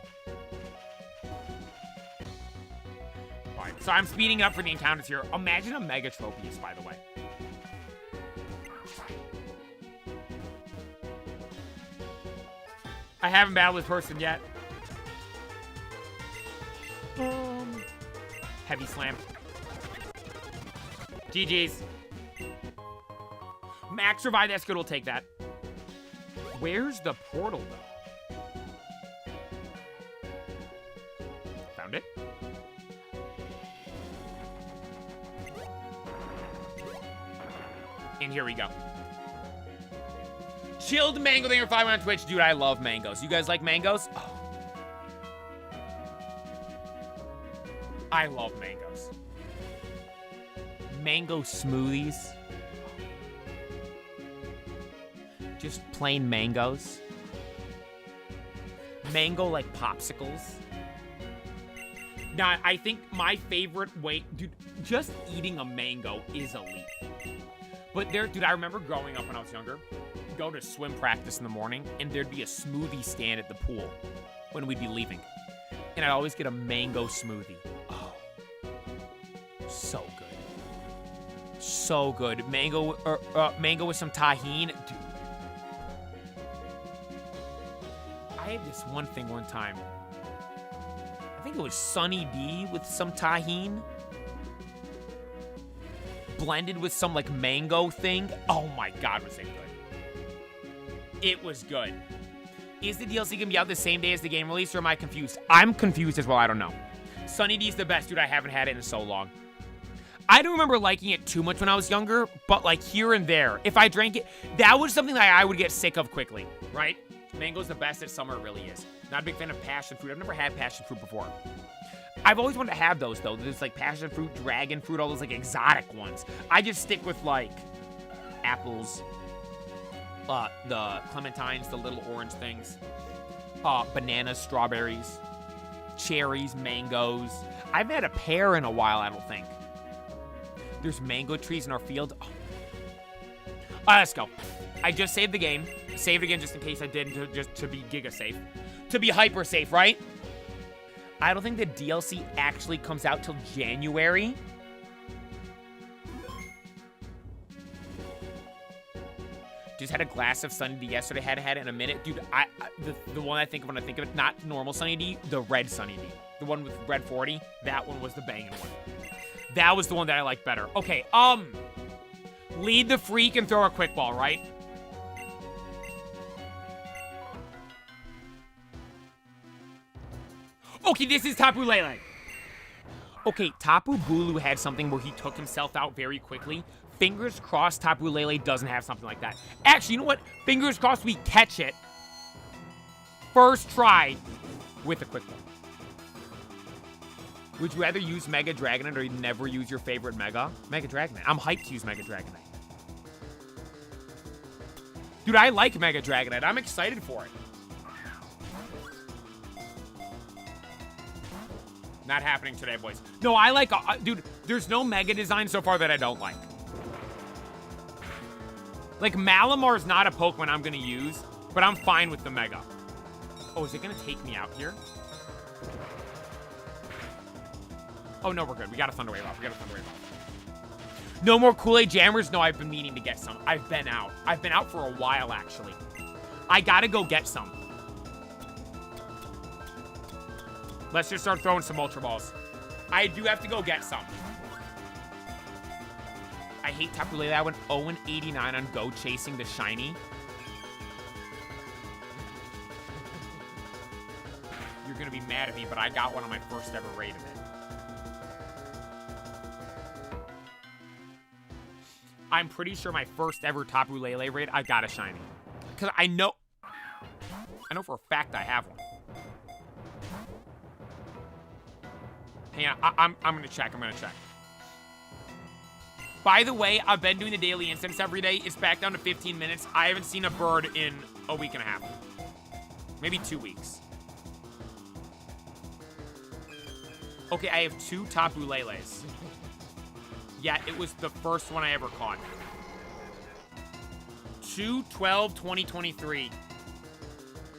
All right, so I'm speeding up for the encounters here. Imagine a Mega Tropius, by the way. I haven't battled this person yet. Boom. Heavy slam. GG's. Max revive, that's good, we'll take that. Where's the portal, though? Found it. And here we go. Chilled Mango, thank you for following on Twitch. Dude, I love mangoes. You guys like mangoes? Oh. I love mangoes. Mango smoothies. Just plain mangoes. Mango like popsicles. Now, I think my favorite way, dude, just eating a mango is elite. But dude, I remember growing up when I was younger, go to swim practice in the morning, and there'd be a smoothie stand at the pool when we'd be leaving. And I'd always get a mango smoothie. Oh, so good. So good. Mango with some tahini. Dude. I had this one thing one time. I think it was Sunny D with some tahini. Blended with some, like, mango thing. Oh my god, was it good. It was good. Is the DLC gonna be out the same day as the game release, or am I confused? I'm confused as well, I don't know. Sunny D's the best, dude. I haven't had it in so long. I don't remember liking it too much when I was younger, but, like, here and there, if I drank it, that was something that I would get sick of quickly, right? Mango's the best at summer, it really is. Not a big fan of passion fruit. I've never had passion fruit before. I've always wanted to have those, though. There's, like, passion fruit, dragon fruit, all those, like, exotic ones. I just stick with, like, apples, the clementines, the little orange things, bananas, strawberries, cherries, mangoes. I haven't had a pear in a while, I don't think. There's mango trees in our field. Oh. All right, let's go. I just saved the game. Save it again just in case I didn't, just to be giga safe. To be hyper safe, right? I don't think the DLC actually comes out till January. Just had a glass of Sunny D yesterday. Hadn't had it in a minute. Dude, the one I think of when I think of it, not normal Sunny D, the red Sunny D. The one with red 40. That one was the banging one. That was the one that I liked better. Okay, lead the freak and throw a quick ball, right? Okay, this is Tapu Lele. Okay, Tapu Bulu had something where he took himself out very quickly. Fingers crossed Tapu Lele doesn't have something like that. Actually, you know what? Fingers crossed we catch it. First try with a quick one. Would you rather use Mega Dragonite or never use your favorite Mega? Mega Dragonite. I'm hyped to use Mega Dragonite. Dude, I like Mega Dragonite. I'm excited for it. Not happening today, boys. No, I like... dude, there's no Mega design so far that I don't like. Like, Malamar is not a Pokemon I'm going to use, but I'm fine with the Mega. Oh, is it going to take me out here? Oh, no, we're good. We got a Thunder Wave off. No more Kool-Aid Jammers? No, I've been meaning to get some. I've been out. I've been out for a while, actually. I got to go get some. Let's just start throwing some Ultra Balls. I do have to go get some. I hate Tapu Lele. I went 0-89 on Go chasing the shiny. You're going to be mad at me, but I got one on my first ever raid of it. I'm pretty sure my first ever Tapu Lele raid, I got a shiny. Because I know... I know for a fact I have one. Hang on, I'm gonna check. By the way, I've been doing the daily instance every day. It's back down to 15 minutes. I haven't seen a bird in a week and a half. Maybe 2 weeks. Okay, I have 2 Tapu Leles. Yeah, it was the first one I ever caught. 2/12/2023.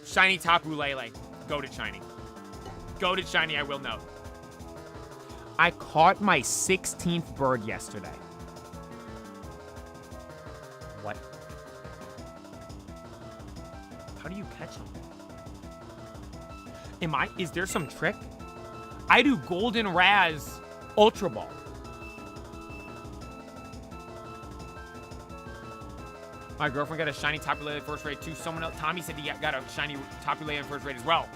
Shiny Tapu Lele. Go to shiny. Go to shiny, I will note. I caught my 16th bird yesterday. What? How do you catch them? Is there some trick? I do Golden Raz Ultra Ball. My girlfriend got a shiny Tapu Lele first raid too. Someone else, Tommy said he got a shiny Tapu Lele in first raid as well.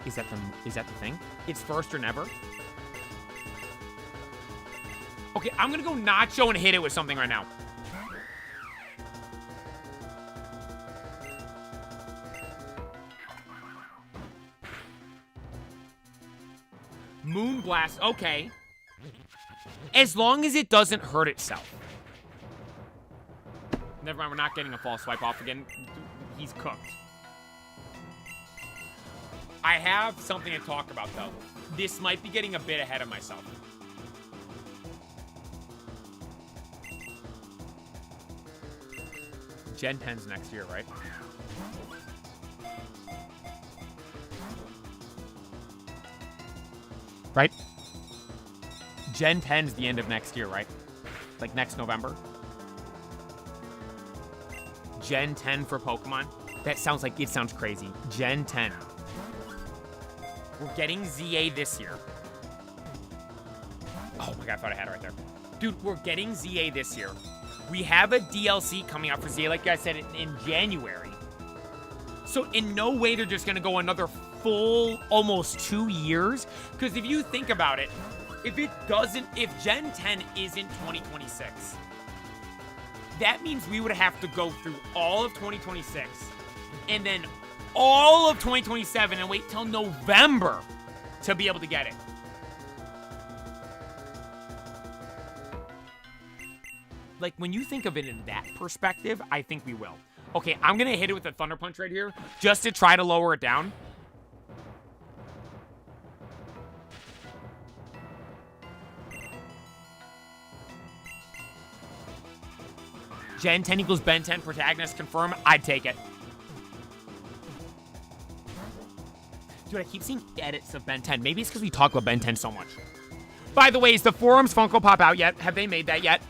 Is that the thing? It's first or never? Okay, I'm gonna go Nacho and hit it with something right now. Moonblast, okay. As long as it doesn't hurt itself. Never mind, we're not getting a false swipe off again. He's cooked. I have something to talk about, though. This might be getting a bit ahead of myself. Gen 10's next year, right? Right? Gen 10's the end of next year, right? Like next November? Gen 10 for Pokemon? That sounds like, it sounds crazy. Gen 10. We're getting ZA this year. Oh my god, I thought I had it right there. Dude, we're getting ZA this year. We have a DLC coming out for ZA, like I said, in January. So in no way they're just gonna go another full, almost 2 years. Because if you think about it, if Gen 10 isn't 2026, that means we would have to go through all of 2026 and then all of 2027 and wait till November to be able to get it. Like, when you think of it in that perspective, I think we will. Okay, I'm gonna hit it with a Thunder Punch right here just to try to lower it down. Gen 10 equals Ben 10 protagonist confirm. I'd take it. Dude, I keep seeing edits of Ben 10. Maybe it's because we talk about Ben 10 so much. By the way, is the Forums Funko Pop out yet? Have they made that yet?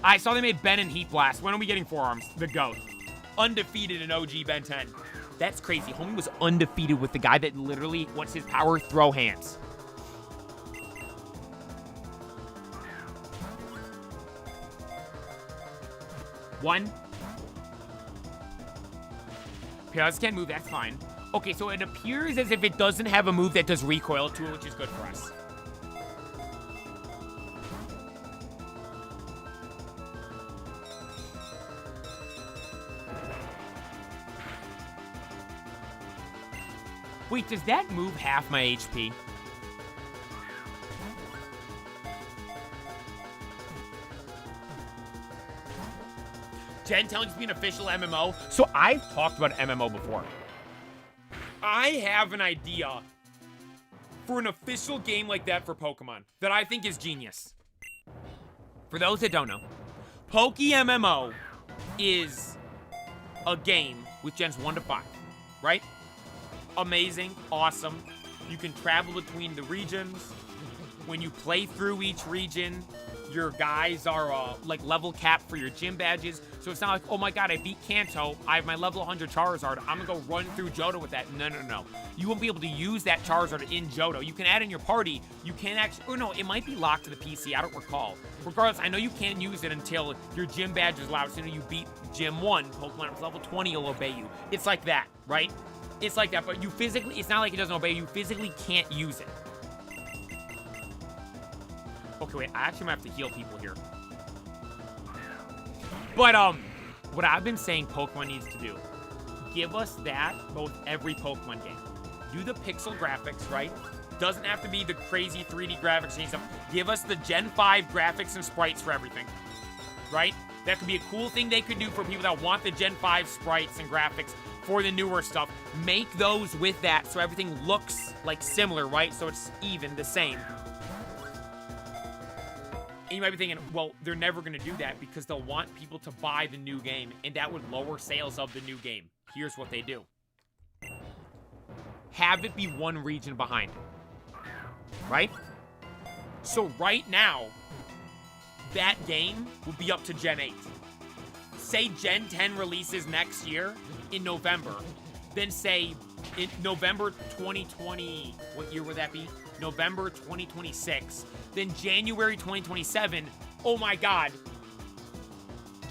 I saw they made Ben and Heat Blast. When are we getting Forearms? The GOAT. Undefeated in OG Ben 10. That's crazy. Homie was undefeated with the guy that literally, what's his power? Throw hands. One. Because can't move, that's fine. Okay, so it appears as if it doesn't have a move that does recoil to it, which is good for us. Wait, does that move half my HP? Gen 10 to be an official MMO. So I've talked about MMO before. I have an idea for an official game like that for Pokemon that I think is genius. For those that don't know, Poke MMO is a game with gens 1 to 5, right? Amazing, awesome. You can travel between the regions. When you play through each region, your guys are like level capped for your gym badges. So it's not like, oh my god, I beat Kanto, I have my level 100 Charizard, I'm gonna go run through Johto with that. No, no, no. You won't be able to use that Charizard in Johto. You can add in your party. You can actually, or no, it might be locked to the PC, I don't recall. Regardless, I know you can't use it until your gym badge is allowed. So you beat Gym 1, Pokemon is level 20 will obey you. It's like that, right? It's like that, but you physically, it's not like it doesn't obey you. You physically can't use it. Okay, wait, I actually might have to heal people here. But, what I've been saying Pokemon needs to do give us that both every Pokemon game. Do the pixel graphics, right? Doesn't have to be the crazy 3D graphics and stuff. Give us the Gen 5 graphics and sprites for everything, right? That could be a cool thing they could do for people that want the Gen 5 sprites and graphics for the newer stuff. Make those with that so everything looks like similar, right? So it's even the same. And you might be thinking, well, they're never going to do that because they'll want people to buy the new game, and that would lower sales of the new game. Here's what they do. Have it be one region behind. Right? So right now, that game will be up to Gen 8. Say Gen 10 releases next year in November. Then say in November 2020, what year would that be? November 2026. Then January 2027, oh my god,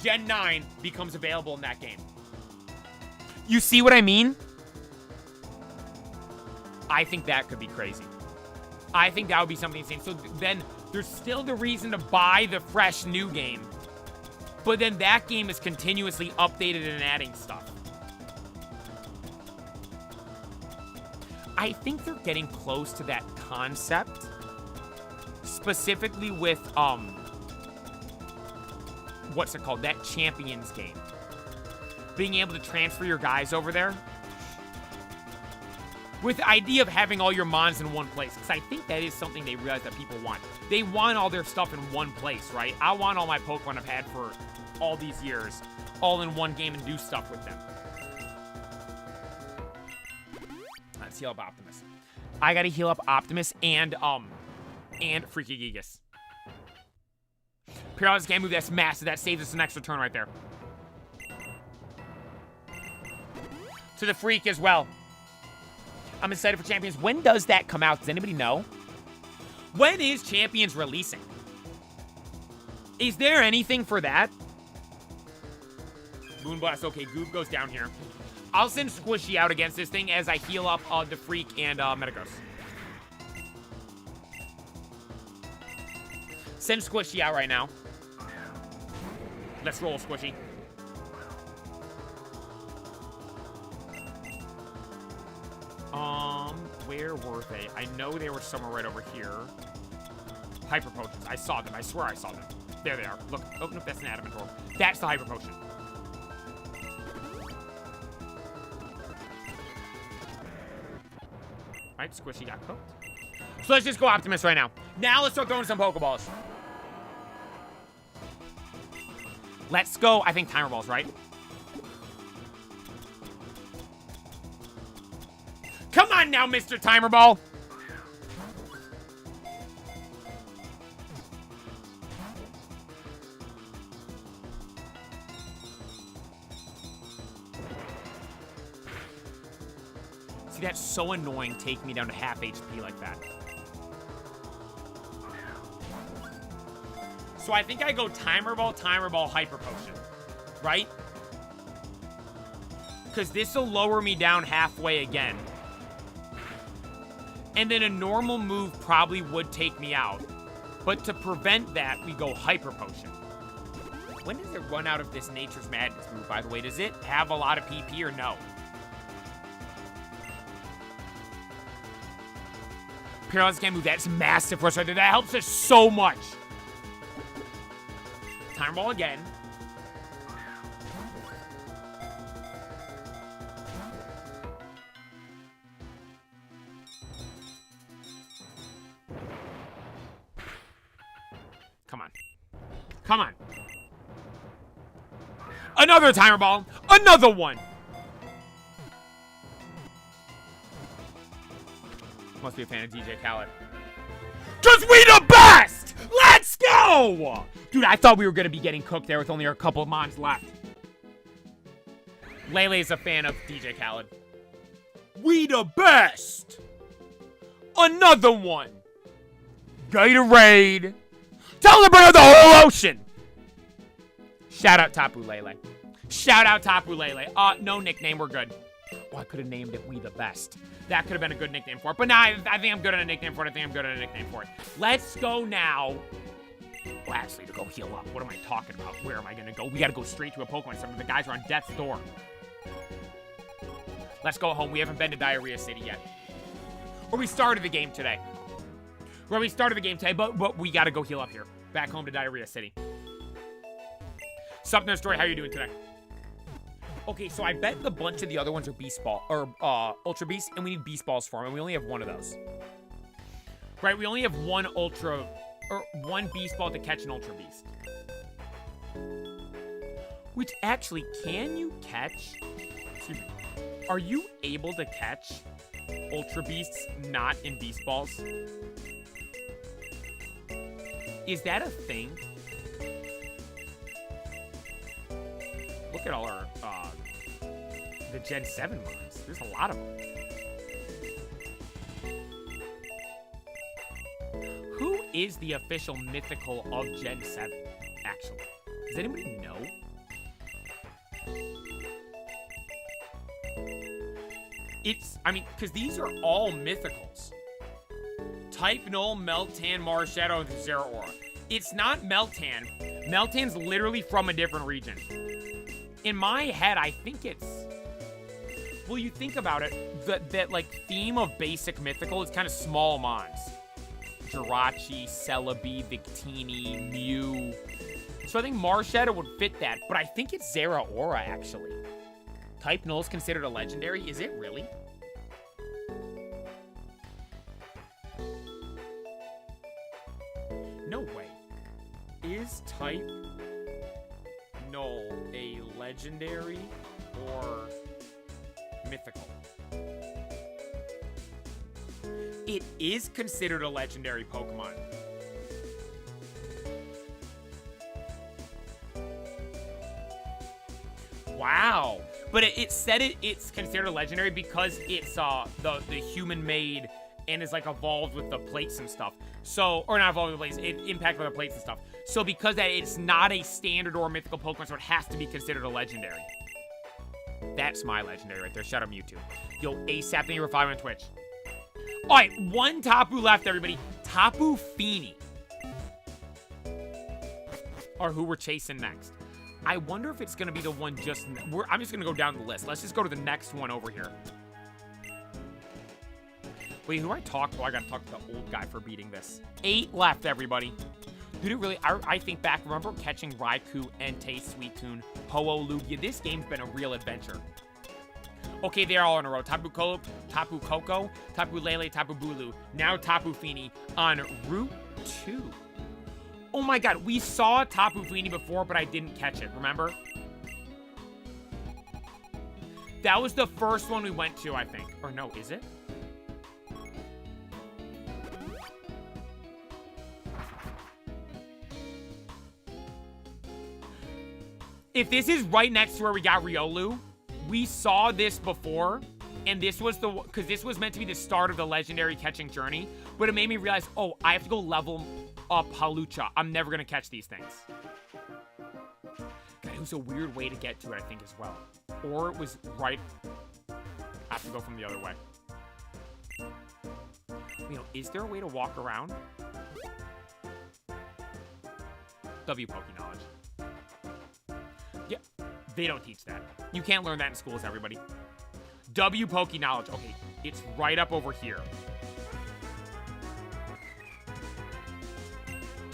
Gen 9 becomes available in that game. You see what I mean? I think that could be crazy. I think that would be something insane. So then there's still the reason to buy the fresh new game. But then that game is continuously updated and adding stuff. I think they're getting close to that concept. Specifically with, what's it called? That Champions game. Being able to transfer your guys over there. With the idea of having all your mons in one place. Because I think that is something they realize that people want. They want all their stuff in one place, right? I want all my Pokemon I've had for all these years all in one game and do stuff with them. Let's heal up Optimus. I gotta heal up Optimus and Freaky Gigas. Paralysis can't move. That's massive. That saves us an extra turn right there. To the Freak as well. I'm excited for Champions. When does that come out? Does anybody know? When is Champions releasing? Is there anything for that? Moonblast. Okay, Goob goes down here. I'll send Squishy out against this thing as I heal up the Freak and Metagross. Send Squishy out right now. Let's roll, Squishy. Where were they? I know they were somewhere right over here. Hyper Potions. I saw them. I swear I saw them. There they are. Look. Oh, no, that's an Adamant Roll. That's the Hyper Potion. Alright, Squishy got cooked. So let's just go Optimus right now. Now let's start throwing some Pokeballs. Let's go, I think, Timer Balls, right? Come on now, Mr. Timer Ball. See, that's so annoying taking me down to half HP like that. So I think I go Timer Ball, Hyper Potion. Right? Because this will lower me down halfway again. And then a normal move probably would take me out. But to prevent that, we go Hyper Potion. When does it run out of this Nature's Madness move, by the way? Does it have a lot of PP or no? Paralysis can't move. That's massive for us right there. That helps us so much. Timer Ball again. Come on. Come on. Another Timer Ball. Another one. Must be a fan of DJ Khaled. Cause we the best! Let's go! Dude, I thought we were gonna be getting cooked there with only a couple of mons left. Lele is a fan of DJ Khaled. We the best! Another one. Gatorade. Tell them to bring out the whole ocean. Shout out Tapu Lele. Shout out Tapu Lele. No nickname, we're good. Oh, I could have named it We the Best. That could have been a good nickname for it. But nah, I think I'm good at a nickname for it. I think I'm good at a nickname for it. Let's go now. Well, actually, to go heal up. What am I talking about? Where am I going to go? We got to go straight to a Pokemon Center. The guys are on death's door. Let's go home. We haven't been to Diarrhea City yet. Or we started the game today. But we gotta go heal up here. Back home to Diarrhea City. Sup, Nerd Story, how you doing today? Okay, so I bet the bunch of the other ones are Beast Ball, or Ultra Beast, and we need Beast Balls for them, and we only have one of those. Right, we only have one one Beast Ball to catch an Ultra Beast. Which, actually, can you catch... Excuse me. Are you able to catch Ultra Beasts not in Beast Balls? Is that a thing? Look at all our, the Gen 7 mons. There's a lot of them. Who is the official mythical of Gen 7, actually? Does anybody know? I mean, because these are all mythicals. Type Null, Meltan, Marshadow, and Zeraora. It's not Meltan. Meltan's literally from a different region. In my head, I think it's... Well, you think about it, that like, theme of basic mythical is kind of small mons. Jirachi, Celebi, Victini, Mew. So I think Marshadow would fit that, but I think it's Zeraora, actually. Type Null is considered a legendary? Is it really? No way. Is Type Null a legendary or mythical? It is considered a legendary Pokemon. Wow. But it said it's considered a legendary because it's the human-made and is like evolved with the plates and stuff. So, or not evolved with the plates, it impacted by the plates and stuff. So because that it's not a standard or mythical Pokemon, so it has to be considered a legendary. That's my legendary right there. Shout out Mewtwo. Yo, ASAP, thank you for following on Twitch. All right, one Tapu left, everybody. Tapu Fini. Or who we're chasing next. I wonder if it's going to be the one just... I'm just going to go down the list. Let's just go to the next one over here. Wait, who do I talk to? Oh, I got to talk to the old guy for beating this. 8 left, everybody. Did it really... I think back, remember catching Raikou, Entei, Suicune, Ho-Oh, Lugia? This game's been a real adventure. Okay, they're all in a row. Tapu Koko, Tapu Lele, Tapu Bulu. Now Tapu Fini on Route 2. Oh my god, we saw Tapu Fini before, but I didn't catch it, remember? That was the first one we went to, I think. Or no, is it? If this is right next to where we got Riolu, we saw this before, and this was the... Because this was meant to be the start of the legendary catching journey, but it made me realize, oh, I have to go level up Halucha. I'm never going to catch these things. God, it was a weird way to get to it, I think, as well. Or it was right... I have to go from the other way. You know, is there a way to walk around? W Poke Knowledge. Yeah, they don't teach that. You can't learn that in schools, everybody. W Poke Knowledge. Okay, it's right up over here.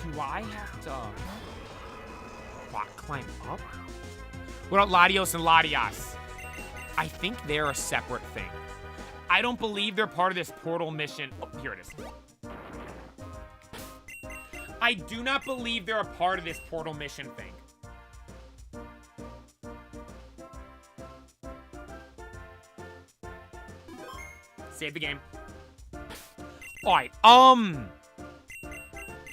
Do I have to rock climb up? What about Latios and Latias? I think they're a separate thing. I don't believe they're part of this portal mission. Oh, here it is. I do not believe they're a part of this portal mission thing. Save the game. Alright,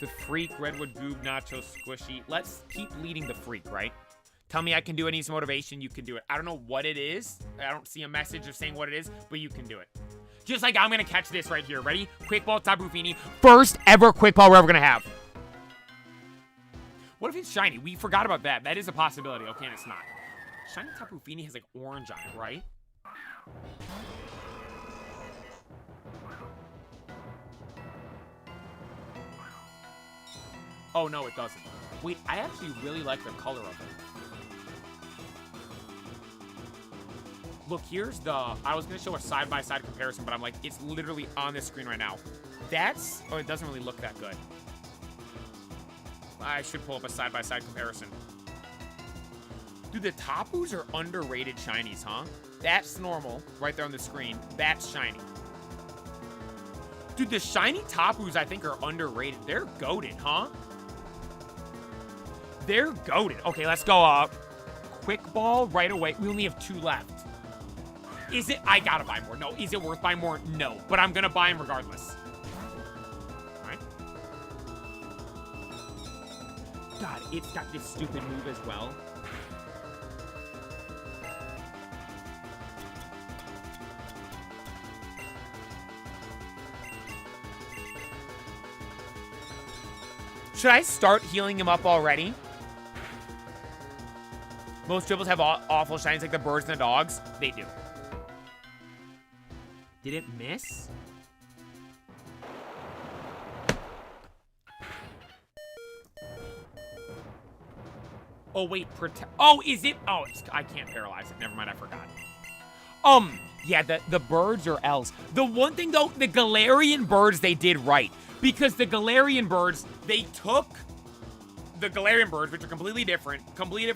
the Freak, Redwood Goob, Nacho, Squishy. Let's keep leading the Freak, right? Tell me I can do it. I need some motivation. You can do it. I don't know what it is. I don't see a message of saying what it is, but you can do it. Just like I'm going to catch this right here. Ready? Quick Ball, Tapu Fini. First ever Quick Ball we're ever going to have. What if it's shiny? We forgot about that. That is a possibility. Okay, and it's not. Shiny Tapu Fini has like orange on it, right? Oh, no, it doesn't. Wait, I actually really like the color of it. Look, here's the... I was going to show a side-by-side comparison, but I'm like, it's literally on this screen right now. That's... Oh, it doesn't really look that good. I should pull up a side-by-side comparison. Dude, the Tapus are underrated shinies, huh? That's normal, right there on the screen. That's shiny. Dude, the shiny Tapus, I think, are underrated. They're goated, huh? They're goated. Okay, let's go up. Quick ball right away. We only have 2 left. Is it? I gotta buy more. No. Is it worth buying more? No. But I'm gonna buy them regardless. Alright. God, it's got this stupid move as well. Should I start healing him up already? Most dribbles have awful shinies like the birds and the dogs. They do. Did it miss? Oh, wait. Oh, is it? Oh, I can't paralyze it. Never mind. I forgot. Yeah, the birds are L's. The one thing, though, the Galarian birds, they did right. Because the Galarian birds, they took the Galarian birds, which are completely different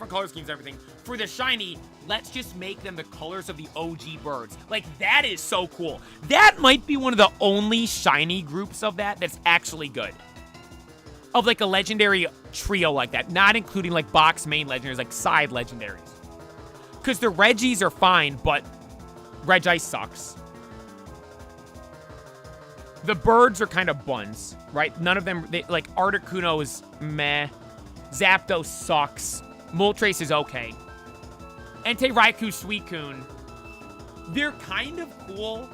color schemes and everything. For the shiny, let's just make them the colors of the OG birds. Like, that is so cool. That might be one of the only shiny groups of that's actually good. Of, like, a legendary trio like that. Not including, like, box main legendaries, like side legendaries. Because the Regis are fine, but Regi sucks. The birds are kind of buns, right? None of them, like, Articuno is meh. Zapdos sucks. Moltres is okay. Entei, Raikou, Suicune, they're kind of cool,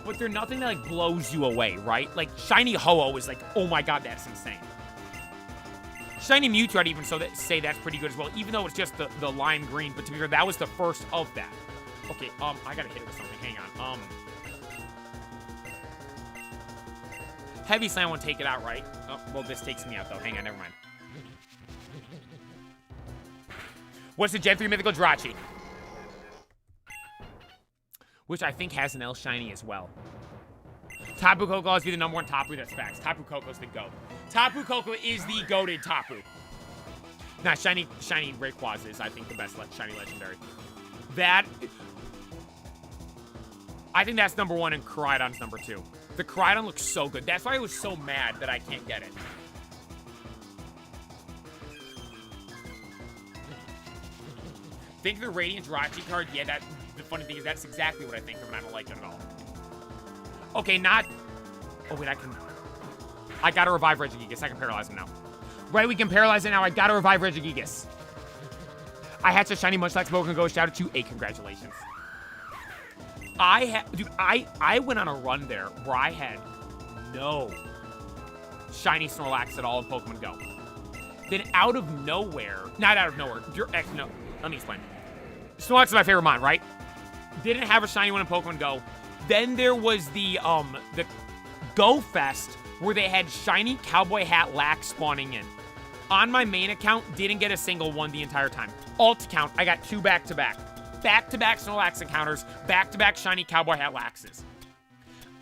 but they're nothing that, like, blows you away, right? Like, Shiny Ho-Oh is like, oh my god, that's insane. Shiny Mewtwo, I'd even say that's pretty good as well, even though it's just the lime green, but to be fair, that was the first of that. Okay, I gotta hit it with something, hang on. Heavy Slam won't take it out, right? Oh, well, this takes me out, though. Hang on, never mind. What's the Gen 3 Mythical Jirachi? Which I think has an L shiny as well. Tapu Koko has be the #1 Tapu. That's facts. Tapu Koko's the GOAT. Tapu Koko is the goated Tapu. Nah, shiny Rayquaza is, I think, the best shiny legendary. I think that's #1 and Koraidon's #2. The Koraidon looks so good. That's why I was so mad that I can't get it. Think of the Radiant Jirachi card? Yeah, the funny thing is that's exactly what I think of, and I don't like it at all. Okay, not... Oh, wait, I gotta revive Regigigas. I can paralyze him now. Right, we can paralyze it now. I gotta revive Regigigas. I hatched a shiny Munchlax Pokemon Go. Shout out to A. Congratulations. Dude, I went on a run there where I had no shiny Snorlax at all in Pokemon Go. Then out of nowhere, not out of nowhere, no, let me explain. Snorlax is my favorite mon, right? Didn't have a shiny one in Pokemon Go. Then there was the Go Fest where they had shiny Cowboy Hat Lax spawning in. On my main account, didn't get a single one the entire time. Alt account, I got 2 back-to-back. Back-to-back Snorlax encounters, back-to-back shiny Cowboy Hat Laxes.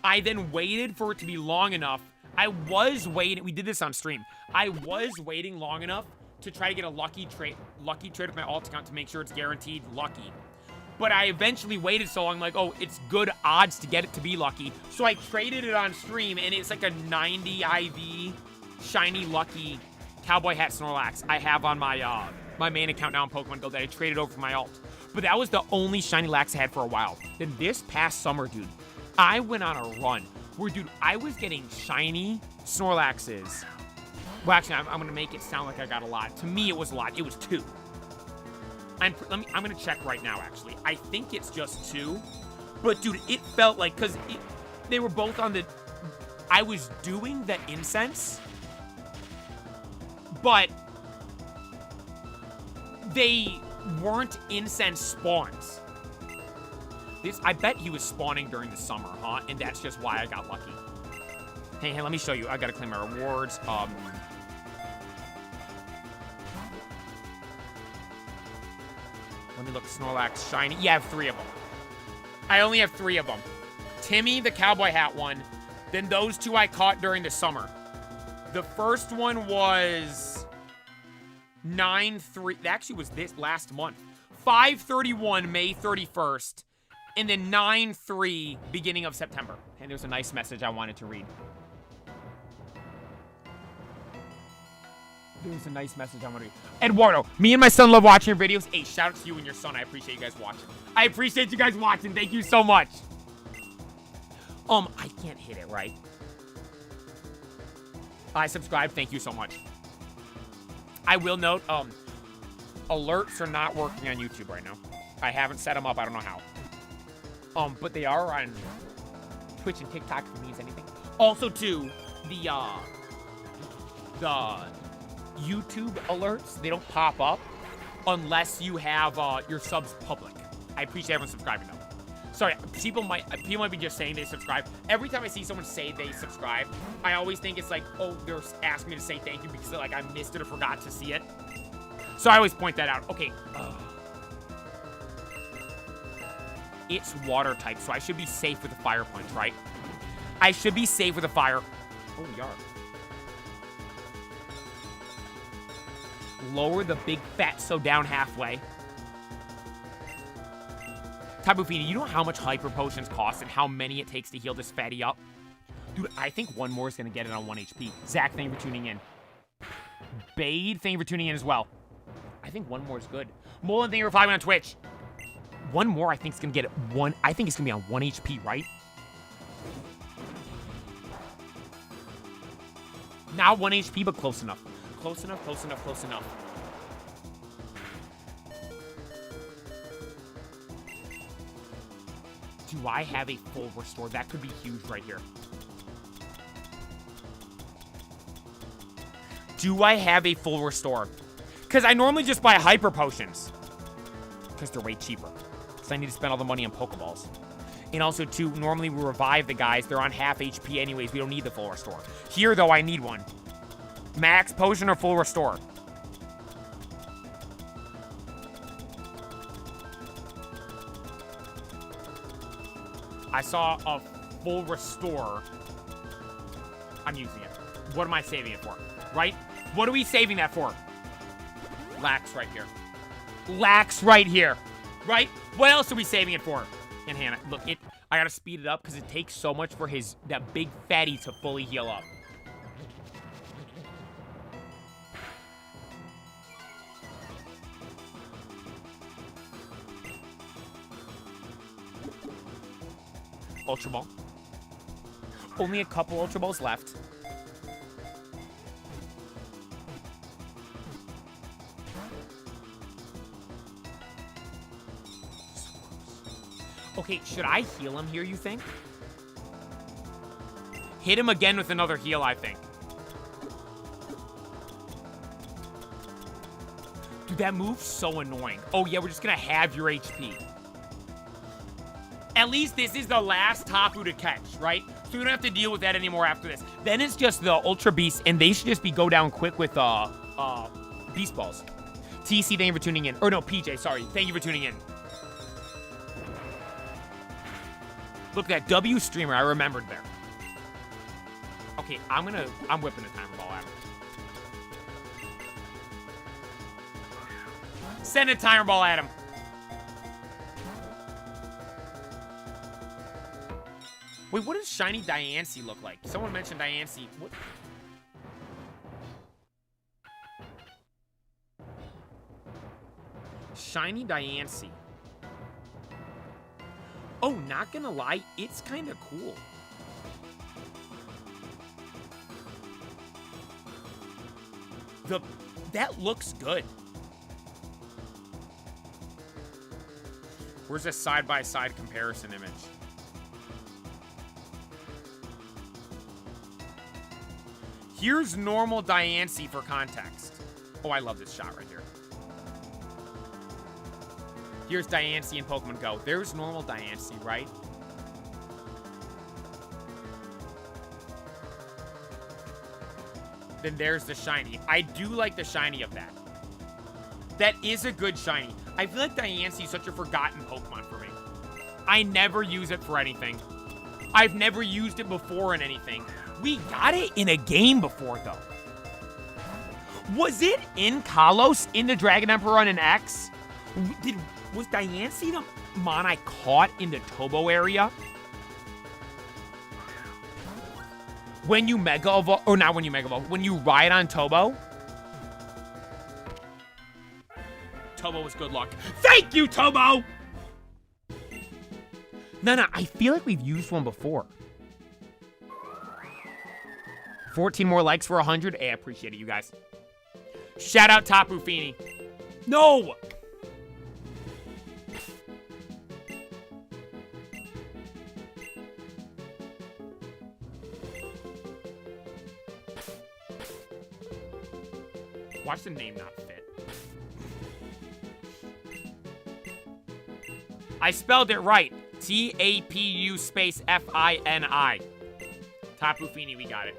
I then waited for it to be long enough. I was waiting, we did this on stream. I was waiting long enough to try to get a lucky trade with my alt account to make sure it's guaranteed lucky. But I eventually waited so long, like, oh, it's good odds to get it to be lucky. So I traded it on stream, and it's like a 90 IV shiny lucky Cowboy Hat Snorlax I have on my my main account now in Pokemon Go that I traded over for my alt. But that was the only shiny Lax I had for a while. Then this past summer, dude, I went on a run where, dude, I was getting shiny Snorlaxes. Well, actually, I'm going to make it sound like I got a lot. To me, it was a lot. It was 2. I'm going to check right now, actually. I think it's just 2. But, dude, it felt like, because they were both on the... I was doing the incense, but they weren't incense spawns. I bet he was spawning during the summer, huh? And that's just why I got lucky. Hey, let me show you. I gotta claim my rewards. Let me look. Snorlax shiny. Yeah, I have 3 of them. I only have 3 of them. Timmy, the cowboy hat one. Then those 2 I caught during the summer. The first one was 9/3. That actually was this last month. 5/31, May 31st. And then 9/3, beginning of September. And there's a nice message I wanted to read. There's a nice message I want to read. Eduardo, me and my son love watching your videos. Hey, shout out to you and your son. I appreciate you guys watching. I appreciate you guys watching. Thank you so much. I can't hit it, right? I subscribe. Thank you so much. I will note, alerts are not working on YouTube right now. I haven't set them up. I don't know how. But they are on Twitch and TikTok if it means anything. Also, too, the YouTube alerts, they don't pop up unless you have your subs public. I appreciate everyone subscribing, though. Sorry, people might be just saying they subscribe. Every time I see someone say they subscribe, I always think it's like, oh, they're asking me to say thank you because like I missed it or forgot to see it. So I always point that out. Okay. It's water type, so I should be safe with a fire punch, right? I should be safe with a fire. Oh, we are. Lower the big fatso down halfway. Tabu Fini, you know how much hyper potions cost and how many it takes to heal this fatty up? Dude, I think one more is going to get it on 1 HP. Zach, thank you for tuning in. Bade, thank you for tuning in as well. I think one more is good. Mullen, thank you for following on Twitch. One more, I think, is going to get it one. I think it's going to be on 1 HP, right? Not 1 HP, but close enough. Close enough, close enough, close enough. Do I have a full restore? That could be huge right here. Do I have a full restore? Because I normally just buy hyper potions. Because they're way cheaper. Because I need to spend all the money on Pokeballs. And also, too, normally we revive the guys. They're on half HP anyways. We don't need the full restore. Here, though, I need one. Max potion or full restore? I saw a full restore. I'm using it. What am I saving it for? Right? What are we saving that for? Lax right here. Lax right here. Right? What else are we saving it for? And Hannah, look, I gotta speed it up because it takes so much for that big fatty to fully heal up. Ultra Ball. Only a couple Ultra Balls left. Okay, should I heal him here, you think? Hit him again with another heal, I think. Dude, that move's so annoying. Oh, yeah, we're just gonna have your HP. At least this is the last Tapu to catch, right? So we don't have to deal with that anymore after this. Then it's just the Ultra Beast, and they should just go down quick with Beast Balls. TC, thank you for tuning in. Or no, PJ, sorry. Thank you for tuning in. Look, that W streamer, I remembered there. Okay, I'm whipping a timer ball at him. Send a timer ball at him. Wait, what does Shiny Diancie look like? Someone mentioned Diancie. What? Shiny Diancie. Oh, not gonna lie, it's kind of cool. That looks good. Where's a side-by-side comparison image? Here's normal Diancie for context. Oh, I love this shot right here. Here's Diancie in Pokemon Go. There's normal Diancie, right? Then there's the shiny. I do like the shiny of that. That is a good shiny. I feel like Diancie is such a forgotten Pokemon for me. I never use it for anything. I've never used it before in anything. We got it in a game before, though. Was it in Kalos, in the Dragon Emperor on an X? Was Diancie the mon I caught in the Tobo area? When you Mega Evolve, or not when you Mega Evolve, when you ride on Tobo? Tobo was good luck. Thank you, Tobo! No, I feel like we've used one before. 14 more likes for 100. Hey, I appreciate it, you guys. Shout out Tapu Fini. No! Watch the name not fit. I spelled it right. T-A-P-U space F-I-N-I. Tapu Fini, we got it.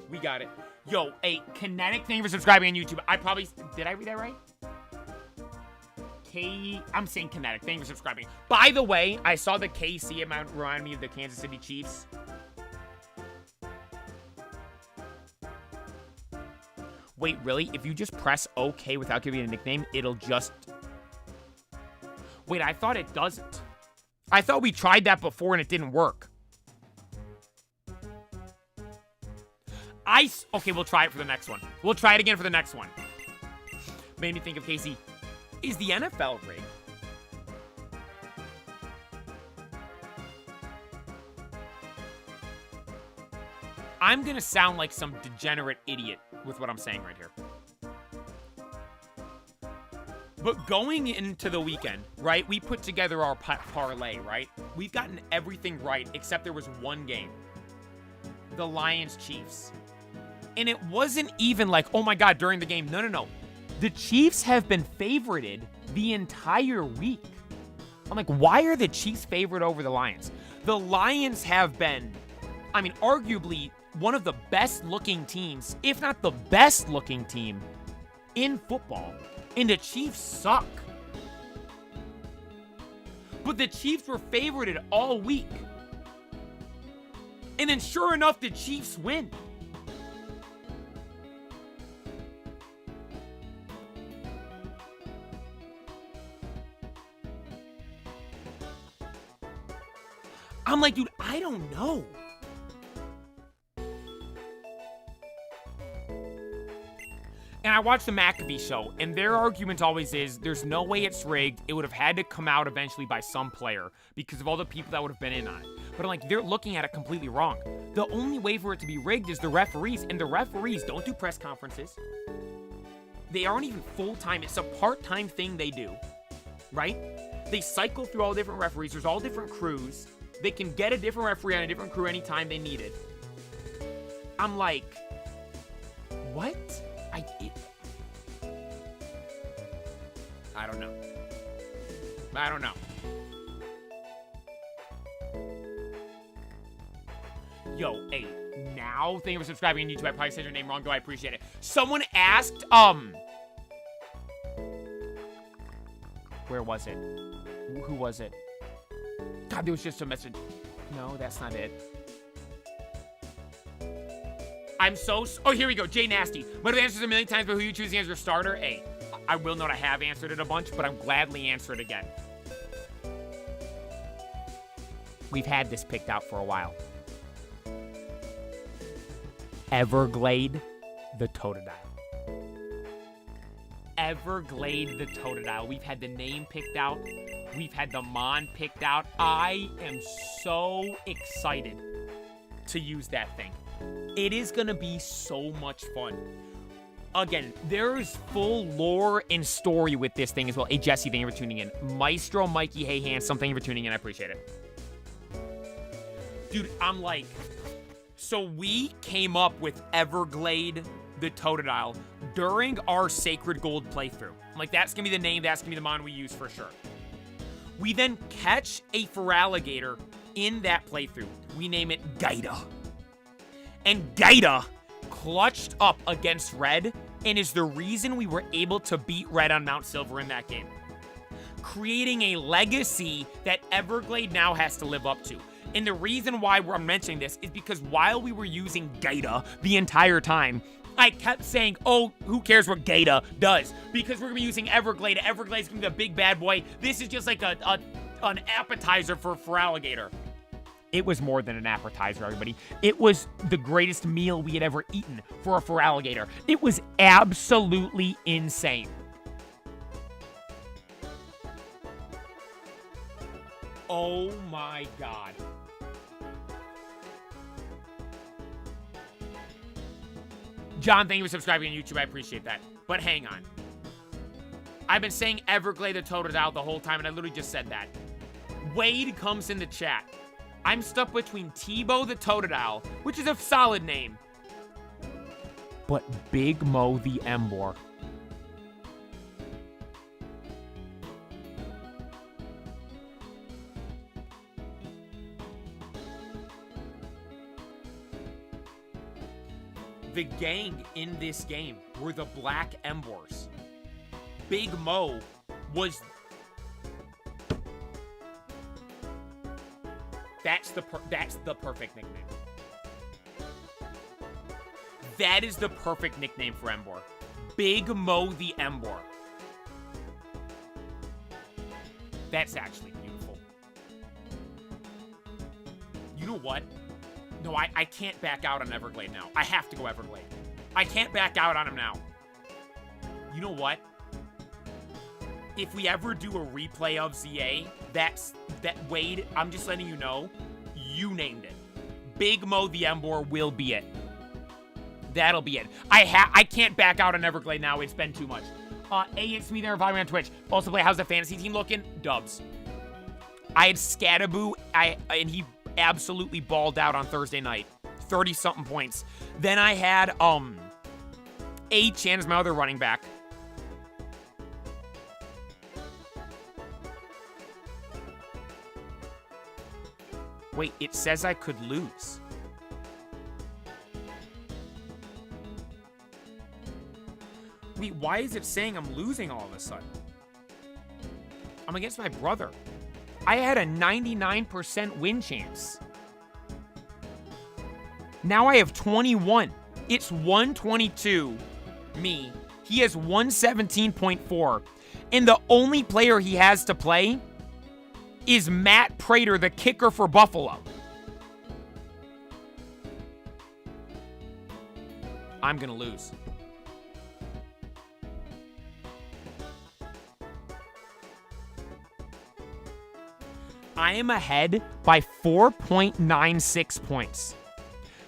We got it. Yo, hey, Kinetic, thank you for subscribing on YouTube. I probably, did I read that right? I'm saying Kinetic, thank you for subscribing. By the way, I saw the KC, it might remind me of the Kansas City Chiefs. Wait, really? If you just press OK without giving it a nickname, it'll just... Wait, I thought it doesn't. I thought we tried that before and it didn't work. Okay, we'll try it for the next one. We'll try it again for the next one. Made me think of Casey. Is the NFL rigged? I'm gonna sound like some degenerate idiot with what I'm saying right here. But going into the weekend, right, we put together our parlay, right? We've gotten everything right, except there was one game. The Lions-Chiefs. And it wasn't even like, oh my God, during the game. No. The Chiefs have been favorited the entire week. I'm like, why are the Chiefs favored over the Lions? The Lions have been, I mean, arguably one of the best-looking teams, if not the best-looking team in football. And the Chiefs suck. But the Chiefs were favorited all week. And then sure enough, the Chiefs win. I'm like, dude, I don't know. And I watched the McAfee show, and their argument always is, there's no way it's rigged. It would have had to come out eventually by some player because of all the people that would have been in on it. But I'm like, they're looking at it completely wrong. The only way for it to be rigged is the referees, and the referees don't do press conferences. They aren't even full-time. It's a part-time thing they do, right? They cycle through all different referees. There's all different crews. They can get a different referee on a different crew anytime they need it. I'm like, what? I don't know. I don't know. Yo, hey, now, thank you for subscribing on YouTube. I probably said your name wrong, though I appreciate it. Someone asked, where was it? Who was it? God, there was just a message. No, that's not it. Oh, here we go. Jay Nasty. Might have answered a million times, but who you choosing as your starter? Hey, I will note I have answered it a bunch, but I'm gladly answer it again. We've had this picked out for a while. Everglade the Totodile. Everglade the Totodile. We've had the name picked out. We've had the Mon picked out. I am so excited to use that thing. It is going to be so much fun. Again, there is full lore and story with this thing as well. Hey, Jesse, thank you for tuning in. Maestro Mikey Hey Handsome, thank you for tuning in. I appreciate it. Dude, I'm like... So we came up with Everglade the Totodile during our Sacred Gold playthrough. I'm like, that's going to be the name, that's going to be the mon we use for sure. We then catch a Feraligatr in that playthrough. We name it Gaida. And Gaida clutched up against Red and is the reason we were able to beat Red on Mount Silver in that game. creating a legacy that Everglade now has to live up to. And the reason why I'm mentioning this is because while we were using Gaeta the entire time, I kept saying, oh, who cares what Gaeta does? Because we're going to be using Everglade. Everglade's going to be the big bad boy. This is just like an appetizer for alligator. It was more than an appetizer, everybody. It was the greatest meal we had ever eaten for alligator. It was absolutely insane. Oh my God. John, thank you for subscribing on YouTube. I appreciate that. But hang on. I've been saying Everglade the Totodile the whole time, and I literally just said that. Wade comes in the chat. I'm stuck between Tebow the Totodile, which is a solid name, but Big Mo the Embor. The gang in this game were the Black Embors. Big Mo was... That's the perfect nickname. That is the perfect nickname for Embor. Big Mo the Embor. That's actually beautiful. You know what? No, I can't back out on Everglade now. I have to go Everglade. I can't back out on him now. You know what? If we ever do a replay of ZA, that Wade, I'm just letting you know, you named it. Big Mo the Embor will be it. That'll be it. I can't back out on Everglade now. It's been too much. It's me there, following me on Twitch. Also play How's the Fantasy Team looking? Dubs. I had Scattaboo, and he absolutely balled out on Thursday night. 30-something points. Then I had A-Chan as my other running back. Wait, it says I could lose. Wait, why is it saying I'm losing all of a sudden? I'm against my brother. I had a 99% win chance. Now I have 21. It's 122, me. He has 117.4. And the only player he has to play is Matt Prater, the kicker for Buffalo. I'm gonna lose. I am ahead by 4.96 points.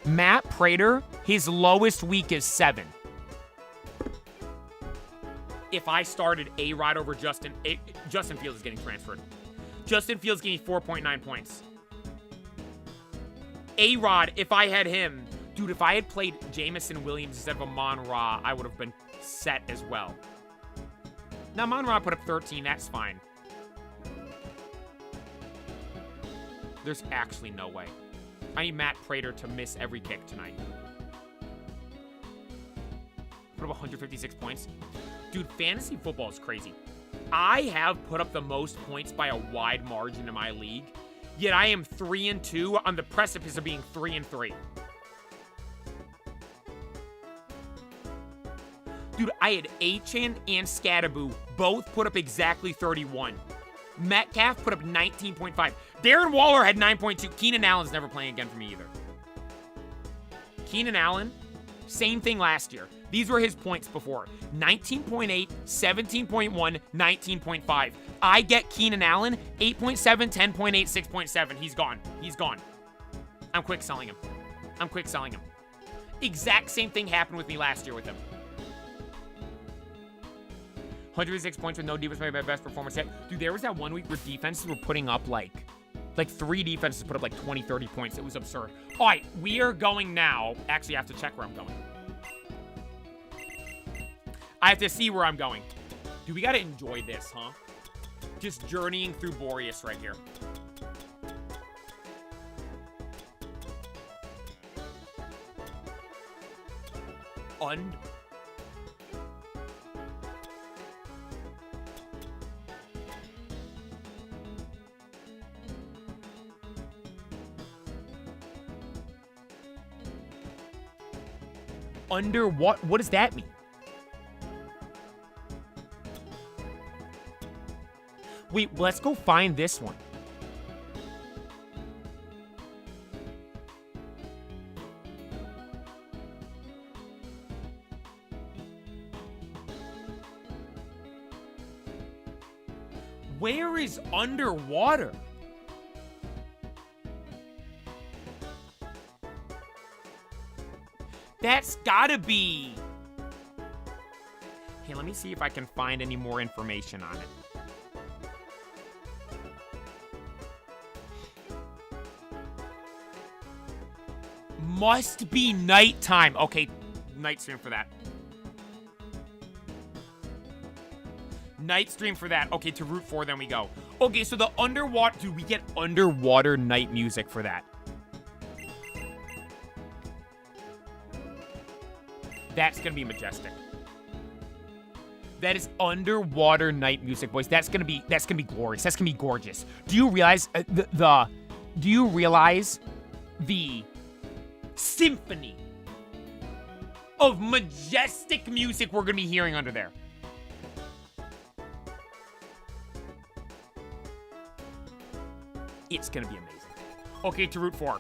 Matt Prater, his lowest week is 7. If I started A-Rod over Justin Fields is getting transferred. Justin Fields gave me 4.9 points. A-Rod, if I had him, dude, if I had played Jamison Williams instead of Amon Ra, I would have been set as well. Now, Amon Ra put up 13, that's fine. There's actually no way. I need Matt Prater to miss every kick tonight. Put up 156 points. Dude, fantasy football is crazy. I have put up the most points by a wide margin in my league, yet I am 3-2 on the precipice of being 3-3. Dude, I had A-Chan and Scattaboo both put up exactly 31. Metcalf put up 19.5. Darren Waller had 9.2. Keenan Allen's never playing again for me either. Keenan Allen, same thing last year. These were his points before. 19.8, 17.1, 19.5. I get Keenan Allen, 8.7, 10.8, 6.7. He's gone. He's gone. I'm quick selling him. I'm quick selling him. Exact same thing happened with me last year with him. 106 points with no defense, maybe my best performance yet. Dude, there was that one week where defenses were putting up like 3 defenses put up like 20, 30 points. It was absurd. All right, we are going now. Actually, I have to check where I'm going. I have to see where I'm going. Dude, we got to enjoy this, huh? Just journeying through Boreas right here. Underwater. What does that mean? Wait, let's go find this one. Where is underwater? That's gotta be... Hey, let me see if I can find any more information on it. Must be nighttime. Okay, night stream for that. Night stream for that. Okay, to Route 4, then we go. Okay, so the underwater... Dude, we get underwater night music for that. That's gonna be majestic. That is underwater night music, boys. That's gonna be glorious. That's gonna be gorgeous. Do you realize do you realize the symphony of majestic music we're gonna be hearing under there? It's gonna be amazing. Okay, to Route 4.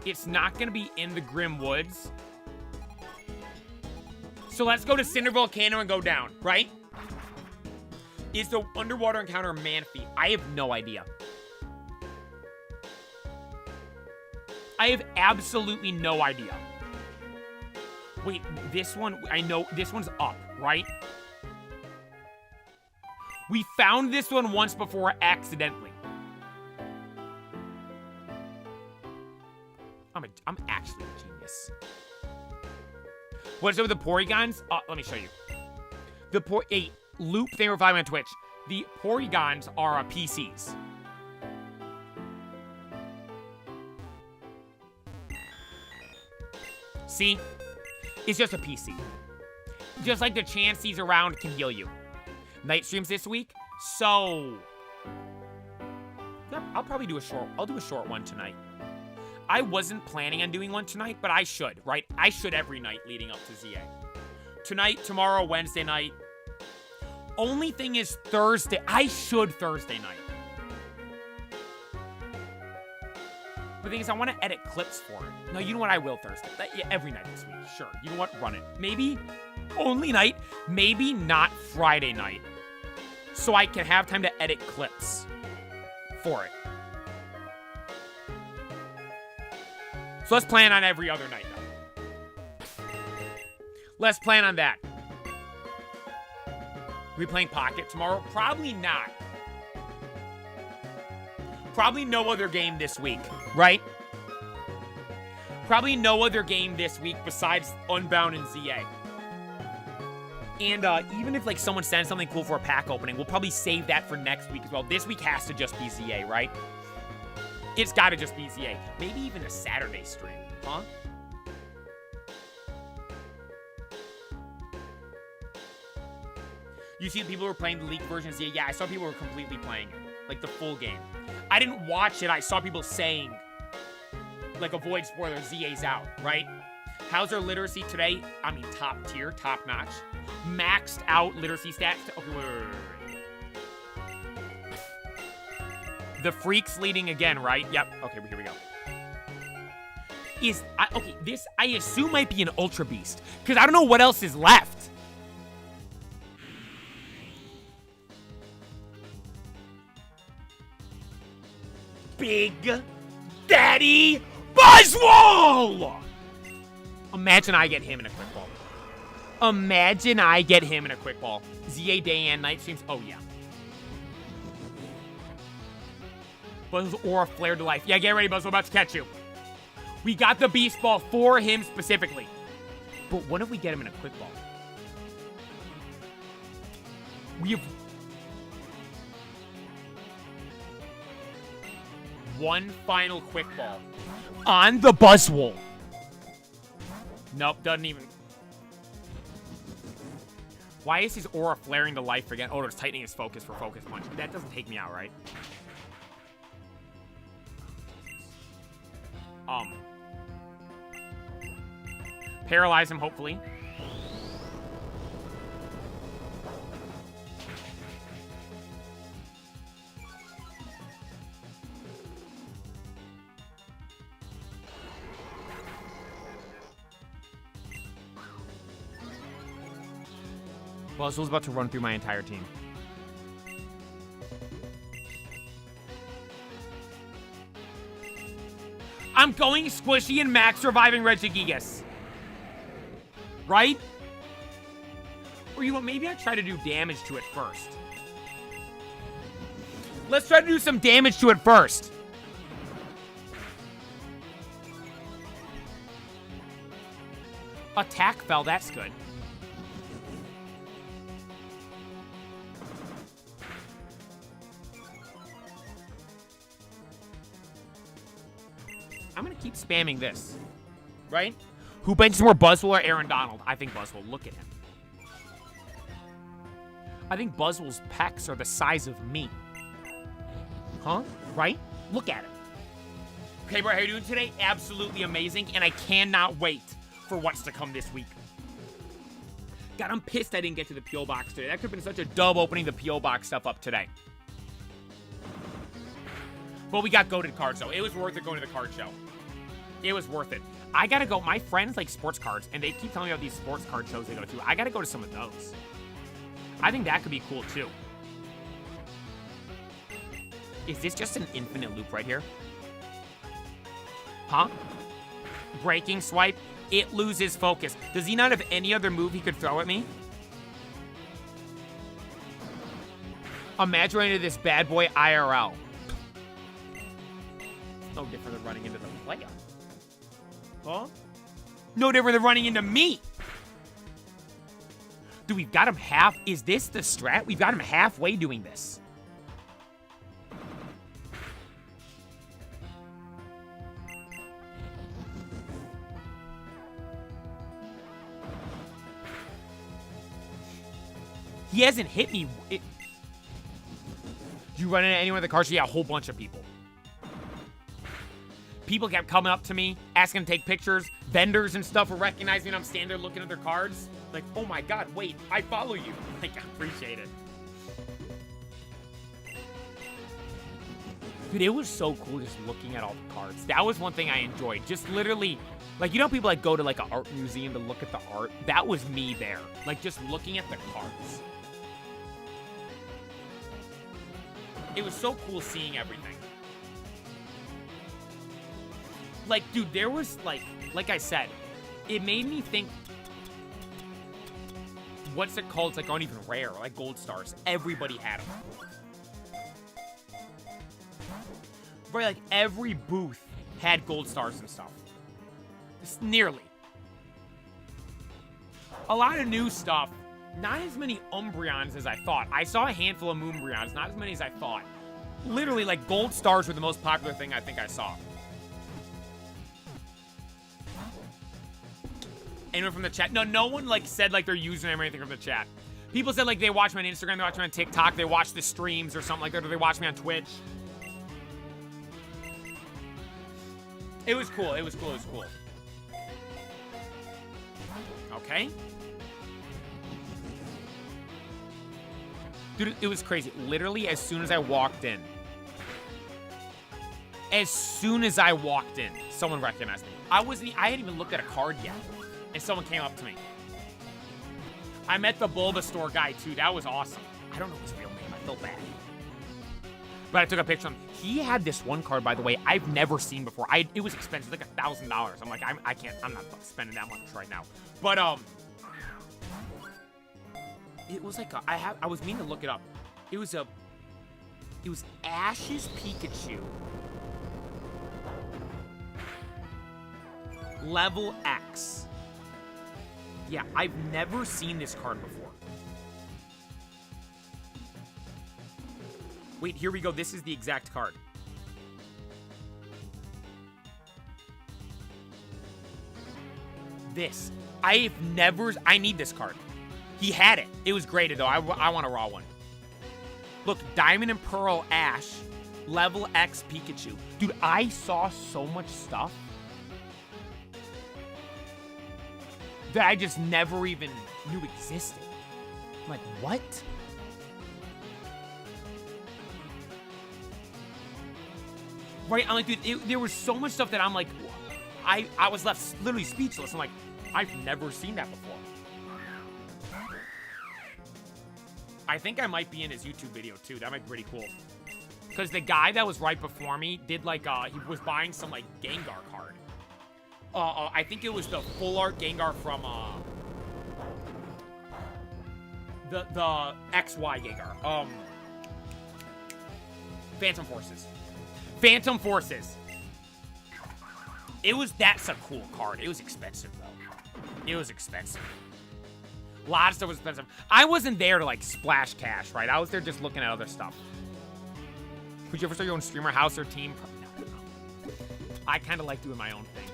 It's not gonna be in the Grim Woods. So let's go to Cinder Volcano and go down, right? Is the underwater encounter Manphy? I have no idea. I have absolutely no idea. Wait, this one, I know, this one's up, right? We found this one once before accidentally. I'm actually a genius. What's up with the Porygons? Let me show you. Hey, Loop, thank you for following on Twitch. The Porygons are PCs. See? It's just a PC. Just like the Chanseys around can heal you. Night streams this week, so... Yep, I'll probably do a short one tonight. I wasn't planning on doing one tonight, but I should, right? I should every night leading up to ZA. Tonight, tomorrow, Wednesday night. Only thing is Thursday. I should Thursday night. The thing is, I want to edit clips for it. No, you know what? I will Thursday. Yeah, every night this week. Sure. You know what? Run it. Maybe only night. Maybe not Friday night. So I can have time to edit clips for it. So let's plan on every other night, though. Let's plan on that. Are we playing Pocket tomorrow? Probably not. Probably no other game this week, right? Probably no other game this week besides Unbound and ZA. And even if like someone sends something cool for a pack opening, we'll probably save that for next week as well. This week has to just be ZA, right? It's got to just be ZA. Maybe even a Saturday stream, huh? You see people were playing the leaked version of ZA? Yeah, I saw people were completely playing it. Like the full game. I didn't watch it. I saw people saying, like, avoid spoilers, ZA's out, right? How's our literacy today? I mean, top tier, top notch. Maxed out literacy stats. Okay, wait. The Freak's leading again, right? Yep. Okay, here we go. Okay, this, I assume, might be an Ultra Beast. Because I don't know what else is left. Big Daddy Buzzwole! Imagine I get him in a quick ball. Imagine I get him in a quick ball. ZA day and night streams. Oh, yeah. Buzz Aura flared to life. Yeah, get ready, Buzz. We're about to catch you. We got the Beast Ball for him specifically. But what if we get him in a quick ball? We have one final quick ball on the Buzzwole. Nope, doesn't even. Why is his aura flaring to life again? Oh, it's tightening his focus for focus punch. That doesn't take me out, right? paralyze him, hopefully. Buzzwole's about to run through my entire team. I'm going Squishy and Max reviving Regigigas. Right? Or you know what, maybe I try to do damage to it first. Let's try to do some damage to it first. Attack fell, that's good. I'm gonna keep spamming this. Right? Who benches more, Buzzwole or Aaron Donald? I think Buzzwole. Look at him. I think Buzzwole's pecs are the size of me. Huh? Right? Look at him. Okay, bro, how are you doing today? Absolutely amazing, and I cannot wait for what's to come this week. God, I'm pissed I didn't get to the P.O. Box today. That could have been such a dub opening the P.O. Box stuff up today. But we got goated cards, though. It was worth it going to the card show. It was worth it. I gotta go. My friends like sports cards, and they keep telling me about these sports card shows they go to. I gotta go to some of those. I think that could be cool, too. Is this just an infinite loop right here? Huh? Breaking swipe. It loses focus. Does he not have any other move he could throw at me? Imagine running into this bad boy IRL. No different than running into the player. Huh? No different than running into me. Dude, we've got him half. Is this the strat? We've got him halfway doing this. He hasn't hit me. You run into anyone in the car show? Yeah, a whole bunch of people. People kept coming up to me, asking to take pictures. Vendors and stuff were recognizing me. I'm standing there looking at their cards. Like, oh my God, wait, I follow you. Like, I appreciate it. Dude, it was so cool just looking at all the cards. That was one thing I enjoyed. Just literally, like, you know people like go to like an art museum to look at the art? That was me there. Like, just looking at the cards. It was so cool seeing everything. Like, dude, there was, like I said, it made me think, what's it called? It's like, aren't even rare, like gold stars. Everybody had them. Right, like, every booth had gold stars and stuff. Just nearly. A lot of new stuff. Not as many Umbreons as I thought. I saw a handful of Moonbreons, not as many as I thought. Literally, like, gold stars were the most popular thing I think I saw. Anyone from the chat? No one, like, said, like, their username or anything from the chat. People said, like, they watch me on Instagram, they watch me on TikTok, they watch the streams or something like that, or they watch me on Twitch. It was cool. It was cool. It was cool. Okay. Dude, it was crazy. Literally, as soon as I walked in, someone recognized me. I hadn't even looked at a card yet, and someone came up to me. I met the Bulbasaur guy, too. That was awesome. I don't know his real name. I feel bad. But I took a picture of him. He had this one card, by the way, I've never seen before. It was expensive, like $1,000. I'm like, I'm not spending that much right now. But, it was like I was meaning to look it up. It was Ash's Pikachu. Level X. Yeah, I've never seen this card before. Wait, here we go. This is the exact card. This. I need this card. He had it. It was graded, though. I want a raw one. Look, Diamond and Pearl Ash. Level X Pikachu. Dude, I saw so much stuff that I just never even knew existed. I'm like, what? Right? I'm like, dude, there was so much stuff that I'm like, I was left literally speechless. I'm like, I've never seen that before. I think I might be in his YouTube video too. That might be pretty cool. Because the guy that was right before me did like, he was buying some like Gengar card. I think it was the full art Gengar from, the XY Gengar. Phantom Forces. Phantom Forces. That's a cool card. It was expensive, though. It was expensive. A lot of stuff was expensive. I wasn't there to, like, splash cash, right? I was there just looking at other stuff. Would you ever start your own streamer, house, or team? No. I kind of like doing my own thing.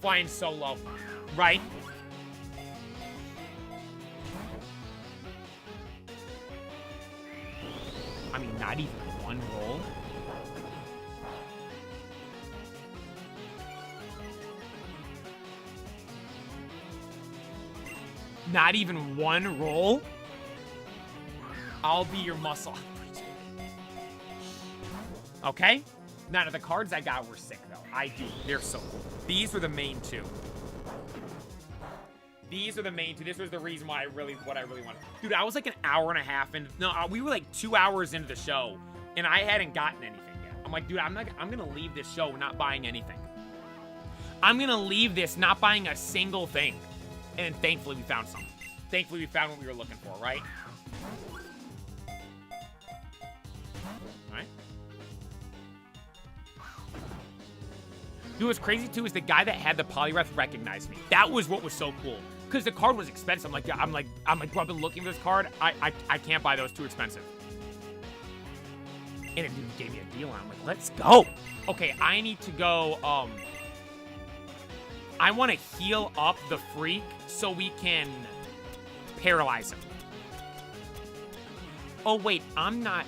Flying solo, right? I mean, not even one roll. Not even one roll? I'll be your muscle. Okay? None of the cards I got were sick, though. I do. They're so cool. These were the main two. These are the main two. This was the reason why what I really wanted. Dude, I was like an hour and a half in. No, we were like 2 hours into the show, and I hadn't gotten anything yet. I'm like, dude, I'm gonna leave this show not buying anything. I'm gonna leave this not buying a single thing. And thankfully we found something. Thankfully we found what we were looking for, right? Alright. Dude, what's crazy too is the guy that had the Poliwrath recognized me. That was what was so cool. Because the card was expensive. I'm like, bro, I've been looking for this card. I can't buy those, too expensive. And it gave me a deal. I'm like, let's go. Okay, I need to go, I want to heal up the freak so we can paralyze him. Oh, wait, I'm not...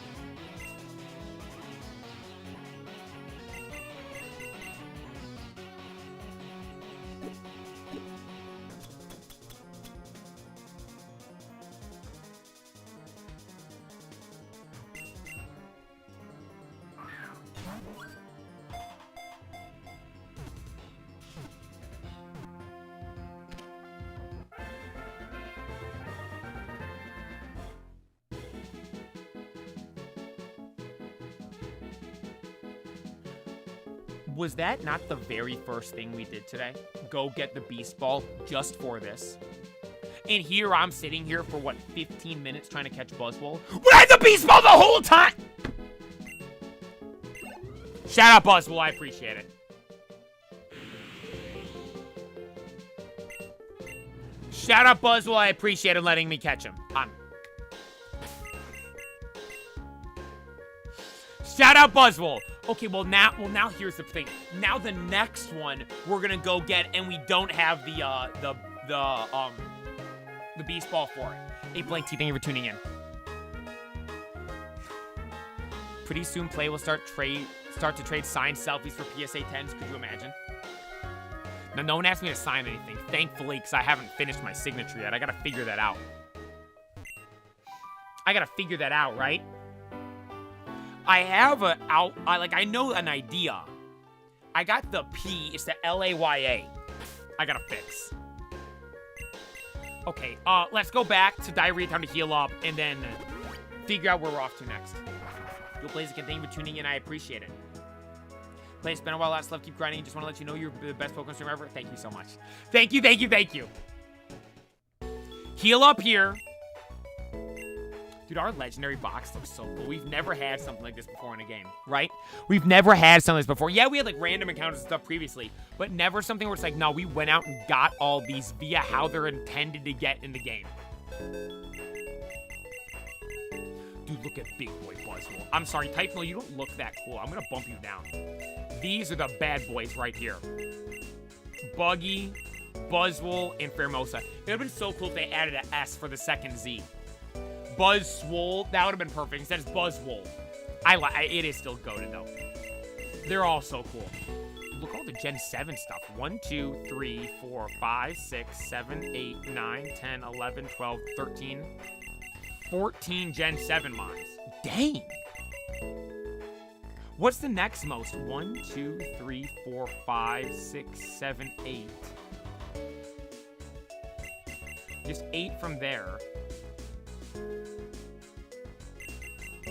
Was that not the very first thing we did today? Go get the Beast Ball just for this. And here I'm sitting here for, what, 15 minutes trying to catch Buzzwole? We had the Beast Ball the whole time! Shout out Buzzwole, I appreciate it. Shout out Buzzwole, I appreciate him letting me catch him. Shout out Buzzwole. Okay, well now here's the thing. Now the next one we're gonna go get, and we don't have the Beast Ball for it. Hey Blank T, thank you for tuning in. Pretty soon, Play will start to trade signed selfies for PSA 10s. Could you imagine? Now, no one asked me to sign anything, thankfully, because I haven't finished my signature yet. I gotta figure that out. Right? I have I know an idea. I got the P, it's the L-A-Y-A. I gotta fix. Okay, let's go back to Diarrhea Time to heal up, and then figure out where we're off to next. Yo, Blaze, again, thank you for tuning in, I appreciate it. Blaze, it's been a while, lots of love, keep grinding, just want to let you know you're the best Pokemon streamer ever. Thank you so much. Thank you. Heal up here. Dude, our legendary box looks so cool. We've never had something like this before in a game, right? We've never had something like this before. Yeah, we had like random encounters and stuff previously, but never something where it's like, no, we went out and got all these via how they're intended to get in the game. Dude, look at Big Boy Buzzwole. I'm sorry, Typhonal, you don't look that cool. I'm gonna bump you down. These are the bad boys right here. Buggy, Buzzwole, and Fairmosa. It would have been so cool if they added an S for the second Z. Buzzwole, that would have been perfect. Instead it's Buzzwole. It is still goated though. They're all so cool. look at all the Gen 7 stuff. 1, 2, 3, 4, 5, 6, 7, 8, 9, 10, 11, 12, 13, 14 Gen 7 mons. Dang! What's the next most? 1, 2, 3, 4, 5, 6, 7, 8. Just 8 from there.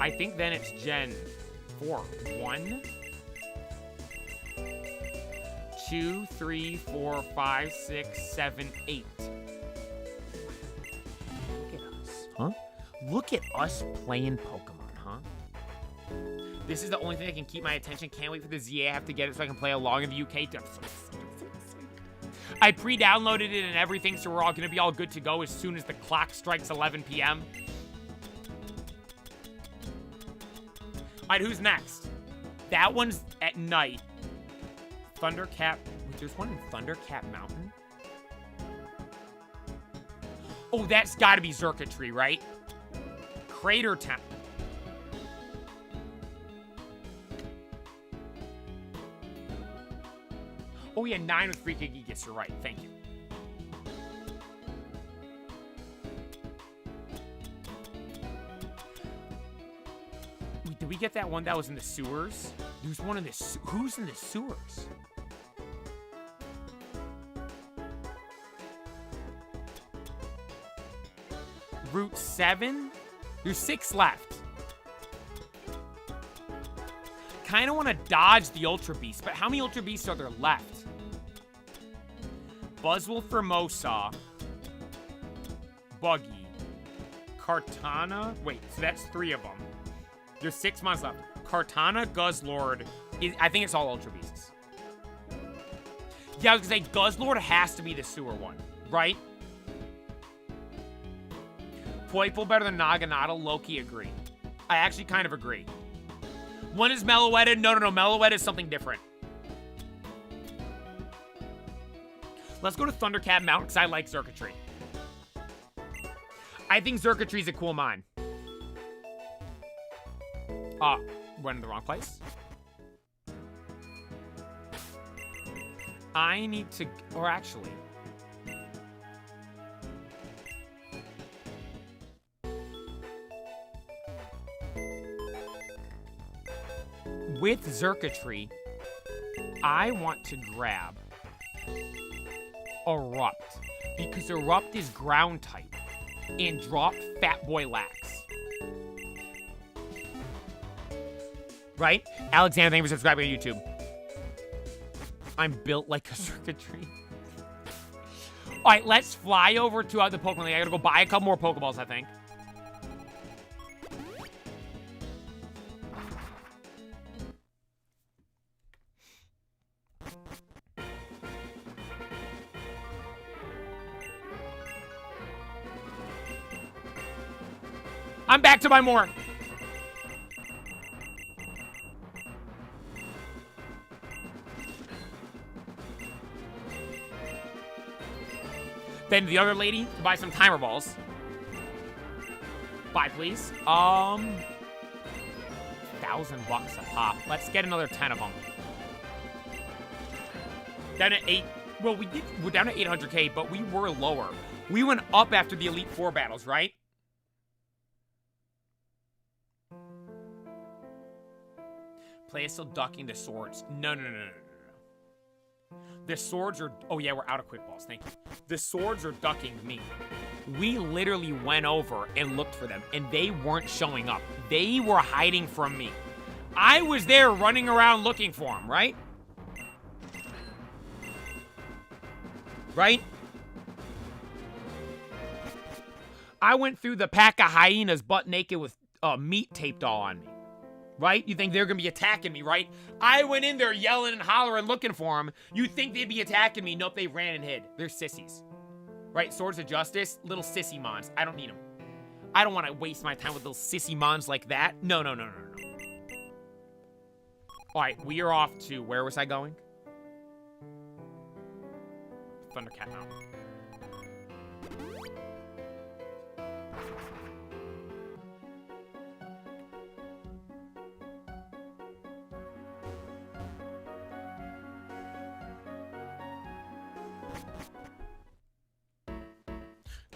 I think then it's Gen 4. 1, 2, 3, 4, 5, 6, 7, 8. Look at us. Huh? Look at us playing Pokemon, huh? This is the only thing that can keep my attention. Can't wait for the ZA. I have to get it so I can play along in the UK. I pre-downloaded it and everything, so we're all going to be all good to go as soon as the clock strikes 11 p.m. All right, who's next? That one's at night. Thundercat. Wait, there's one in Thundercat Mountain? Oh, that's got to be Circuitry, right? Crater Town. Oh, yeah, 9 with Freaky Geekus. You're right. Thank you. Wait, did we get that one that was in the sewers? There's one in the who's in the sewers? Route 7? There's 6 left. Kind of want to dodge the Ultra Beast, but how many Ultra Beasts are there left? Buzzwolf, Formosa, Buggy, Kartana. Wait, so that's 3 of them. There's 6 months left. Kartana, Guzzlord. I think it's all Ultra Beasts. Yeah, I was going to say, Guzzlord has to be the sewer one, right? Poipole better than Naginata. Loki, agree. I actually kind of agree. One is Meloetta. No. Meloetta is something different. Let's go to Thundercat Mountain because I like Circuitry. I think Circuitry is a cool mine. Went in the wrong place. I need to, or actually. With Circuitry, I want to grab Erupt, because Erupt is ground type, and drop Fat Boy Lax. Right? Alexander, thank you for subscribing on YouTube. I'm built like a Circuitry. Alright, let's fly over to the Pokemon League. I gotta go buy a couple more Pokeballs, I think. I'm back to buy more. Then the other lady to buy some timer balls. Buy, please. $1,000 a pop. Let's get another 10 of them. Down at 8. Well, we're down at 800k, but we were lower. We went up after the Elite Four battles, right? Play is still ducking the swords. No. The swords are... Oh, yeah, we're out of quick balls. Thank you. The swords are ducking me. We literally went over and looked for them, and they weren't showing up. They were hiding from me. I was there running around looking for them, right? Right? I went through the pack of hyenas butt naked with meat taped all on me. Right? You think they're going to be attacking me, right? I went in there yelling and hollering looking for them. You think they'd be attacking me. Nope, they ran and hid. They're sissies. Right? Swords of Justice, little sissy mons. I don't need them. I don't want to waste my time with little sissy mons like that. No. Alright, we are off to... Where was I going? Thundercat Mountain.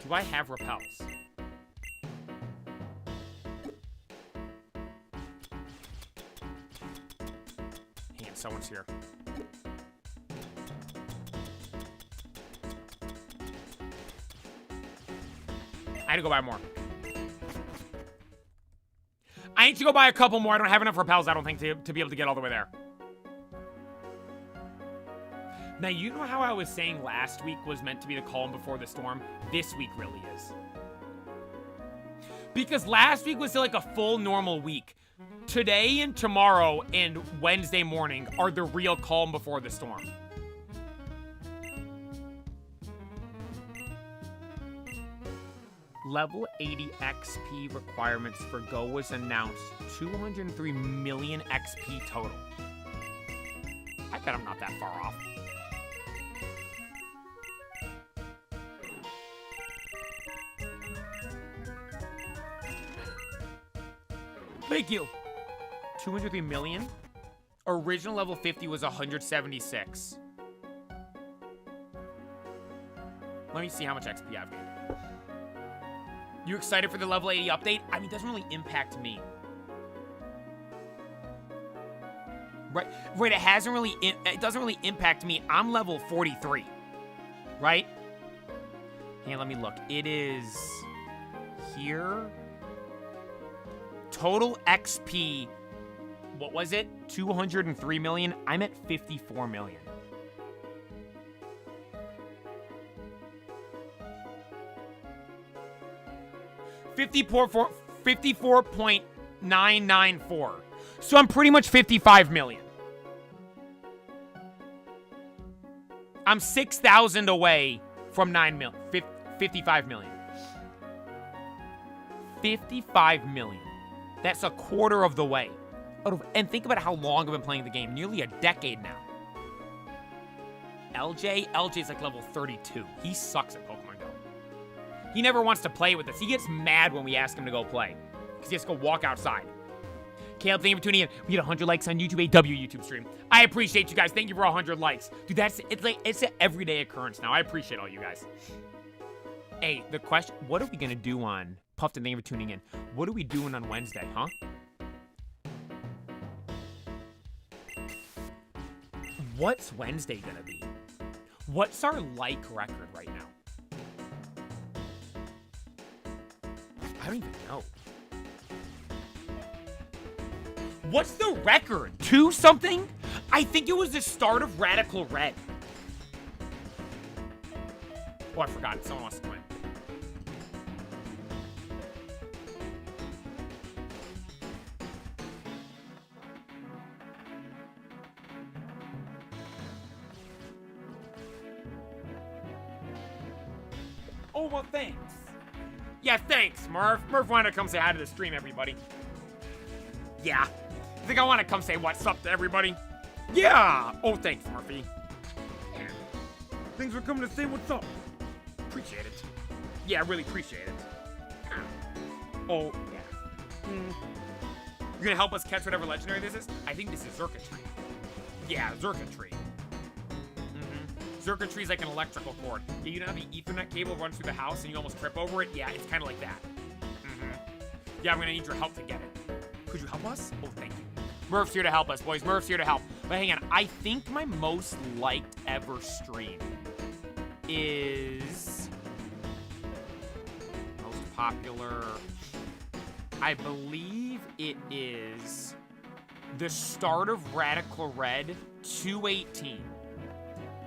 Do I have repels? Hang on, someone's here. I had to go buy more. I need to go buy a couple more. I don't have enough repels, I don't think, to be able to get all the way there. Now, you know how I was saying last week was meant to be the calm before the storm? This week really is. Because last week was like a full normal week. Today and tomorrow and Wednesday morning are the real calm before the storm. Level 80 XP requirements for Go was announced. 203 million XP total. I bet I'm not that far off. Thank you. 203 million? Original level 50 was 176. Let me see how much XP I've gained. You excited for the level 80 update? I mean, it doesn't really impact me. Right, it doesn't really impact me. I'm level 43. Right? Hey, let me look. It is here. Total XP, what was it? 203 million. I'm at 54 million. $54.994. So I'm pretty much 55 million. I'm 6,000 away from 55 million. 55 million. That's a quarter of the way. And think about how long I've been playing the game. Nearly a decade now. LJ's like level 32. He sucks at Pokemon Go. He never wants to play with us. He gets mad when we ask him to go play. Because he has to go walk outside. Caleb, thank you for tuning in. We get 100 likes on YouTube, AW YouTube stream. I appreciate you guys. Thank you for 100 likes. Dude, it's an everyday occurrence now. I appreciate all you guys. Hey, the question, what are we going to do on... Puffton, thank you for tuning in. What are we doing on Wednesday, huh? What's Wednesday gonna be? What's our like record right now? I don't even know. What's the record? 2 something? I think it was the start of Radical Red. Oh, I forgot. Someone wants to come in. Oh, well, thanks. Yeah, thanks, Murph. Murph wanted to come say hi to the stream, everybody. Yeah. I think I want to come say what's up to everybody. Yeah. Oh, thanks, Murphy. Yeah. Thanks for coming to say what's up. Appreciate it. Yeah, I really appreciate it. Oh, yeah. You're going to help us catch whatever legendary this is? I think this is Zerkatree. Yeah, Zerkatree. Zerkatree is like an electrical cord. Yeah, you know how the Ethernet cable runs through the house and you almost trip over it? Yeah, it's kind of like that. Yeah, I'm going to need your help to get it. Could you help us? Oh, thank you. Murph's here to help us, boys. Murph's here to help. But hang on. I think my most liked ever stream is... most popular... I believe it is the start of Radical Red 218.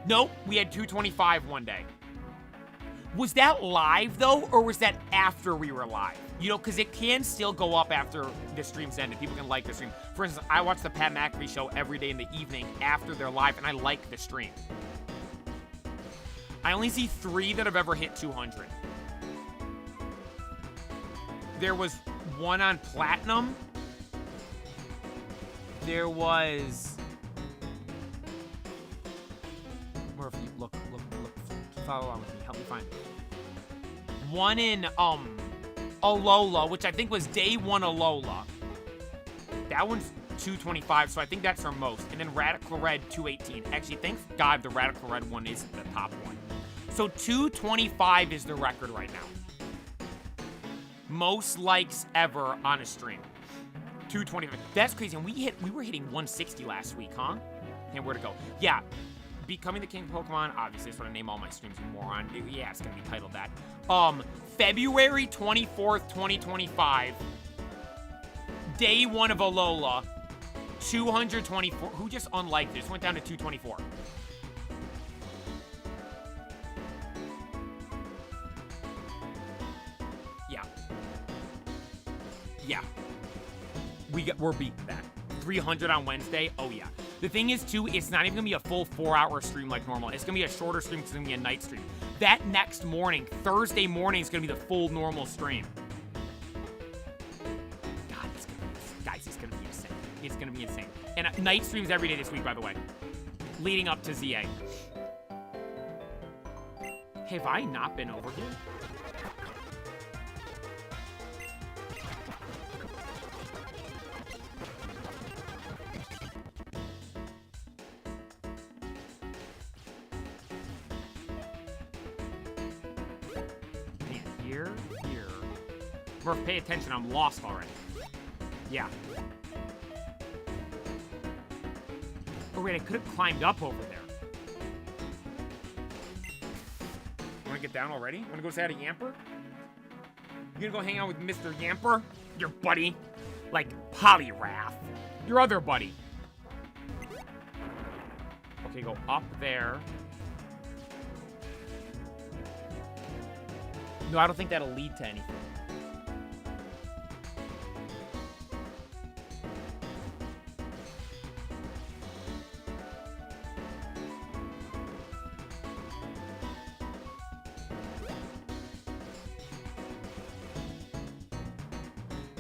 Nope, we had 225 one day. Was that live, though, or was that after we were live? You know, because it can still go up after the stream's ended. People can like the stream. For instance, I watch the Pat McAfee show every day in the evening after they're live, and I like the stream. I only see 3 that have ever hit 200. There was one on Platinum. There was... Murphy, look. Follow along with me. Help me find it. One in, Alola, which I think was day 1 Alola. That one's 225, so I think that's our most. And then Radical Red 218. Actually, thank God the Radical Red one isn't the top one. So 225 is the record right now. Most likes ever on a stream. 225. That's crazy. And we were hitting 160 last week, huh? And where to go? Yeah. Becoming the King of Pokemon, obviously, that's what I name all my streams, you moron. Yeah, it's gonna be titled that. February 24th, 2025. Day 1 of Alola. 224. Who just unliked this? Went down to 224. Yeah. Yeah. We're beating that. 300 on Wednesday. Oh, yeah. The thing is, too, it's not even going to be a full 4-hour stream like normal. It's going to be a shorter stream because it's going to be a night stream. That next morning, Thursday morning, is going to be the full normal stream. God, it's going to be, guys, it's going to be insane. It's going to be insane. And night streams every day this week, by the way. Leading up to ZA. Have I not been over here? Here. Murph, pay attention, I'm lost already. Yeah. Oh wait, I could have climbed up over there. Wanna get down already? Wanna go say hi to Yamper? You gonna go hang out with Mr. Yamper? Your buddy? Like Poliwrath. Your other buddy. Okay, go up there. No, I don't think that'll lead to anything.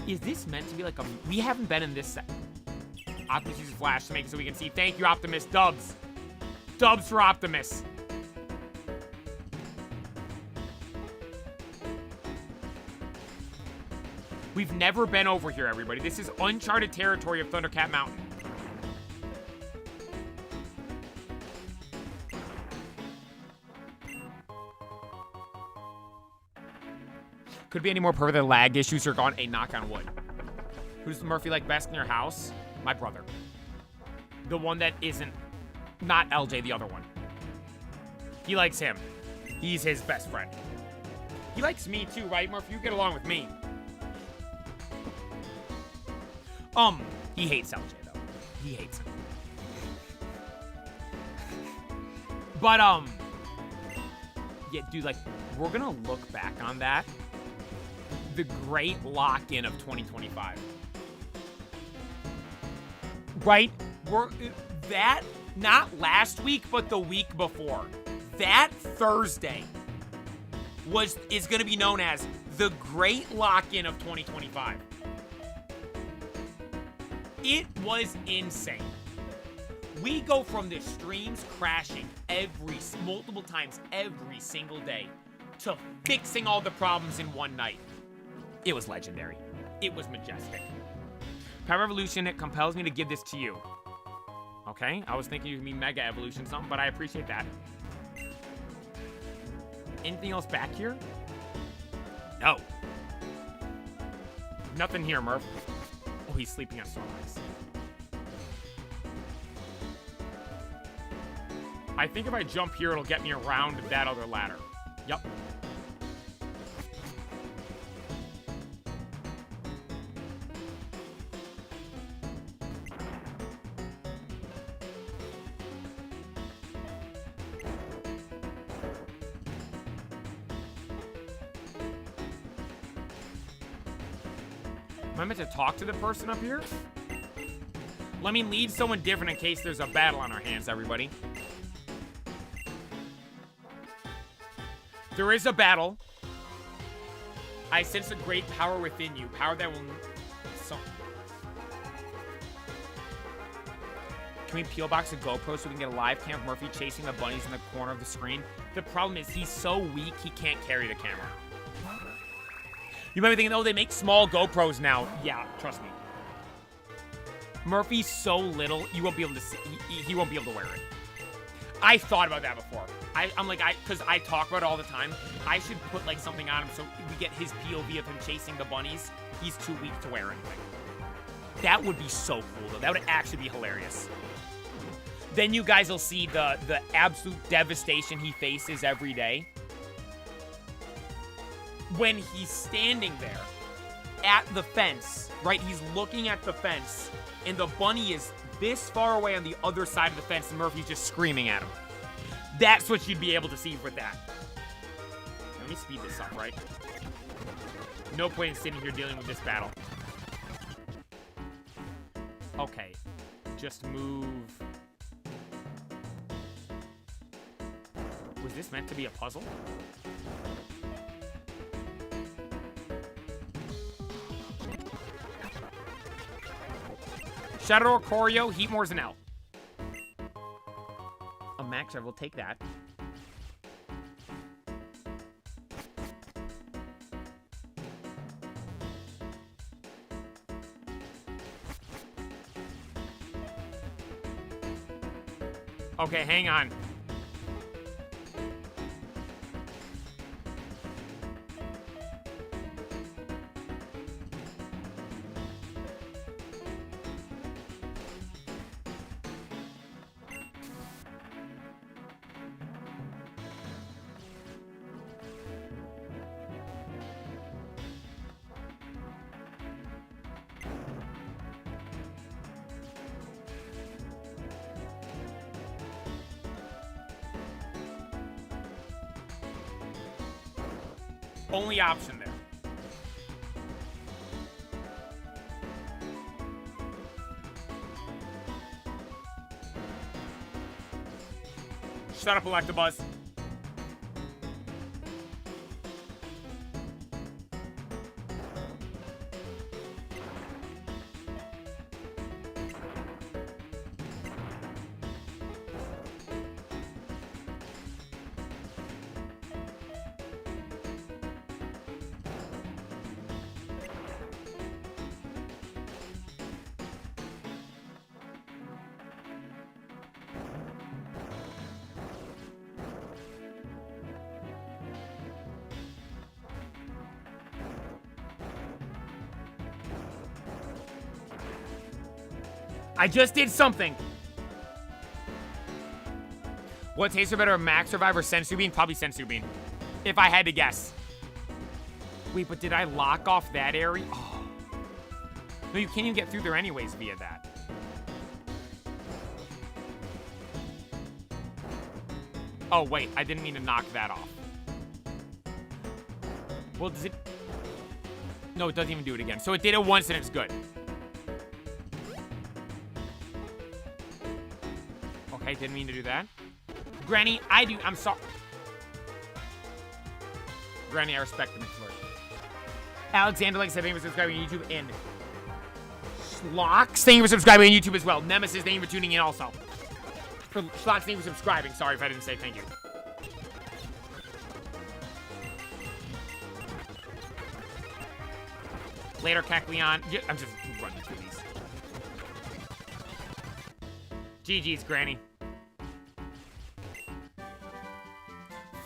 Is this meant to be like a... We haven't been in this set. Optimus uses Flash to make it so we can see. Thank you, Optimus. Dubs. Dubs for Optimus. We've never been over here, everybody. This is uncharted territory of Thundercat Mountain. Could be any more perfect than lag issues are gone. A knock on wood. Who's Murphy like best in your house? My brother. The one that isn't... Not LJ, the other one. He likes him. He's his best friend. He likes me too, right, Murphy? You get along with me. He hates LJ, though. He hates him. But, yeah, dude, like, we're gonna look back on that. The great lock-in of 2025. Right? That, not last week, but the week before. That Thursday is gonna be known as the great lock-in of 2025. It was insane. We go from the streams crashing multiple times every single day to fixing all the problems in one night. It was legendary. It was majestic. Power Evolution, it compels me to give this to you. Okay, I was thinking you would mean Mega Evolution something, but I appreciate that. Anything else back here? No. Nothing here, Murph. Oh, he's sleeping on Starlight. I think if I jump here, it'll get me around that other ladder. Yep. Am I meant to talk to the person up here? Let me lead someone different in case there's a battle on our hands, everybody. There is a battle. I sense a great power within you. Power that will... Can we peel box a GoPro so we can get a live cam of Murphy chasing the bunnies in the corner of the screen? The problem is he's so weak, he can't carry the camera. You might be thinking, oh, they make small GoPros now. Yeah, trust me. Murphy's so little, you won't be able to see, he won't be able to wear it. I thought about that before. I'm like, because I talk about it all the time. I should put like something on him so we get his POV of him chasing the bunnies. He's too weak to wear anything. That would be so cool, though. That would actually be hilarious. Then you guys will see the absolute devastation he faces every day. When he's standing there at the fence, right? He's looking at the fence, and the bunny is this far away on the other side of the fence, and Murphy's just screaming at him. That's what you'd be able to see with that. Let me speed this up, right? No point in sitting here dealing with this battle. Okay. Just move. Was this meant to be a puzzle? Shadow Corio, Heatmore's an L. A max, I will take that. Okay, hang on. Only option there. Shut up, Electabuzz. I just did something. What tastes better, Max Survivor, Sensu Bean? Probably Sensu Bean, if I had to guess. Wait, but did I lock off that area? Oh. No, you can't even get through there anyways via that. Oh, wait, I didn't mean to knock that off. Well, does it? No, it doesn't even do it again. So it did it once and it's good. Okay, didn't mean to do that. Granny, I'm sorry. Granny, I respect the McFlurry. Alexander, like I said, thank you for subscribing on YouTube. And Schlocks, thank you for subscribing on YouTube as well. Nemesis, thank you for tuning in also. For Schlocks, thank you for subscribing. Sorry if I didn't say thank you. Later, Cacleon. Yeah, I'm just running through these. GG's, Granny.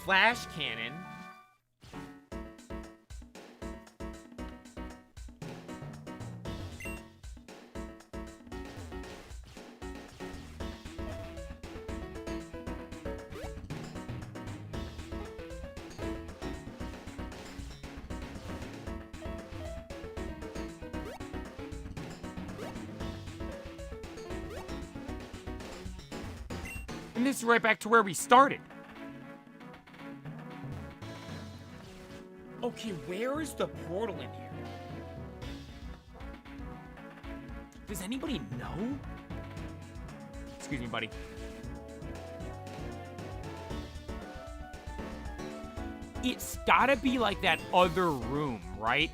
Flash Cannon. And this is right back to where we started. Okay, where is the portal in here? Does anybody know? Excuse me, buddy. It's gotta be like that other room, right?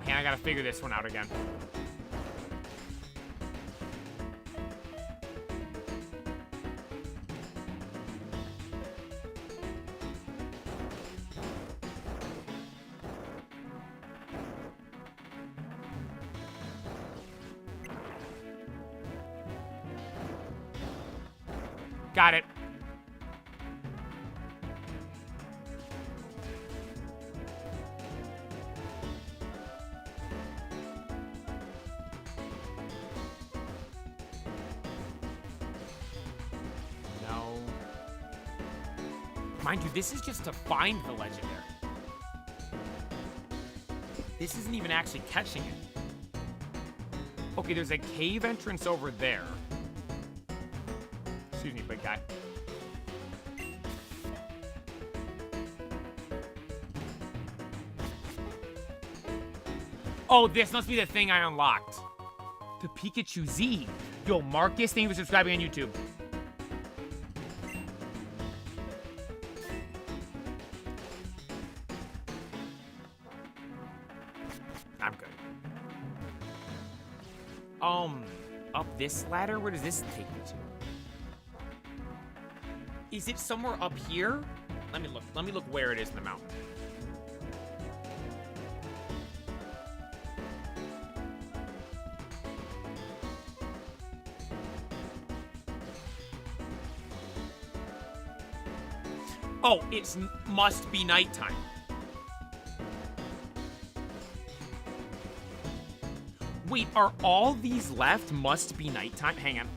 Hey, I gotta figure this one out again. Got it. No. Mind you, this is just to find the legendary. This isn't even actually catching it. Okay, there's a cave entrance over there. Excuse me, big guy. Oh, this must be the thing I unlocked. The Pikachu Z. Yo, Marcus, thank you for subscribing on YouTube. I'm good. Up this ladder? Where does this take me to? Is it somewhere up here? Let me look. Let me look where it is in the mountain. Oh, it must be nighttime. Wait, are all these left must be nighttime? Hang on.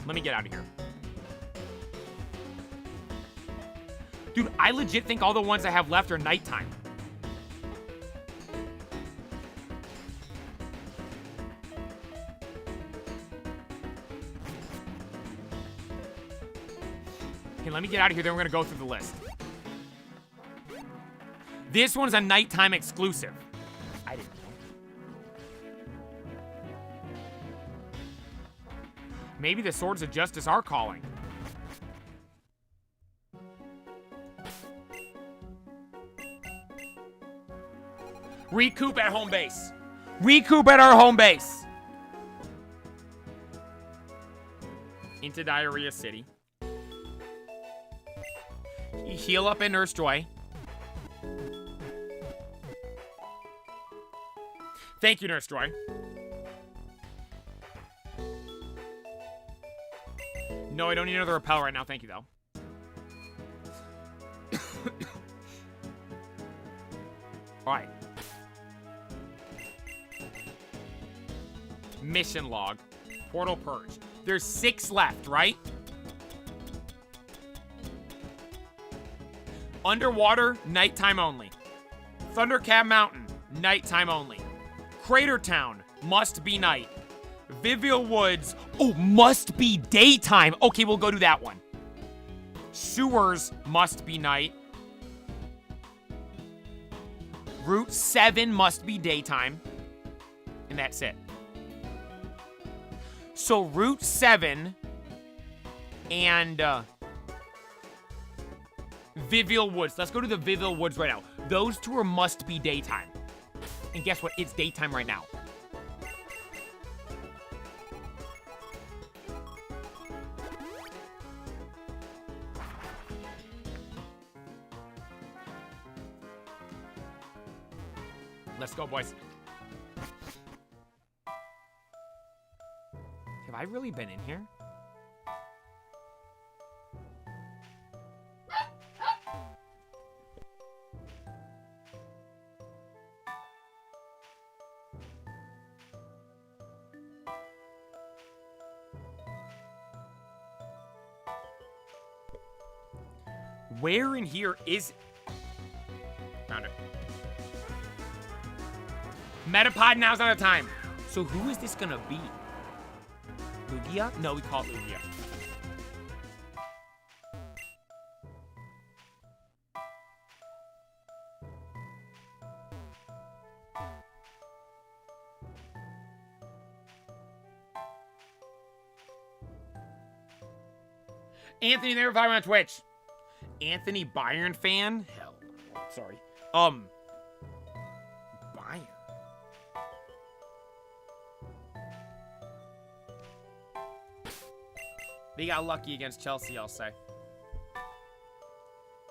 Let me get out of here. Dude, I legit think all the ones I have left are nighttime. Okay, let me get out of here, then we're gonna go through the list. This one's a nighttime exclusive. I didn't know. Maybe the Swords of Justice are calling. Recoup at home base. Recoup at our home base. Into Diarrhea City. Heal up at Nurse Joy. Thank you, Nurse Joy. No, I don't need another repel right now. Thank you, though. All right. Mission log. Portal purge. There's 6 left, right? Underwater, nighttime only. Thundercab Mountain, nighttime only. Crater Town, must be night. Vivial Woods, oh, must be daytime. Okay, we'll go to that one. Sewers, must be night. Route 7 must be daytime. And that's it. So Route 7 and Vivial Woods. Let's go to the Vivial Woods right now. Those two are must be daytime. And guess what? It's daytime right now. Let's go, boys. Have I really been in here? Where in here is it? Found it. Metapod, now's not the time. So who is this gonna be? Lugia? No, we call it Lugia. Anthony, never follow me on Twitch. Anthony Bayern fan? Hell, sorry. Bayern. They got lucky against Chelsea, I'll say.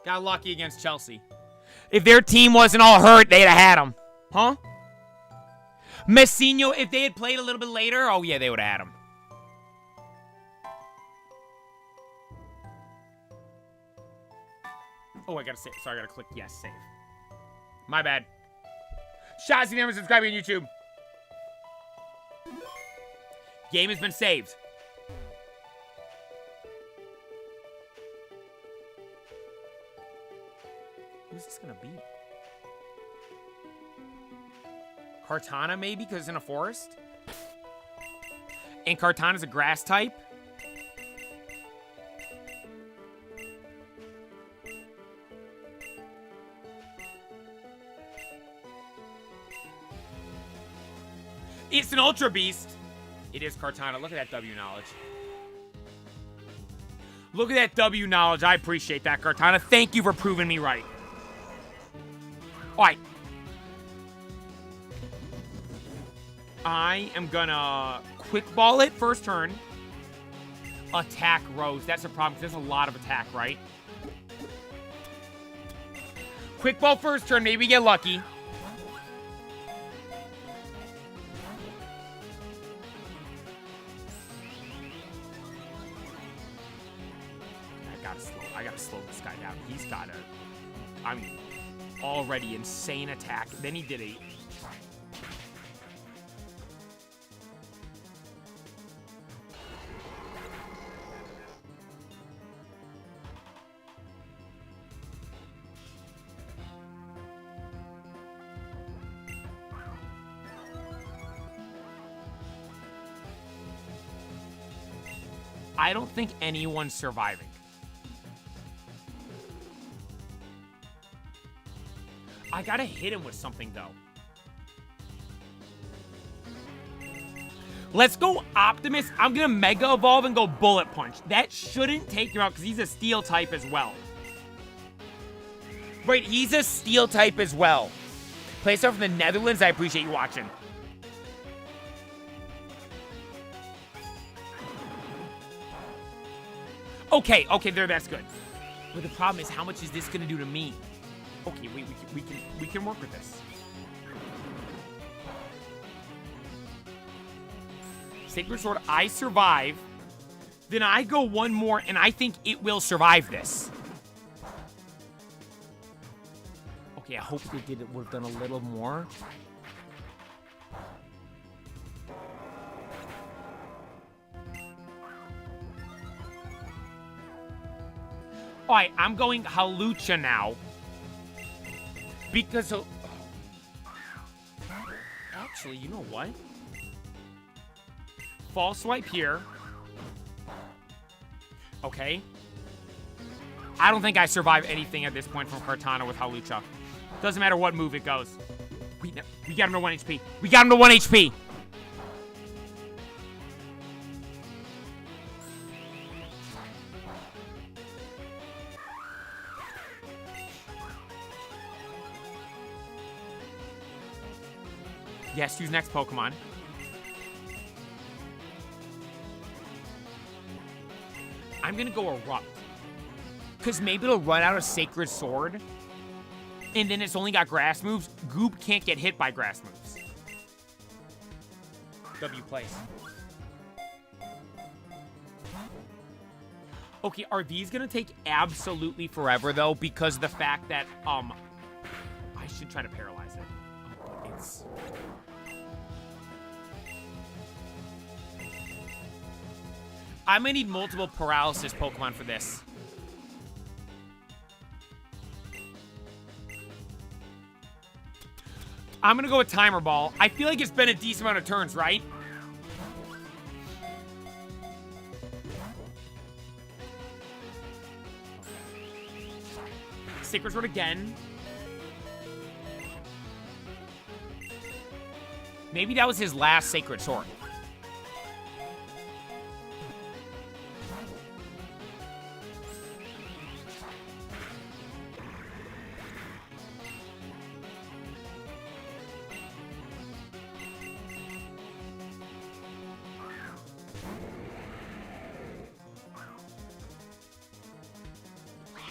Got lucky against Chelsea. If their team wasn't all hurt, they'd have had him. Huh? Messinho, if they had played a little bit later, oh yeah, they would have had him. Oh, I gotta save. So I gotta click yes, save. My bad. Shazzy, never subscribing on YouTube. Game has been saved. Who's this gonna be? Kartana, maybe, because it's in a forest? And Kartana's a grass type? It's an Ultra Beast. It is Kartana. Look at that W knowledge. Look at that W knowledge. I appreciate that, Kartana. Thank you for proving me right. All right. I am gonna quick ball it first turn. Attack Rose. That's a problem because there's a lot of attack, right? Quick ball first turn. Maybe we get lucky. I gotta slow this guy down. He's got a, I mean, already insane attack. Then he did a... I don't think anyone's surviving. I gotta hit him with something, though. Let's go Optimus. I'm gonna Mega Evolve and go Bullet Punch. That shouldn't take him out because he's a Steel type as well. Right, he's a Steel type as well. Play stuff from the Netherlands. I appreciate you watching. Okay, there, that's good. But the problem is, how much is this gonna do to me? Okay, we can work with this. Sacred Sword, I survive. Then I go one more, and I think it will survive this. Okay, I hope they would have done a little more. Alright, I'm going Halucha now. Because... Actually, you know what? False Swipe here. Okay. I don't think I survive anything at this point from Kartana with Halucha. Doesn't matter what move it goes. We got him to 1 HP. We got him to 1 HP! Yes, use next Pokemon. I'm gonna go Erupt. Because maybe it'll run out of Sacred Sword. And then it's only got grass moves. Goop can't get hit by grass moves. W plays. Okay, are these gonna take absolutely forever though? Because of the fact that, I should try to paralyze it. Oh, it's... I'm gonna need multiple paralysis Pokemon for this. I'm gonna go with Timer Ball. I feel like it's been a decent amount of turns, right? Sacred Sword again. Maybe that was his last Sacred Sword.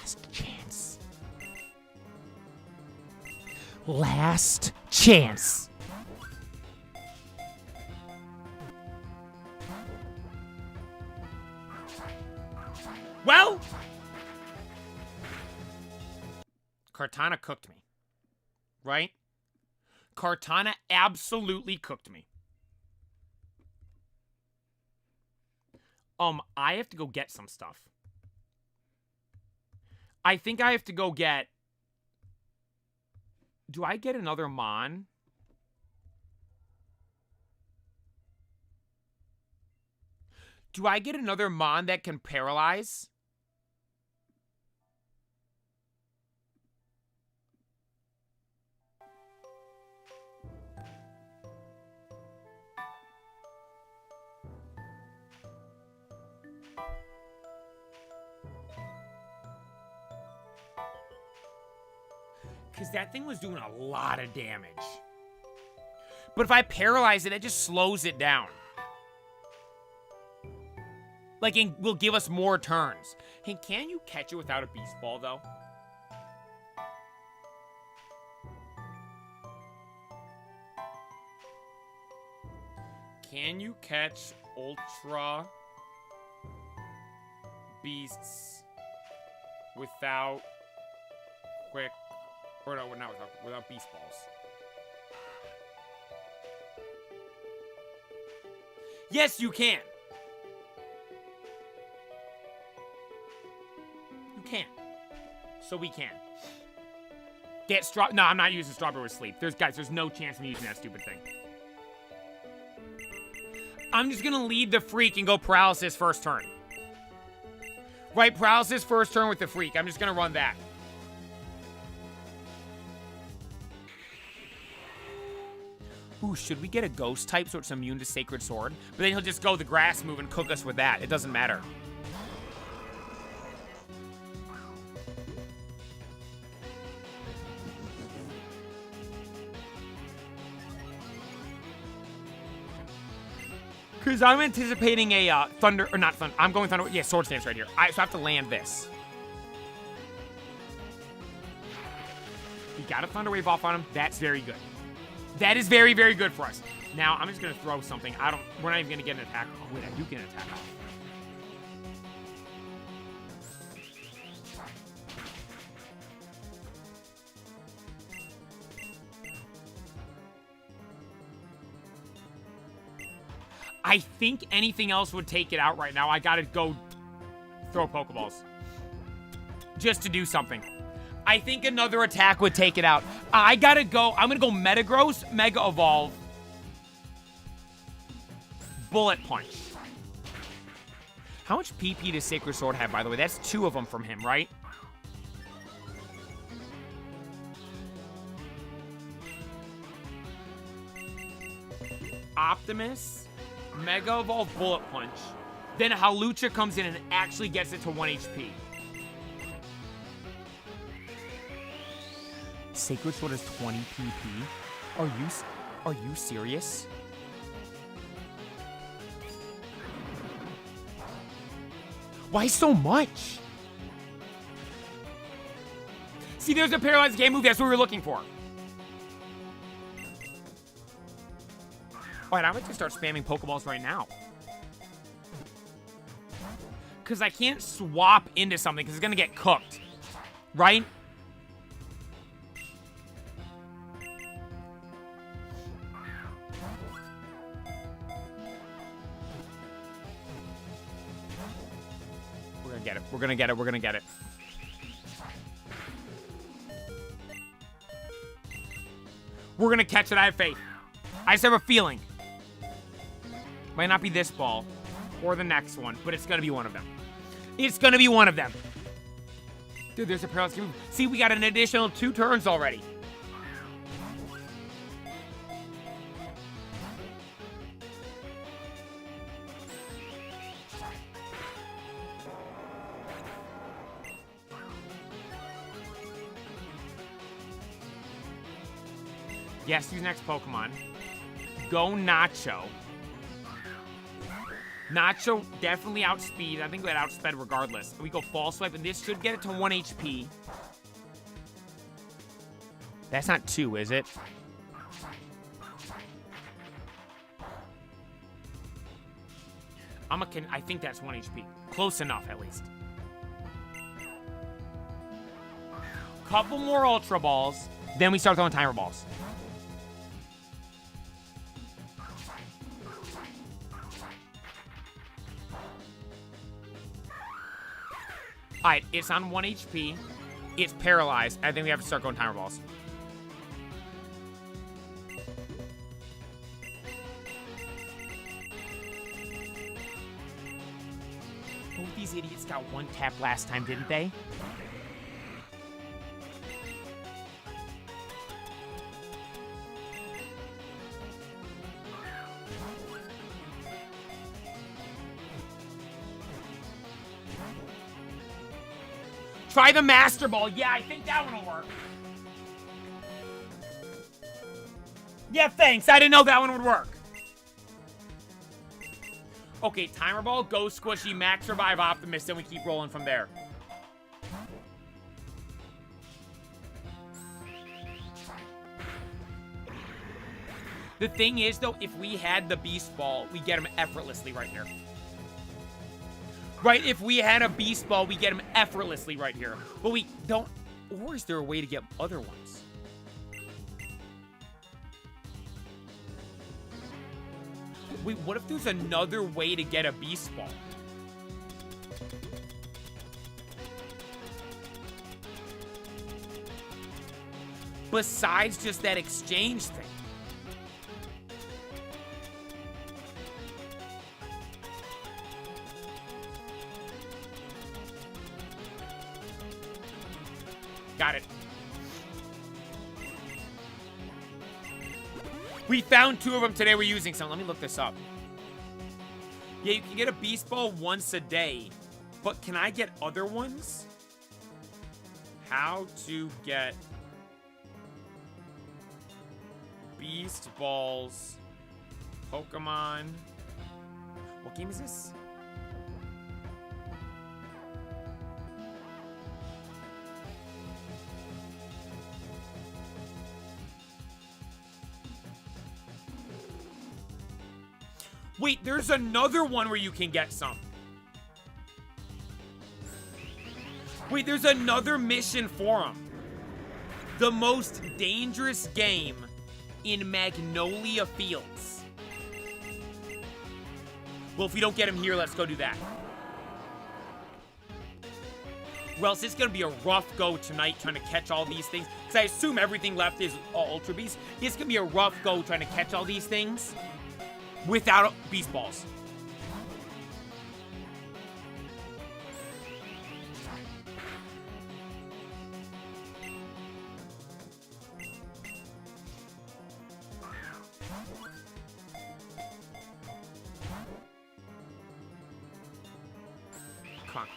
Last chance. Last chance. Well, Cortana cooked me. Right? Cortana absolutely cooked me. I have to go get some stuff. I think I have to go get... Do I get another Mon? Do I get another Mon that can paralyze? Because that thing was doing a lot of damage. But if I paralyze it, it just slows it down. Like, it will give us more turns. Hey, can you catch it without a Beast Ball, though? Can you catch Ultra Beasts without Quick... Or no, not without Beast Balls? Yes, you can! You can. So we can. Get No, I'm not using Strawberry with Sleep. There's no chance of me using that stupid thing. I'm just gonna lead the Freak and go Paralysis first turn. Right, Paralysis first turn with the Freak. I'm just gonna run that. Ooh, should we get a Ghost type so it's immune to Sacred Sword? But then he'll just go the grass move and cook us with that. It doesn't matter. Because I'm anticipating a Thunder, or not Thunder, I'm going Thunder, yeah, Sword Stance right here. So I have to land this. He got a Thunder Wave off on him. That's very good. That is very, very good for us. Now, I'm just going to throw something. We're not even going to get an attack. Oh, wait, I do get an attack off. I think anything else would take it out right now. I got to go throw Pokeballs. Just to do something. I think another attack would take it out. I gotta go. I'm gonna go Metagross, Mega Evolve, Bullet Punch. How much PP does Sacred Sword have, by the way? That's 2 of them from him, right? Optimus, Mega Evolve, Bullet Punch. Then Hawlucha comes in and actually gets it to 1 HP. Sacred Sword is 20 PP? Are you serious? Why so much? See, there's a paralyzed game move. That's what we were looking for. Alright, I'm going to start spamming Pokeballs right now. Because I can't swap into something because it's going to get cooked. Right? We're gonna get it. We're gonna get it. We're gonna catch it. I have faith. I just have a feeling. Might not be this ball or the next one, but it's gonna be one of them. It's gonna be one of them. Dude, there's a paralysis move. See, we got an additional 2 turns already. Yes, use next Pokemon. Go Nacho. Nacho definitely outspeed. I think we had outsped regardless. We go False Swipe, and this should get it to 1 HP. That's not 2, is it? I think that's 1 HP. Close enough, at least. Couple more Ultra Balls, then we start throwing Timer Balls. Alright, it's on 1 HP. It's paralyzed. I think we have to start going Timer Balls. Both these idiots got 1 tap last time, didn't they? Try the Master Ball. Yeah, I think that one will work. Yeah, thanks. I didn't know that one would work. Okay, Timer Ball, Go Squishy, Max Revive Optimus, then we keep rolling from there. The thing is, though, if we had the Beast Ball, we get him effortlessly right here. Right, if we had a Beast Ball, we get him effortlessly right here. But we don't... Or is there a way to get other ones? Wait, what if there's another way to get a Beast Ball? Besides just that exchange thing. Got it. We found 2 of them today. We're using some. Let me look this up. Yeah, you can get a Beast Ball once a day. But can I get other ones? How to get Beast Balls. Pokemon. What game is this? Wait, there's another one where you can get some. Wait, there's another mission for him. The most dangerous game in Magnolia Fields. Well, if we don't get him here, let's go do that. Or else it's going to be a rough go tonight trying to catch all these things. Because I assume everything left is Ultra Beast. It's going to be a rough go trying to catch all these things. Without Beast Balls. Come on.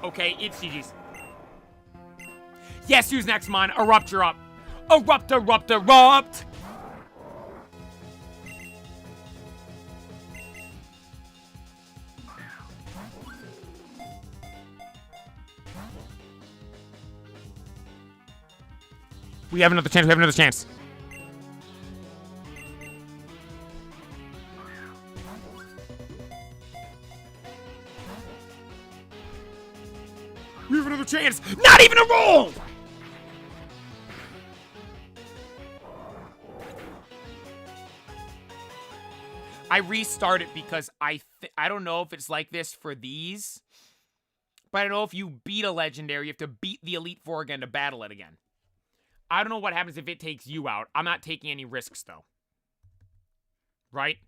Okay, it's GG's. Yes, who's next, Mon? Erupt, you're up. Erupt, erupt, erupt! We have another chance. We have another chance. We have another chance. Not even a roll! I restart it because I don't know if it's like this for these. But I don't know if you beat a legendary, you have to beat the Elite Four again to battle it again. I don't know what happens if it takes you out. I'm not taking any risks, though. Right?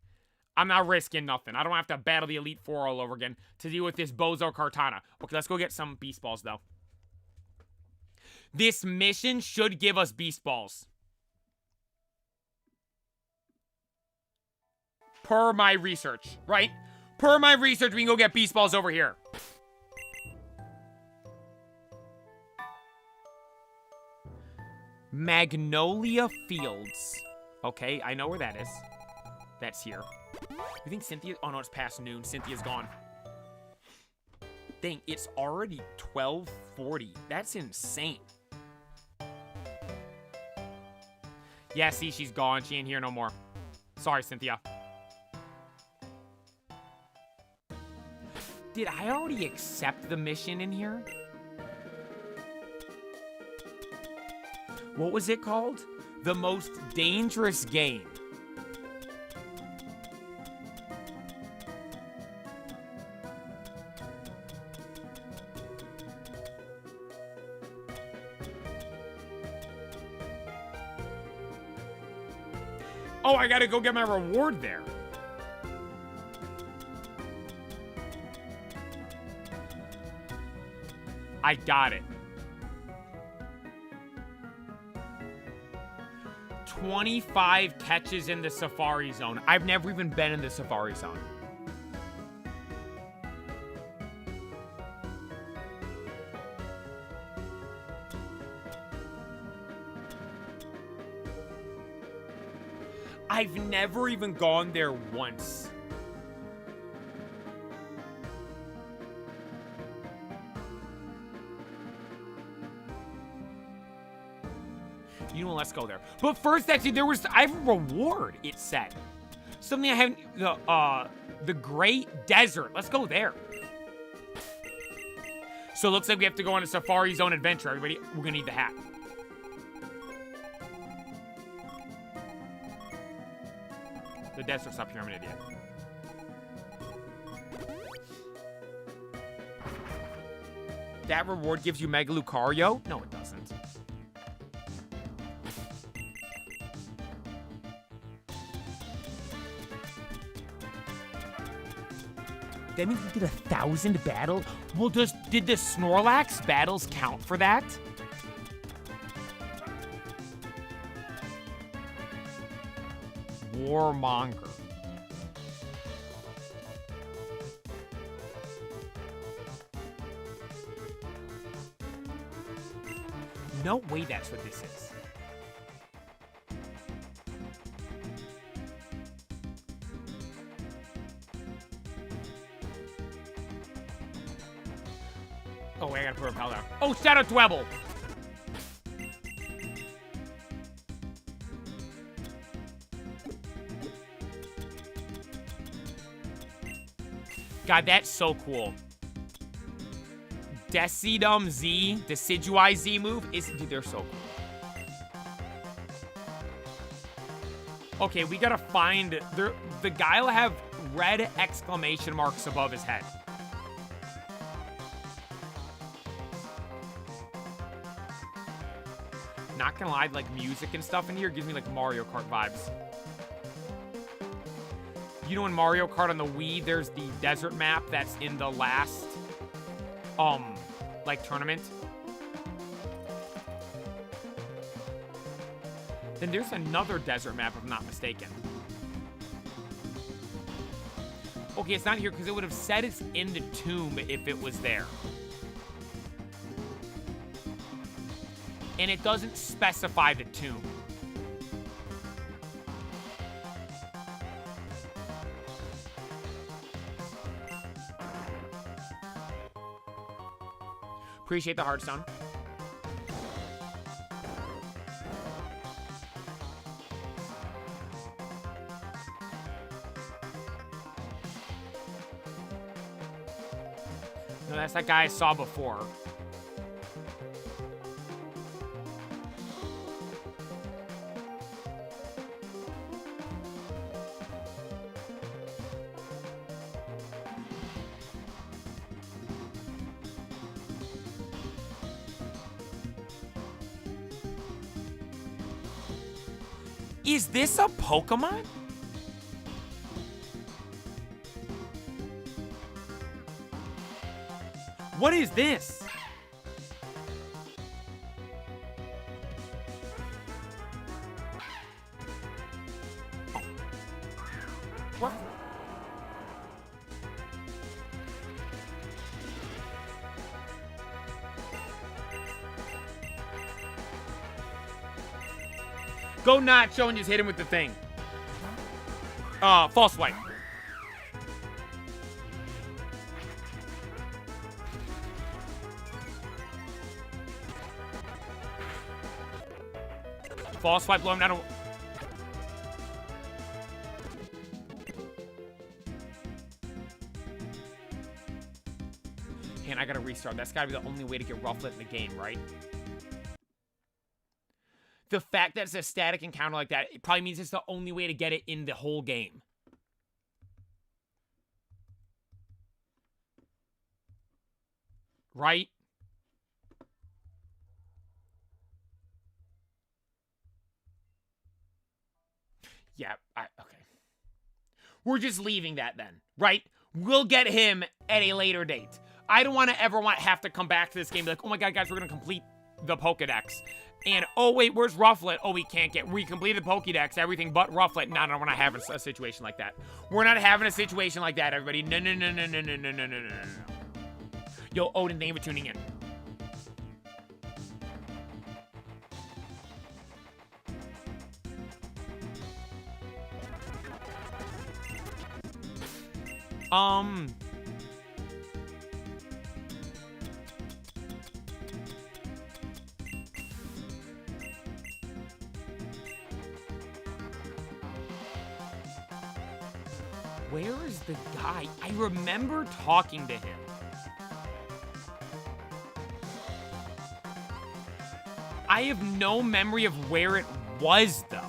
I'm not risking nothing. I don't have to battle the Elite Four all over again to deal with this Bozo Kartana. Okay, let's go get some Beast Balls, though. This mission should give us Beast Balls. Per my research, right? Per my research, we can go get Beast Balls over here. Magnolia Fields. Okay, I know where that is. that's here. You think Cynthia... Oh, no, it's past noon. Cynthia's gone. Dang, it's already 12:40. That's insane. Yeah, see, she's gone. She ain't here no more. Sorry, Cynthia. Did I already accept the mission in here? What was it called? The most dangerous game. Oh, I gotta go get my reward there. I got it. 25 catches in the Safari Zone. I've never even been in the Safari Zone. I've never even gone there once. You know, let's go there. But first, actually, I have a reward, it said. Something I haven't, the Great Desert. Let's go there. So it looks like we have to go on a Safari Zone adventure, everybody. We're gonna need the hat. The desert's up here, I'm an idiot. That reward gives you Mega Lucario? No, it doesn't. That means we did 1,000 battles? Well, did the Snorlax battles count for that? Warmonger. No way that's what this is. Oh, wait, I gotta put a repel down. Oh, Shadow Dwebble! God, that's so cool. Decidum Z, Decidueye Z move is, dude, they're so cool. Okay, we gotta find, the guy will have red exclamation marks above his head. Not gonna lie, like music and stuff in here gives me like Mario Kart vibes. You know in Mario Kart on the Wii, there's the desert map that's in the last, like tournament. Then there's another desert map, if I'm not mistaken. Okay, it's not here because it would have said it's in the tomb if it was there. And it doesn't specify the tomb. Appreciate the Hearthstone. No, that's that guy I saw before. Is this a Pokemon? What is this? Oh. What? Go Nacho and just hit him with the thing. False swipe. False swipe, blow him down. And I gotta restart. That's gotta be the only way to get Rufflet in the game, right? The fact that it's a static encounter like that, it probably means it's the only way to get it in the whole game. Right? Yeah, okay. We're just leaving that then, right? We'll get him at a later date. I don't want to ever have to come back to this game and be like, oh my god, guys, we're going to complete the Pokedex. And, oh wait, where's Rufflet? Oh, we can't get, we completed the Pokedex, everything but Rufflet. No, we're not having a situation like that. We're not having a situation like that, everybody. No. Yo, Odin, thank you for tuning in. Where is the guy? I remember talking to him. I have no memory of where it was, though.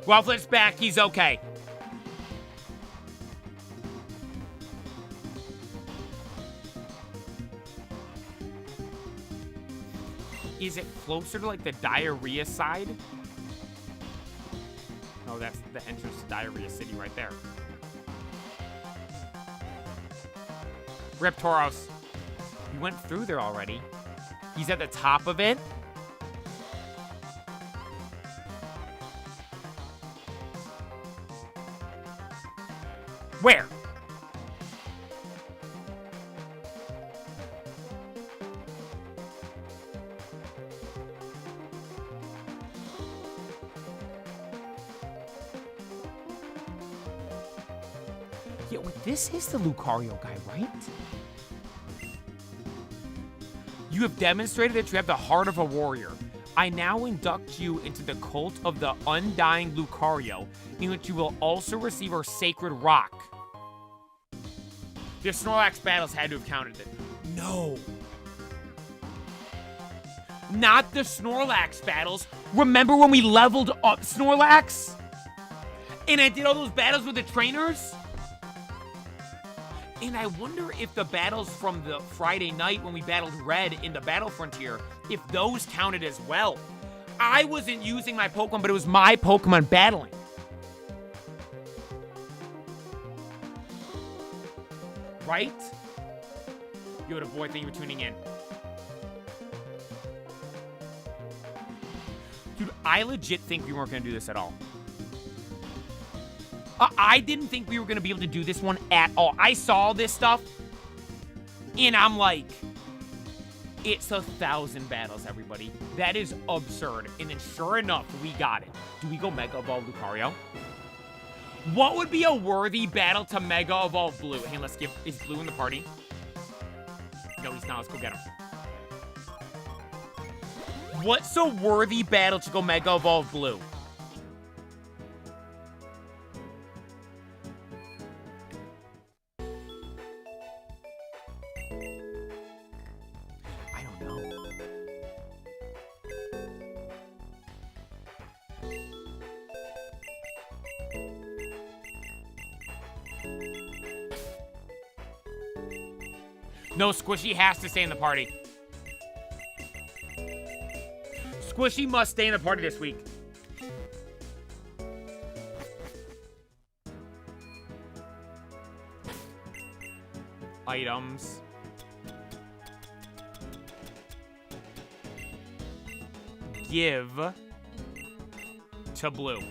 Rufflet's back. He's okay. Is it closer to, like, the diarrhea side? Oh, that's the entrance to Diarrhea City right there. Rip Tauros. We went through there already. He's at the top of it. Where? Yeah, wait, this is the Lucario guy, right? You have demonstrated that you have the heart of a warrior. I now induct you into the cult of the Undying Lucario, in which you will also receive our sacred rock. The Snorlax battles had to have counted it. No. Not the Snorlax battles. Remember when we leveled up Snorlax? And I did all those battles with the trainers? And I wonder if the battles from the Friday night when we battled Red in the Battle Frontier, if those counted as well. I wasn't using my Pokemon, but it was my Pokemon battling. Right? Yoda boy, thank you for tuning in. Dude, I legit think we weren't going to do this at all. I didn't think we were going to be able to do this one at all. I saw this stuff, and I'm like, it's 1,000 battles, everybody. That is absurd. And then sure enough, we got it. Do we go Mega Evolve Lucario? What would be a worthy battle to Mega Evolve Blue? Hey, let's give, is Blue in the party? No, he's not. Let's go get him. What's a worthy battle to go Mega Evolve Blue? No, Squishy has to stay in the party. Squishy must stay in the party this week. Items. Give to Blue.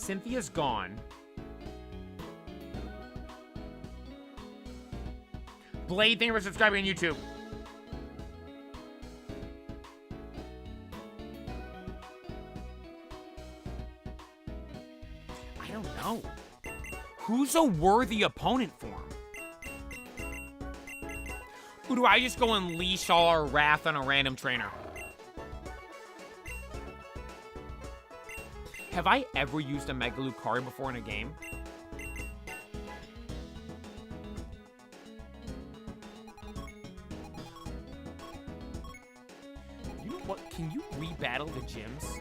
Cynthia's gone. Blade, thank you for subscribing on YouTube. I don't know. Who's a worthy opponent for him? Who do I just go unleash all our wrath on a random trainer? Have I ever used a Mega Lucario before in a game? You know what? Can you rebattle the gyms?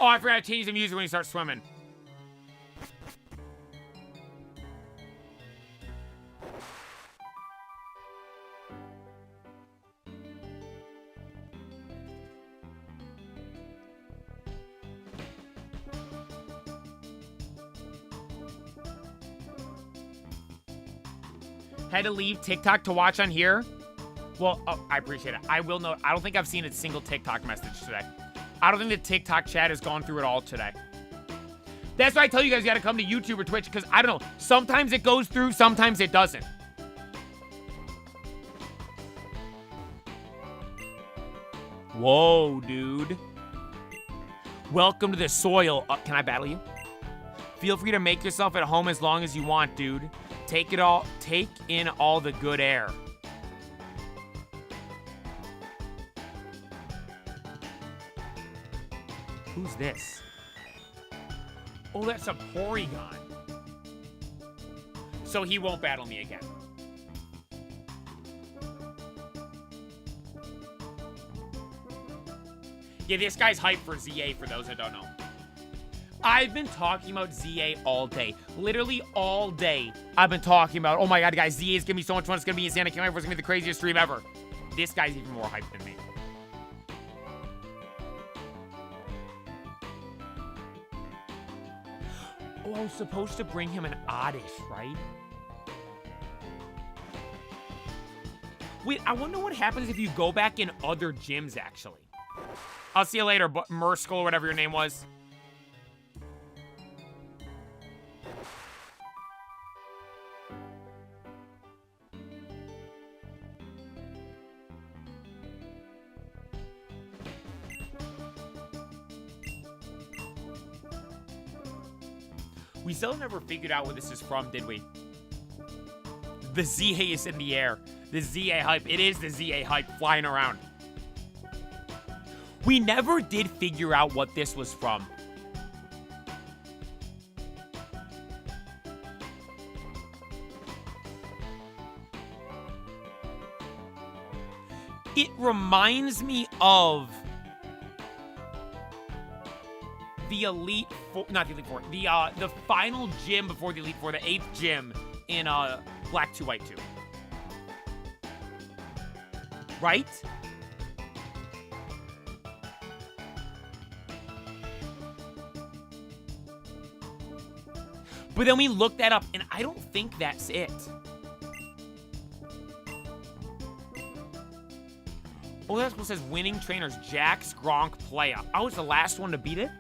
Oh, I forgot to change the music when you start swimming. Had to leave TikTok to watch on here? Well, oh, I appreciate it. I will note, I don't think I've seen a single TikTok message today. I don't think the TikTok chat has gone through it all today. That's why I tell you guys, you gotta come to YouTube or Twitch, because I don't know. Sometimes it goes through, sometimes it doesn't. Whoa, dude. Welcome to the soil. Can I battle you? Feel free to make yourself at home as long as you want, dude. Take in all the good air. Who's this? Oh, that's a Porygon. So he won't battle me again. Yeah, this guy's hyped for ZA, for those that don't know. I've been talking about ZA all day. Literally all day, I've been talking about, oh my god, guys, ZA is gonna be so much fun. It's gonna be insane. I can't wait for it's gonna be the craziest stream ever. This guy's even more hyped than me. Oh, I was supposed to bring him an Oddish, right? Wait, I wonder what happens if you go back in other gyms, actually. I'll see you later, Merskle, or whatever your name was. We still never figured out what this is from, did we? The ZA is in the air. The ZA hype. It is the ZA hype flying around. We never did figure out what this was from. It reminds me of the Elite Four, not the Elite Four, the final gym before the Elite Four, the 8th gym in Black 2 White 2. Right? But then we looked that up, and I don't think that's it. Oh, that's what says winning trainers, Jax, Gronk, Playa. I was the last one to beat it.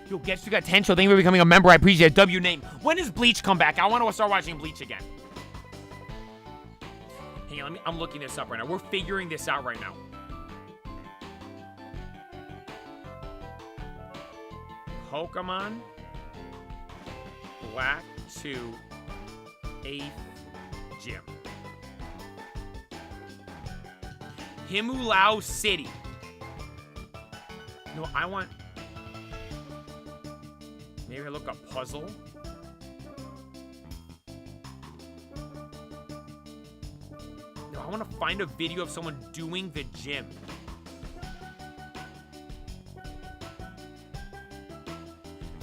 Yo, guess you got potential. Thank you for becoming a member. I appreciate it. W name. When does Bleach come back? I want to start watching Bleach again. Hang on, I'm looking this up right now. We're figuring this out right now. Pokemon Black 2 8th Gym. Himulao City. No, I want... Maybe I look up puzzle. No, I want to find a video of someone doing the gym.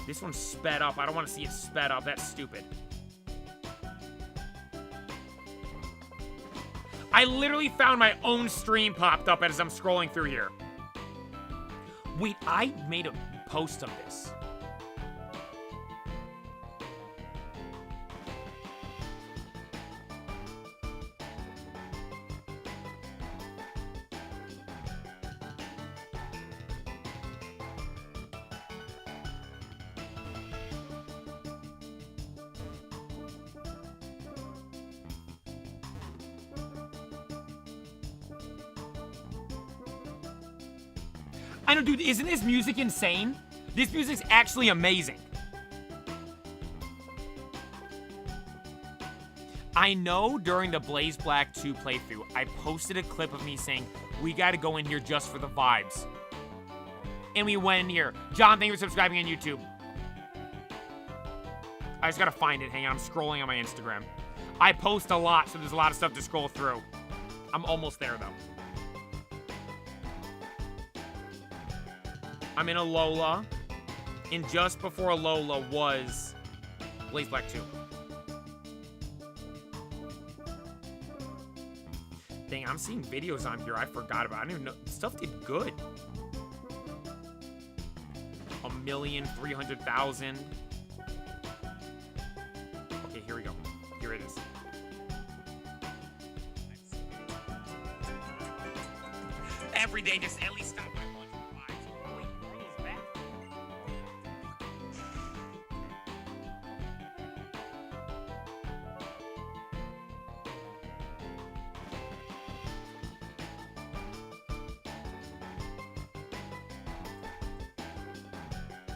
This one's sped up. I don't want to see it sped up. That's stupid. I literally found my own stream popped up as I'm scrolling through here. Wait, I made a post of this. I know, dude, isn't this music insane? This music's actually amazing. I know during the Blaze Black 2 playthrough, I posted a clip of me saying, we gotta go in here just for the vibes. And we went in here. John, thank you for subscribing on YouTube. I just gotta find it. Hang on, I'm scrolling on my Instagram. I post a lot, so there's a lot of stuff to scroll through. I'm almost there, though. I'm in a Lola, and just before a Lola was Blaze Black 2. Dang, I'm seeing videos on here I forgot about. I don't even know. Stuff did good. 1,300,000. Okay, here we go. Here it is. Every day, just at least stop by one. Wait, Marlo's back.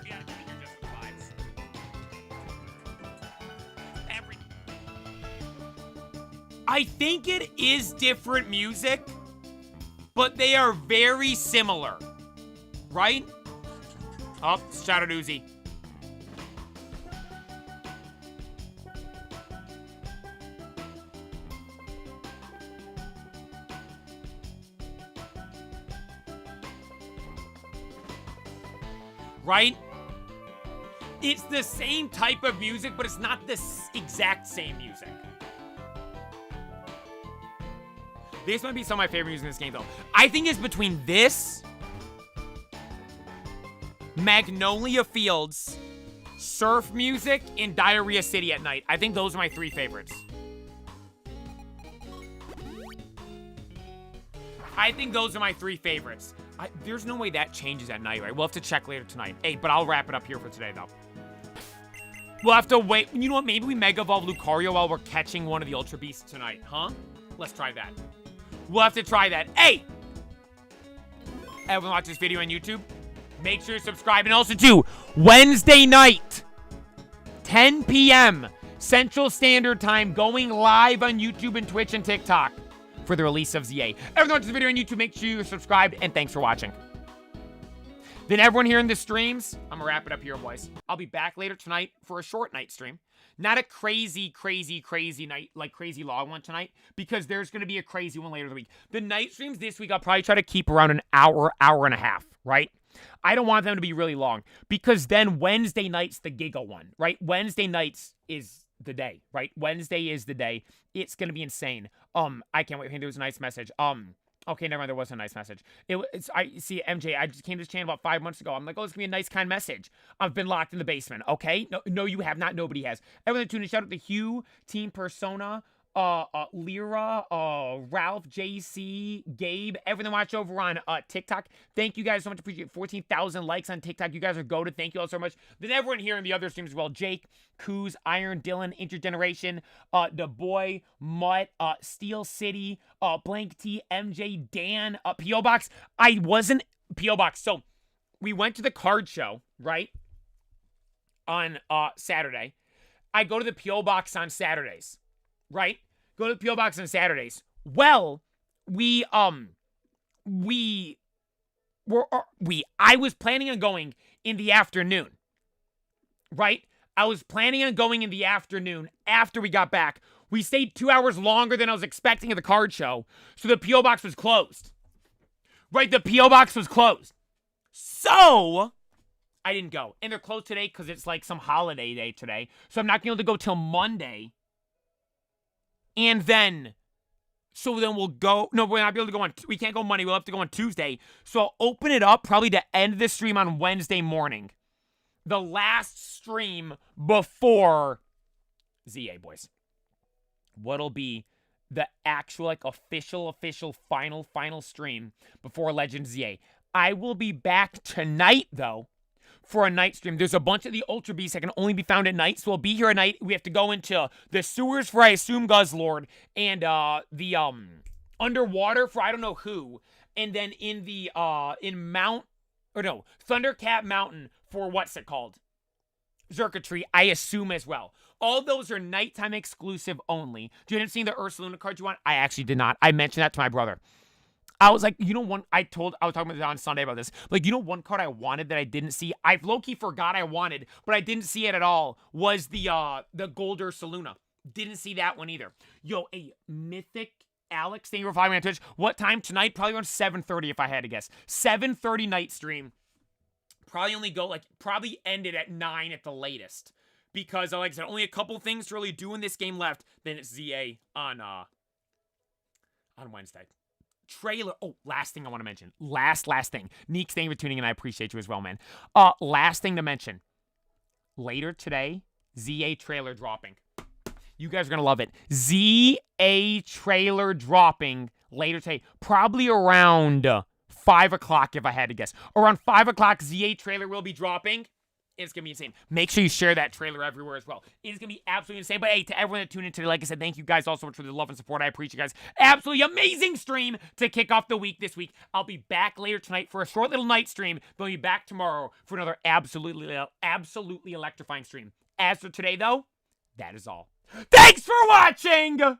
Yeah, you're just the vibes. I think it is different music, but they are very similar, right? Oh, Shadow Doozy. Right? It's the same type of music, but it's not the exact same music. This might be some of my favorite music in this game, though. I think it's between this, Magnolia Fields, Surf Music, and Diarrhea City at Night. I think those are my three favorites. I think those are my three favorites. There's no way that changes at night, right? We'll have to check later tonight. Hey, but I'll wrap it up here for today, though. We'll have to wait. You know what? Maybe we Mega Evolve Lucario while we're catching one of the Ultra Beasts tonight, huh? Let's try that. We'll have to try that. Hey! Everyone watch this video on YouTube. Make sure to subscribe. And also, too, Wednesday night, 10 p.m. Central Standard Time, going live on YouTube and Twitch and TikTok for the release of ZA. Everyone watch this video on YouTube. Make sure you're subscribed. And thanks for watching. Then everyone here in the streams, I'm going to wrap it up here, boys. I'll be back later tonight for a short night stream. Not a crazy night, like crazy long one tonight, because there's going to be a crazy one later in the week. The night streams this week, I'll probably try to keep around an hour, hour and a half, right? I don't want them to be really long, because then Wednesday night's the Giga one, right? Wednesday nights is the day, right? Wednesday is the day. It's going to be insane. I can't wait. Hey, there was a nice message. Okay, never mind. There was a nice message. I see, MJ, I just came to this channel about 5 months ago. I'm like, oh, it's going to be a nice, kind message. I've been locked in the basement, okay? No, you have not. Nobody has. Everyone tune in. Shout out to Hugh, Team Persona, Lyra, Ralph, JC, Gabe, everyone watch over on TikTok. Thank you guys so much. Appreciate it. 14,000 likes on TikTok. You guys are goated. Thank you all so much. Then everyone here in the other streams as well. Jake, Kuz, Iron, Dylan, Intergeneration, The Boy, Mutt, Steel City, Blank T, MJ, Dan, P.O. Box. I wasn't P.O. Box. So we went to the card show, right? On Saturday. I go to the P.O. Box on Saturdays, right? Go to the P.O. Box on Saturdays. Well, I was planning on going in the afternoon, right? I was planning on going in the afternoon after we got back. We stayed 2 hours longer than I was expecting at the card show. So the P.O. box was closed. Right, the P.O. box was closed. So I didn't go. And they're closed today because it's like some holiday day today. So I'm not going to be able to go till Monday. And then, so then we'll go. No, we're not be able to go on. We can't go Monday. We'll have to go on Tuesday. So I'll open it up probably to end the stream on Wednesday morning. The last stream before ZA, boys. What'll be the actual, like, official, final stream before Legends ZA. I will be back tonight, though, for a night stream. There's a bunch of the Ultra Beasts that can only be found at night, so we'll be here at night. We have to go into the sewers for, I assume, Guzzlord, and the underwater for I don't know who, and then in the Thundercat Mountain for what's it called? Circuitry, I assume as well. All those are nighttime exclusive only. You didn't see the Ursaluna card you want? I actually did not. I mentioned that to my brother. I was like, I was talking about it on Sunday about this. Like, one card I wanted that I didn't see. I low-key forgot I wanted, but I didn't see it at all. Was the Gold Ursaluna. Didn't see that one either. Yo, a Mythic Alex, thank you for following me on Twitch. What time tonight? Probably around 7:30 if I had to guess. 7:30 night stream. Probably ended at 9 at the latest. Because, like I said, only a couple things to really do in this game left. Then it's ZA on Wednesday. Trailer. Oh, last thing I want to mention. Last thing. Neeks, thank you for tuning in. I appreciate you as well, man. Last thing to mention. Later today, ZA trailer dropping. You guys are going to love it. ZA trailer dropping later today. Probably around 5 o'clock if I had to guess. Around 5 o'clock, ZA trailer will be dropping. It's going to be insane. Make sure you share that trailer everywhere as well. It's going to be absolutely insane. But hey, to everyone that tuned in today, like I said, thank you guys all so much for the love and support. I appreciate you guys. Absolutely amazing stream to kick off the week this week. I'll be back later tonight for a short little night stream. But I'll be back tomorrow for another absolutely electrifying stream. As for today, though, that is all. Thanks for watching!